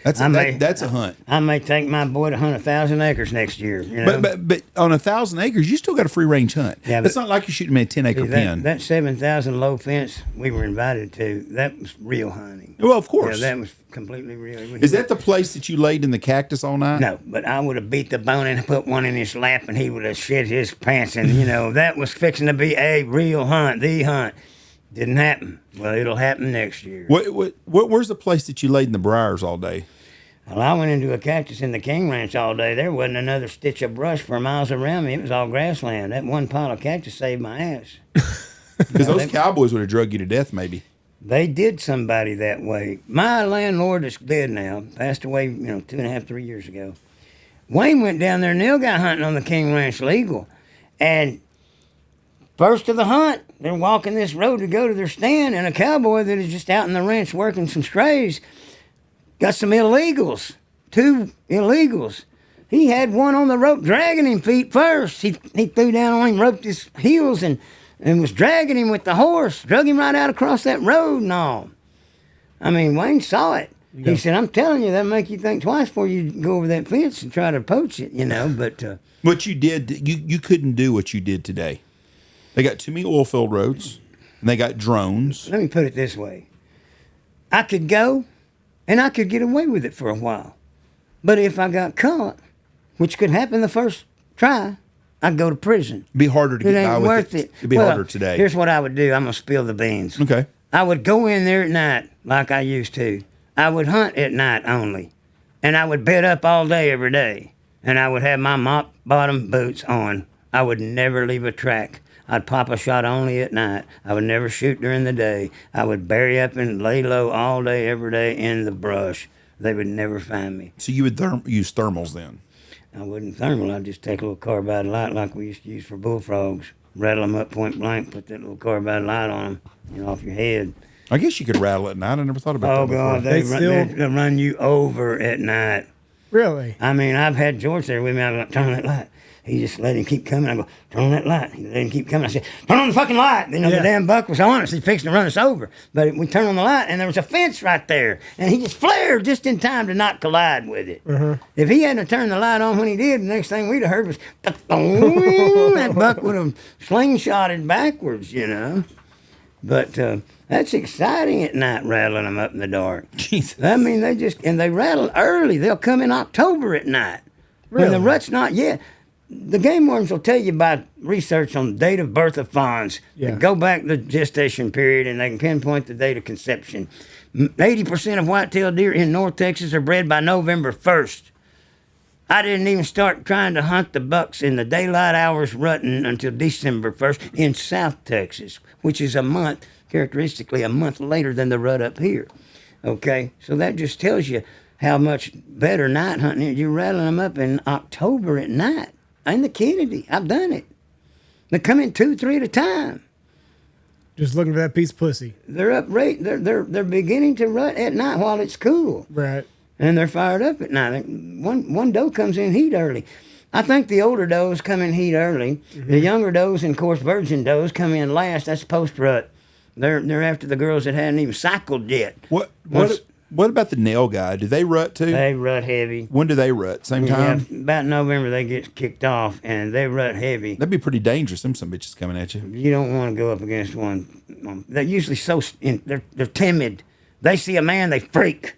That's a hunt. I may take my boy to hunt 1,000 acres next year. But on 1,000 acres, you still got a free range hunt. Yeah, it's not like you're shooting a 10-acre pen. That 7,000 low fence we were invited to, that was real hunting. Well, of course. Yeah, that was completely real. Is that the place that you laid in the cactus all night? No, but I would have beat the bone and put one in his lap, and he would have shit his pants. And that was fixing to be a real hunt, the hunt. Didn't happen. Well, it'll happen next year. Where's the place that you laid in the briars all day? Well, I went into a cactus in the King Ranch all day. There wasn't another stitch of brush for miles around me. It was all grassland. That one pile of cactus saved my ass. Because those cowboys would have drug you to death, maybe. They did somebody that way. My landlord is dead now, passed away, 2.5, 3 years ago. Wayne went down there nilgai hunting on the King Ranch legal. And first of the hunt, they're walking this road to go to their stand, and a cowboy that is just out in the ranch working some strays got some illegals, 2 illegals. He had one on the rope dragging him feet first. He threw down on him, roped his heels, and was dragging him with the horse, drug him right out across that road and all. I mean, Wayne saw it. He said, I'm telling you, that'll make you think twice before you go over that fence and try to poach it, but... What you did, you couldn't do what you did today. They got too many oil field roads, and they got drones. Let me put it this way. I could go, and I could get away with it for a while. But if I got caught, which could happen the first try, I'd go to prison. It'd be harder to get by with worth it. It'd be harder today. Here's what I would do. I'm going to spill the beans. Okay. I would go in there at night like I used to. I would hunt at night only. And I would bed up all day every day. And I would have my mop bottom boots on. I would never leave a track. I'd pop a shot only at night. I would never shoot during the day. I would bury up and lay low all day, every day in the brush. They would never find me. So you would use thermals then? I wouldn't thermal. I'd just take a little carbide light like we used to use for bullfrogs. Rattle them up point blank, put that little carbide light on them, off your head. I guess you could rattle at night. I never thought about that before. Oh, God, they run you over at night. Really? I mean, I've had George there with me. I go, turn that light. He just let him keep coming. I go, turn on that light. He let him keep coming. I said, turn on the fucking light. The damn buck was on us. He fixed to run us over. But we turned on the light, and there was a fence right there. And he just flared just in time to not collide with it. If he hadn't turned the light on when he did, the next thing we'd have heard was, that buck would have slingshotted backwards, But that's exciting at night, rattling them up in the dark. Jesus. I mean, they rattle early. They'll come in October at night. Really? When the rut's not yet. The game wardens will tell you by research on the date of birth of fawns. Yeah. They go back the gestation period, and they can pinpoint the date of conception. 80% of whitetail deer in North Texas are bred by November 1st. I didn't even start trying to hunt the bucks in the daylight hours rutting until December 1st in South Texas, which is characteristically a month later than the rut up here. Okay, so that just tells you how much better night hunting is. You're rattling them up in October at night. In the Kennedy, I've done it. They come in 2, 3 at a time. Just looking for that piece of pussy. They're up right. They're beginning to rut at night while it's cool. Right. And they're fired up at night. One doe comes in heat early. I think the older does come in heat early. Mm-hmm. The younger does, and of course virgin does, come in last. That's post rut. They're after the girls that hadn't even cycled yet. What about the nail guy? Do they rut too? They rut heavy. When do they rut? Same time? Yeah, about November they get kicked off, and they rut heavy. That'd be pretty dangerous. Some bitches coming at you. You don't want to go up against one. They're usually they're timid. They see a man, they freak.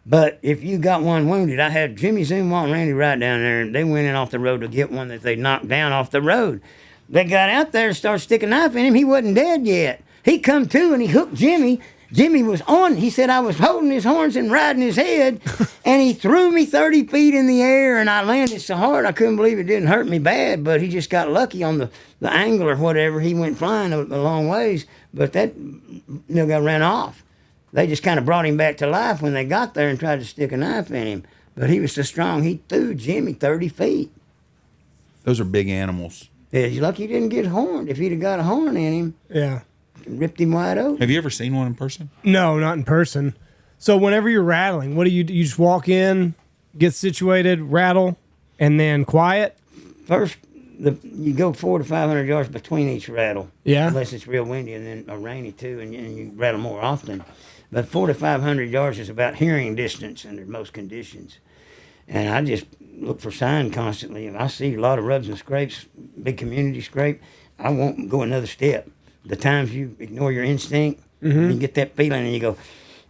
But if you got one wounded, I had Jimmy Zumwalt and Randy Wright down there, and they went in off the road to get one that they knocked down off the road. They got out there and started sticking a knife in him. He wasn't dead yet. He come to and he hooked Jimmy. Jimmy was on. He said I was holding his horns and riding his head, and he threw me 30 feet in the air, and I landed so hard I couldn't believe it didn't hurt me bad, but he just got lucky on the angle or whatever. He went flying a long ways, but that guy ran off. They just kind of brought him back to life when they got there and tried to stick a knife in him, but he was so strong he threw Jimmy 30 feet. Those are big animals. Yeah, he's lucky he didn't get horned. If he'd have got a horn in him, yeah, ripped him wide open. Have you ever seen one in person? No, not in person. So whenever you're rattling, what do? You just walk in, get situated, rattle, and then quiet? First, you go 400 to 500 yards between each rattle. Yeah. Unless it's real windy and then rainy too, and you rattle more often. But 400 to 500 yards is about hearing distance under most conditions. And I just look for sign constantly. If I see a lot of rubs and scrapes, big community scrape, I won't go another step. The times you ignore your instinct, you get that feeling and you go,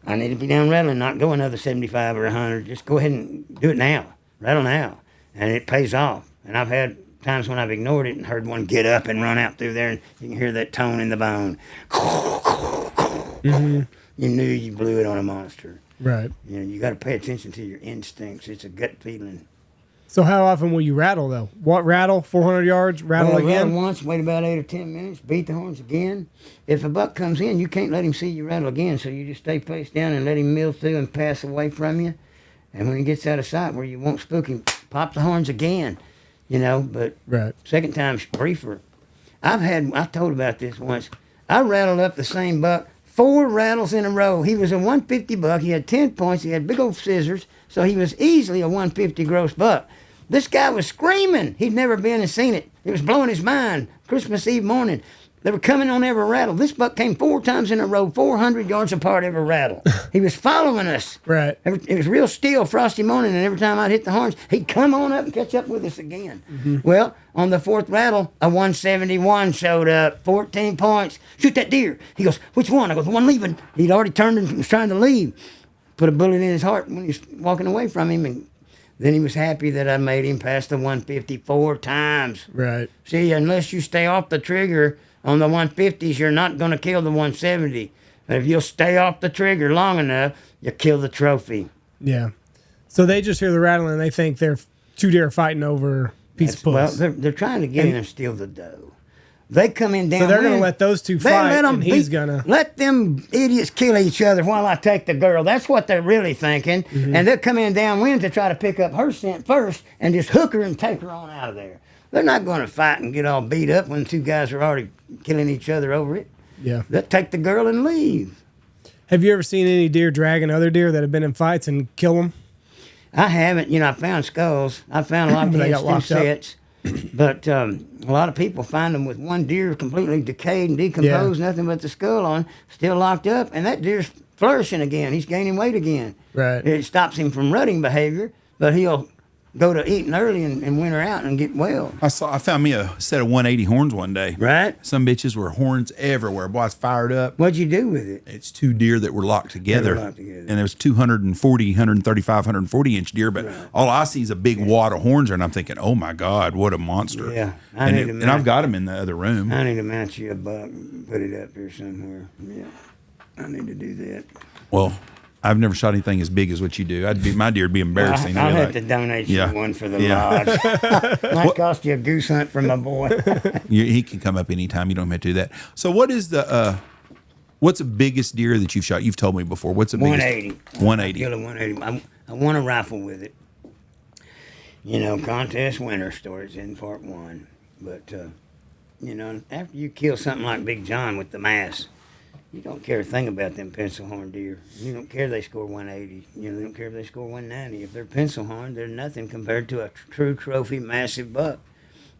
I need to be down rattling, not go another 75 or 100. Just go ahead and do it now. Rattle now. And it pays off. And I've had times when I've ignored it and heard one get up and run out through there, and you can hear that tone in the bone. You knew you blew it on a monster. Right. You know, you got to pay attention to your instincts. It's a gut feeling. So how often will you rattle though? What rattle? 400 yards? Rattle again? Rattle once, wait about 8 or 10 minutes, beat the horns again. If a buck comes in, you can't let him see you rattle again, so you just stay face down and let him mill through and pass away from you. And when he gets out of sight where you won't spook him, pop the horns again. You know, but Right. second time's briefer. I told about this once. I rattled up the same buck 4 rattles in a row. He was a 150 buck. He had 10 points. He had big old scissors, so he was easily a 150 gross buck. This guy was screaming. He'd never been and seen it. It was blowing his mind. Christmas Eve morning. They were coming on every rattle. This buck came 4 times in a row, 400 yards apart every rattle. He was following us. Right. It was real still, frosty morning, and every time I'd hit the horns, he'd come on up and catch up with us again. Mm-hmm. Well, on the 4th rattle, a 171 showed up, 14 points. Shoot that deer. He goes, which one? I go, the one leaving. He'd already turned and was trying to leave. Put a bullet in his heart when he was walking away from him, and then he was happy that I made him pass the 154 times. Right. See, unless you stay off the trigger on the 150s, you're not going to kill the 170. But if you'll stay off the trigger long enough, you'll kill the trophy. Yeah. So they just hear the rattling and they think they're 2 deer fighting over a piece of puss. Well, they're trying to get in and steal the doe. They come in down. So they're going to let those two fight, and he's going to let them idiots kill each other while I take the girl. That's what they're really thinking. Mm-hmm. And they'll come in downwind to try to pick up her scent first and just hook her and take her on out of there. They're not going to fight and get all beat up when 2 guys are already killing each other over it. Yeah. They'll take the girl and leave. Have you ever seen any deer dragging other deer that have been in fights and kill them? I haven't. You know, I found skulls. I found a lot of heads, 2 sets. But a lot of people find them with one deer completely decayed and decomposed, nothing but the skull on, still locked up, and that deer's flourishing again. He's gaining weight again. Right. It stops him from rutting behavior, but he'll go to eating early and winter out and get well. I found me a set of 180 horns one day. Right. Some bitches were horns everywhere. Boy, I was fired up. What'd you do with it? It's 2 deer that were locked together. And it was 240, 135, 140 inch deer. But all I see is a big wad of horns there, and I'm thinking, oh my God, what a monster. Yeah. And I've got them in the other room. I need to mount you a buck and put it up here somewhere. Yeah. I need to do that. Well, I've never shot anything as big as what you do. My deer would be embarrassing. I'll have to donate you one for the lodge. Might cost you a goose hunt for my boy. He can come up anytime. You don't have to do that. So what is what's the biggest deer that you've shot? You've told me before. What's the biggest? 180. 180. I killed a 180. I won a rifle with it. You know, contest winner stories in part 1. But, you know, after you kill something like Big John with the mass, you don't care a thing about them pencil horn deer. You don't care if they score 180. You know, they don't care if they score 190. If they're pencil horn, they're nothing compared to a true trophy massive buck.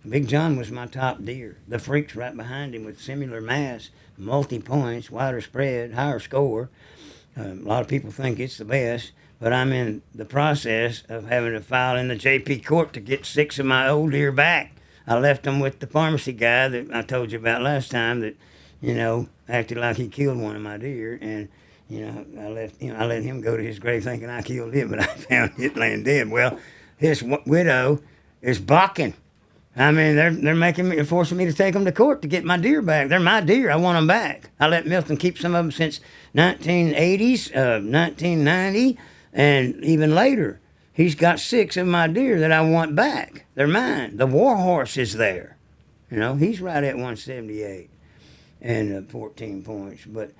Big John was my top deer. The freak's right behind him with similar mass, multi-points, wider spread, higher score. A lot of people think it's the best, but I'm in the process of having to file in the JP court to get 6 of my old deer back. I left them with the pharmacy guy that I told you about last time that, you know, acted like he killed one of my deer, and you know, I let him go to his grave thinking I killed it, but I found it laying dead. Well, his widow is balking. I mean, they're forcing me to take them to court to get my deer back. They're my deer. I want them back. I let Milton keep some of them since 1980s, 1990, and even later. He's got 6 of my deer that I want back. They're mine. The war horse is there. You know, he's right at 178. And 14 points. But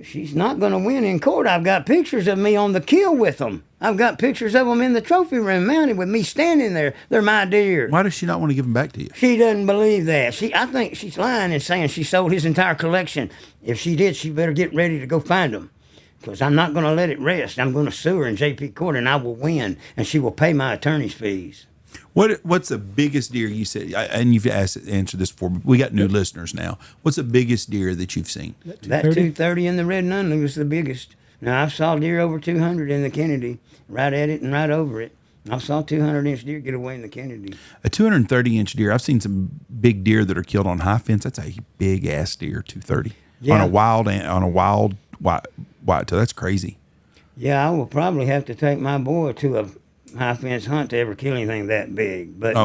she's not going to win in court. I've got pictures of me on the kill with them. I've got pictures of them in the trophy room mounted with me standing there. They're my deer. Why does she not want to give them back to you? She doesn't believe that. I think she's lying and saying she sold his entire collection. If she did, she better get ready to go find them. Because I'm not going to let it rest. I'm going to sue her in JP court, and I will win. And she will pay my attorney's fees. What's the biggest deer you said? And you've answered this before, but we got new listeners now. What's the biggest deer that you've seen? That 230 in the Red Nunley was the biggest. Now, I saw deer over 200 in the Kennedy, right at it and right over it. I saw 200-inch deer get away in the Kennedy. A 230-inch deer. I've seen some big deer that are killed on high fence. That's a big-ass deer, 230. Yeah. On a wild whitetail. That's crazy. Yeah, I will probably have to take my boy to a high fence hunt to ever kill anything that big. But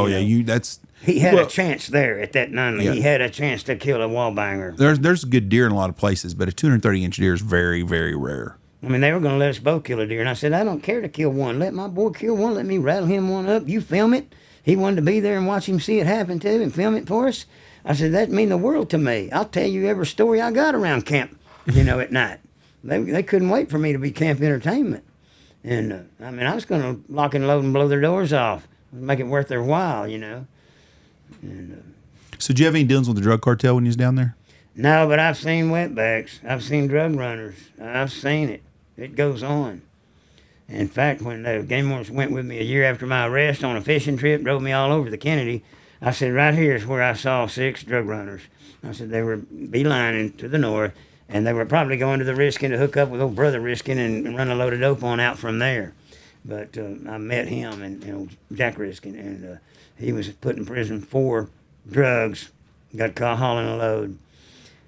he had a chance there at that Nunley. Yeah. He had a chance to kill a wall banger. There's good deer in a lot of places, but a 230-inch deer is very, very rare. I mean, they were going to let us both kill a deer. And I said, I don't care to kill one. Let my boy kill one. Let me rattle him one up. You film it. He wanted to be there and watch him see it happen too and film it for us. I said, that'd mean the world to me. I'll tell you every story I got around camp, at night. They couldn't wait for me to be camp entertainment. And, I was going to lock and load and blow their doors off, make it worth their while, And, So did you have any dealings with the drug cartel when you was down there? No, but I've seen wetbacks. I've seen drug runners. I've seen it. It goes on. In fact, when the game wardens went with me a year after my arrest on a fishing trip, drove me all over the Kennedy, I said, right here is where I saw 6 drug runners. I said, they were beelining to the north, and they were probably going to the Riskin to hook up with old brother Riskin and run a load of dope on out from there. But I met him and Jack Riskin, and he was put in prison for drugs, got caught hauling a load.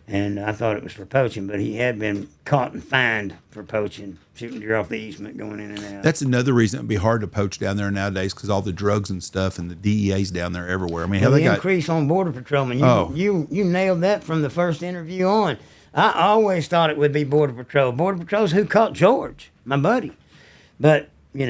And I thought it was for poaching, but he had been caught and fined for poaching, shooting deer off the easement, going in and out. That's another reason it'd be hard to poach down there nowadays because all the drugs and stuff and the DEA's down there everywhere. I mean, the increase on border patrolmen. You nailed that from the first interview on. I always thought it would be border patrol. Border patrol's who caught George, my buddy. But they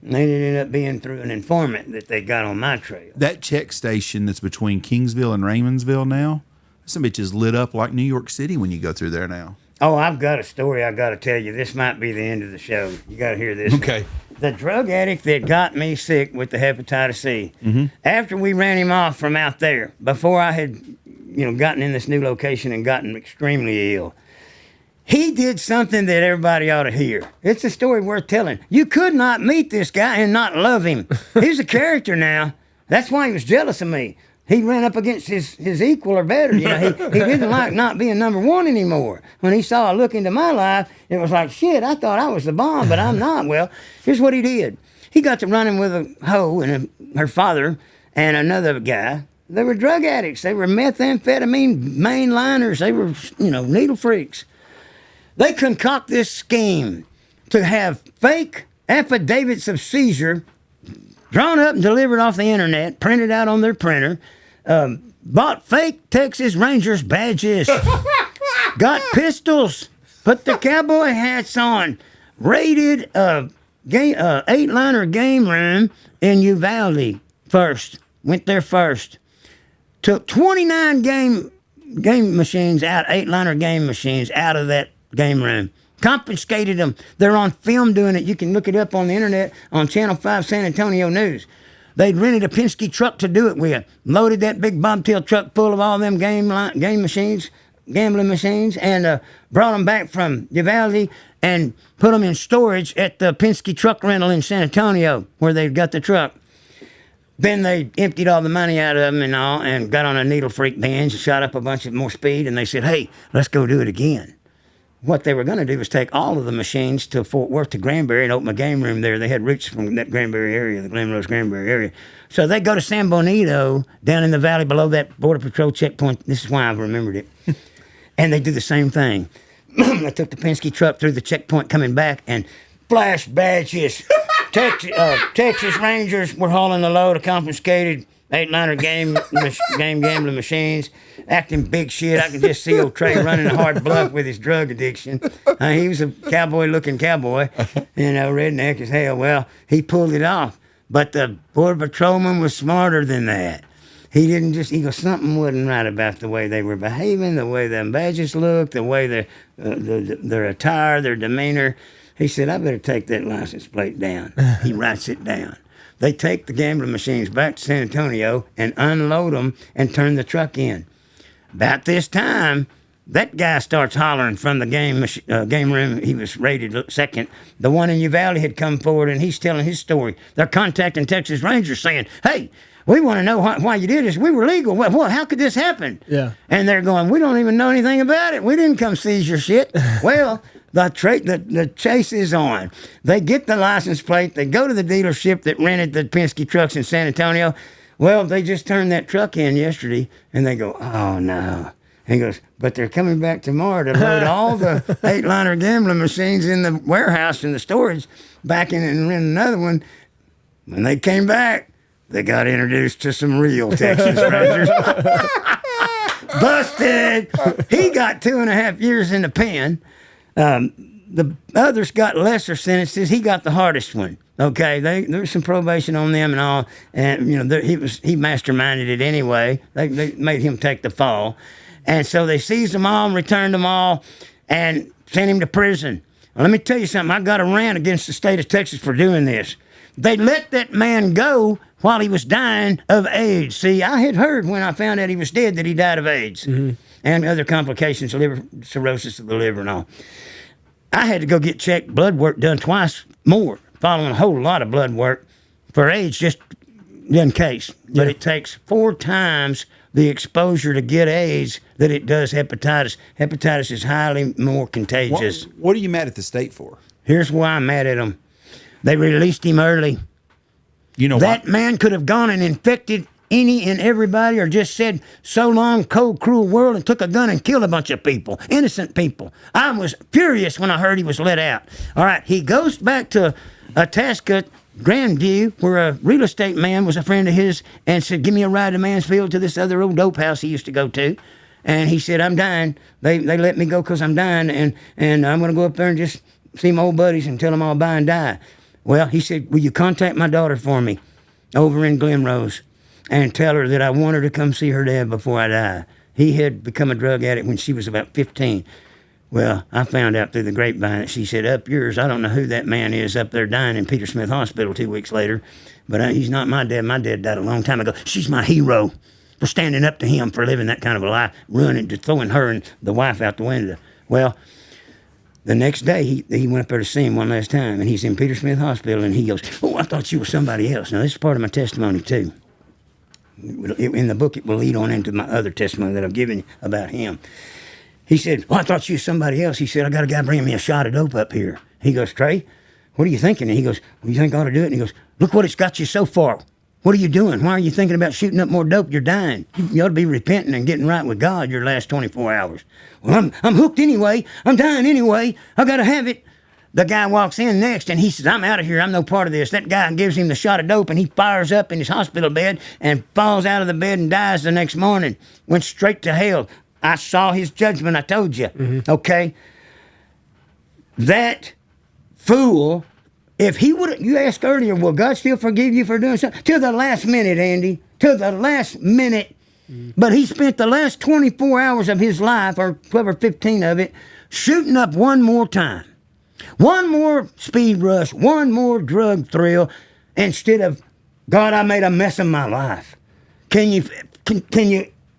ended up being through an informant that they got on my trail. That check station that's between Kingsville and Raymondsville now. Some bitch is lit up like New York City when you go through there now. Oh, I've got a story I got to tell you. This might be the end of the show. You got to hear this. Okay. The drug addict that got me sick with the hepatitis C, after we ran him off from out there, before I had, gotten in this new location and gotten extremely ill, he did something that everybody ought to hear. It's a story worth telling. You could not meet this guy and not love him. He's a character now. That's why he was jealous of me. He ran up against his equal or better. He didn't like not being number one anymore. When he saw a look into my life, it was like, shit, I thought I was the bomb, but I'm not. Well, here's what he did. He got to running with a hoe and her father and another guy. They were drug addicts. They were methamphetamine mainliners. They were, needle freaks. They concoct this scheme to have fake affidavits of seizure drawn up and delivered off the internet, printed out on their printer, bought fake Texas Rangers badges, got pistols, put their cowboy hats on, raided a 8-liner game room in Uvalde first, went there first, took 29 game machines out, 8-liner game machines out of that game room. Confiscated them. They're on film doing it. You can look it up on the internet on Channel 5 San Antonio News. They'd rented a Penske truck to do it with. Loaded that big bobtail truck full of all them game machines, gambling machines, and brought them back from Uvalde and put them in storage at the Penske truck rental in San Antonio where they got the truck. Then they emptied all the money out of them and all and got on a needle freak binge and shot up a bunch of more speed, and they said, hey, let's go do it again. What they were going to do was take all of the machines to Fort Worth to Granbury and open a game room there. They had roots from that Granbury area, the Glen Rose Granbury area. So they go to San Bonito down in the valley below that Border Patrol checkpoint. This is why I remembered it. And they do the same thing. They took the Penske truck through the checkpoint coming back and flash badges. Texas Rangers were hauling a load of confiscated 8-liner game gambling machines, acting big shit. I can just see old Trey running a hard bluff with his drug addiction. He was a cowboy-looking cowboy, redneck as hell. Well, he pulled it off. But the Border Patrolman was smarter than that. He didn't he goes, something wasn't right about the way they were behaving, the way them badges looked, the way their attire, their demeanor. He said, I better take that license plate down. He writes it down. They take the gambling machines back to San Antonio and unload them and turn the truck in. About this time, that guy starts hollering from the game room. He was rated second. The one in Uvalde had come forward, and he's telling his story. They're contacting Texas Rangers saying, hey, we want to know why you did this. We were legal. What? How could this happen? Yeah. And they're going, we don't even know anything about it. We didn't come seize your shit. Well, the chase is on. They get the license plate. They go to the dealership that rented the Penske trucks in San Antonio. Well, they just turned that truck in yesterday, and they go, oh, no. And he goes, but they're coming back tomorrow to load all the 8-liner gambling machines in the warehouse in the storage back in and rent another one. When they came back, they got introduced to some real Texas Rangers. Busted. He got 2.5 years in the pen. The others got lesser sentences. He got the hardest one. Okay, there was some probation on them and all, and he masterminded it anyway. They made him take the fall, and so they seized them all and returned them all, and sent him to prison. Well, let me tell you something. I got a rant against the state of Texas for doing this. They let that man go while he was dying of AIDS. See, I had heard when I found out he was dead that he died of AIDS and other complications, liver cirrhosis of the liver and all. I had to go get checked, blood work done twice more, following a whole lot of blood work for AIDS, just in case. But it takes 4 times the exposure to get AIDS that it does hepatitis. Hepatitis is highly more contagious. What are you mad at the state for? Here's why I'm mad at them. They released him early. You know that why? man could have gone and infected any and everybody, or just said, so long, cold, cruel world, and took a gun and killed a bunch of people, innocent people. I was furious when I heard he was let out. All right, he goes back to Itasca, Grandview, where a real estate man was a friend of his, and said, give me a ride to Mansfield to this other old dope house he used to go to. And he said, I'm dying. They let me go because I'm dying, and I'm going to go up there and just see my old buddies and tell them I'll buy and die. Well, he said, will you contact my daughter for me over in Glenrose and tell her that I want her to come see her dad before I die? He had become a drug addict when she was about 15. Well, I found out through the grapevine that she said, up yours, I don't know who that man is up there dying in Peter Smith Hospital 2 weeks later, but he's not my dad. My dad died a long time ago. She's my hero for standing up to him for living that kind of a life, running, just throwing her and the wife out the window. Well, the next day, he went up there to see him one last time, and he's in Peter Smith Hospital, and he goes, oh, I thought you were somebody else. Now, this is part of my testimony, too. In the book, it will lead on into my other testimony that I've given you about him. He said, I thought you were somebody else. He said, I got a guy bringing me a shot of dope up here. He goes, Trey, what are you thinking? And he goes, well, you think I ought to do it? And he goes, look what it's got you so far. What are you doing? Why are you thinking about shooting up more dope? You're dying. You ought to be repenting and getting right with God your last 24 hours. Well, I'm hooked anyway. I'm dying anyway. I got to have it. The guy walks in next, and he says, I'm out of here. I'm no part of this. That guy gives him the shot of dope, and he fires up in his hospital bed and falls out of the bed and dies the next morning. Went straight to hell. I saw his judgment, I told you. Okay? That fool, if he would have, you asked earlier, will God still forgive you for doing something? To the last minute, Andy. To the last minute. But he spent the last 24 hours of his life, or 12 or 15 of it, shooting up one more time. One more speed rush, one more drug thrill, instead of, God, I made a mess of my life. Can you,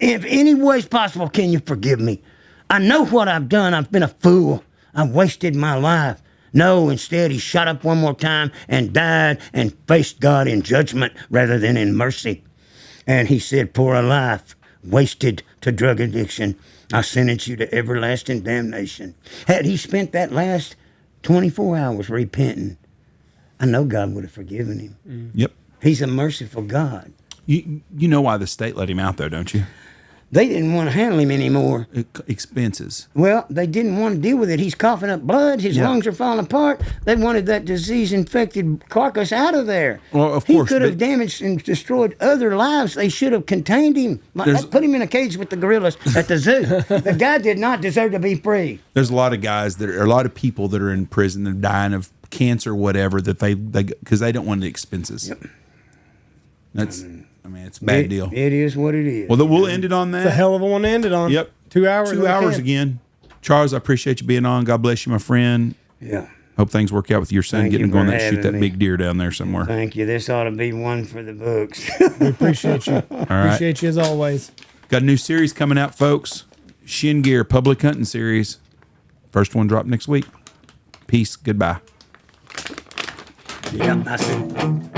if any way possible, can you forgive me? I know what I've done. I've been a fool. I've wasted my life. No, instead, he shot up one more time and died and faced God in judgment rather than in mercy. And he said, for a life wasted to drug addiction, I sentence you to everlasting damnation. Had he spent that last 24 hours repenting, I know God would have forgiven him. Yep. He's a merciful God. You know why the state let him out, though, don't you? They didn't want to handle him anymore. Expenses. Well, they didn't want to deal with it. He's coughing up blood. His lungs are falling apart. They wanted that disease-infected carcass out of there. Well, of he course. He could have damaged and destroyed other lives. They should have contained him. Put him in a cage with the gorillas at the zoo. The guy did not deserve to be free. There's a lot of guys that are, a lot of people that are in prison that are dying of cancer or whatever, that they because they don't want the expenses. Yep. That's... I mean, it's a bad deal. It is what it is. Well, we'll end it on that. It's a hell of a one to end it on. Yep. 2 hours. 2 hours again. Charles, I appreciate you being on. God bless you, my friend. Yeah. Hope things work out with your son getting to go and shoot that big deer down there somewhere. Thank you. This ought to be one for the books. We appreciate you. All right. Appreciate you as always. Got a new series coming out, folks. Shin Gear Public Hunting Series. First one dropped next week. Peace. Goodbye. Yeah, I see.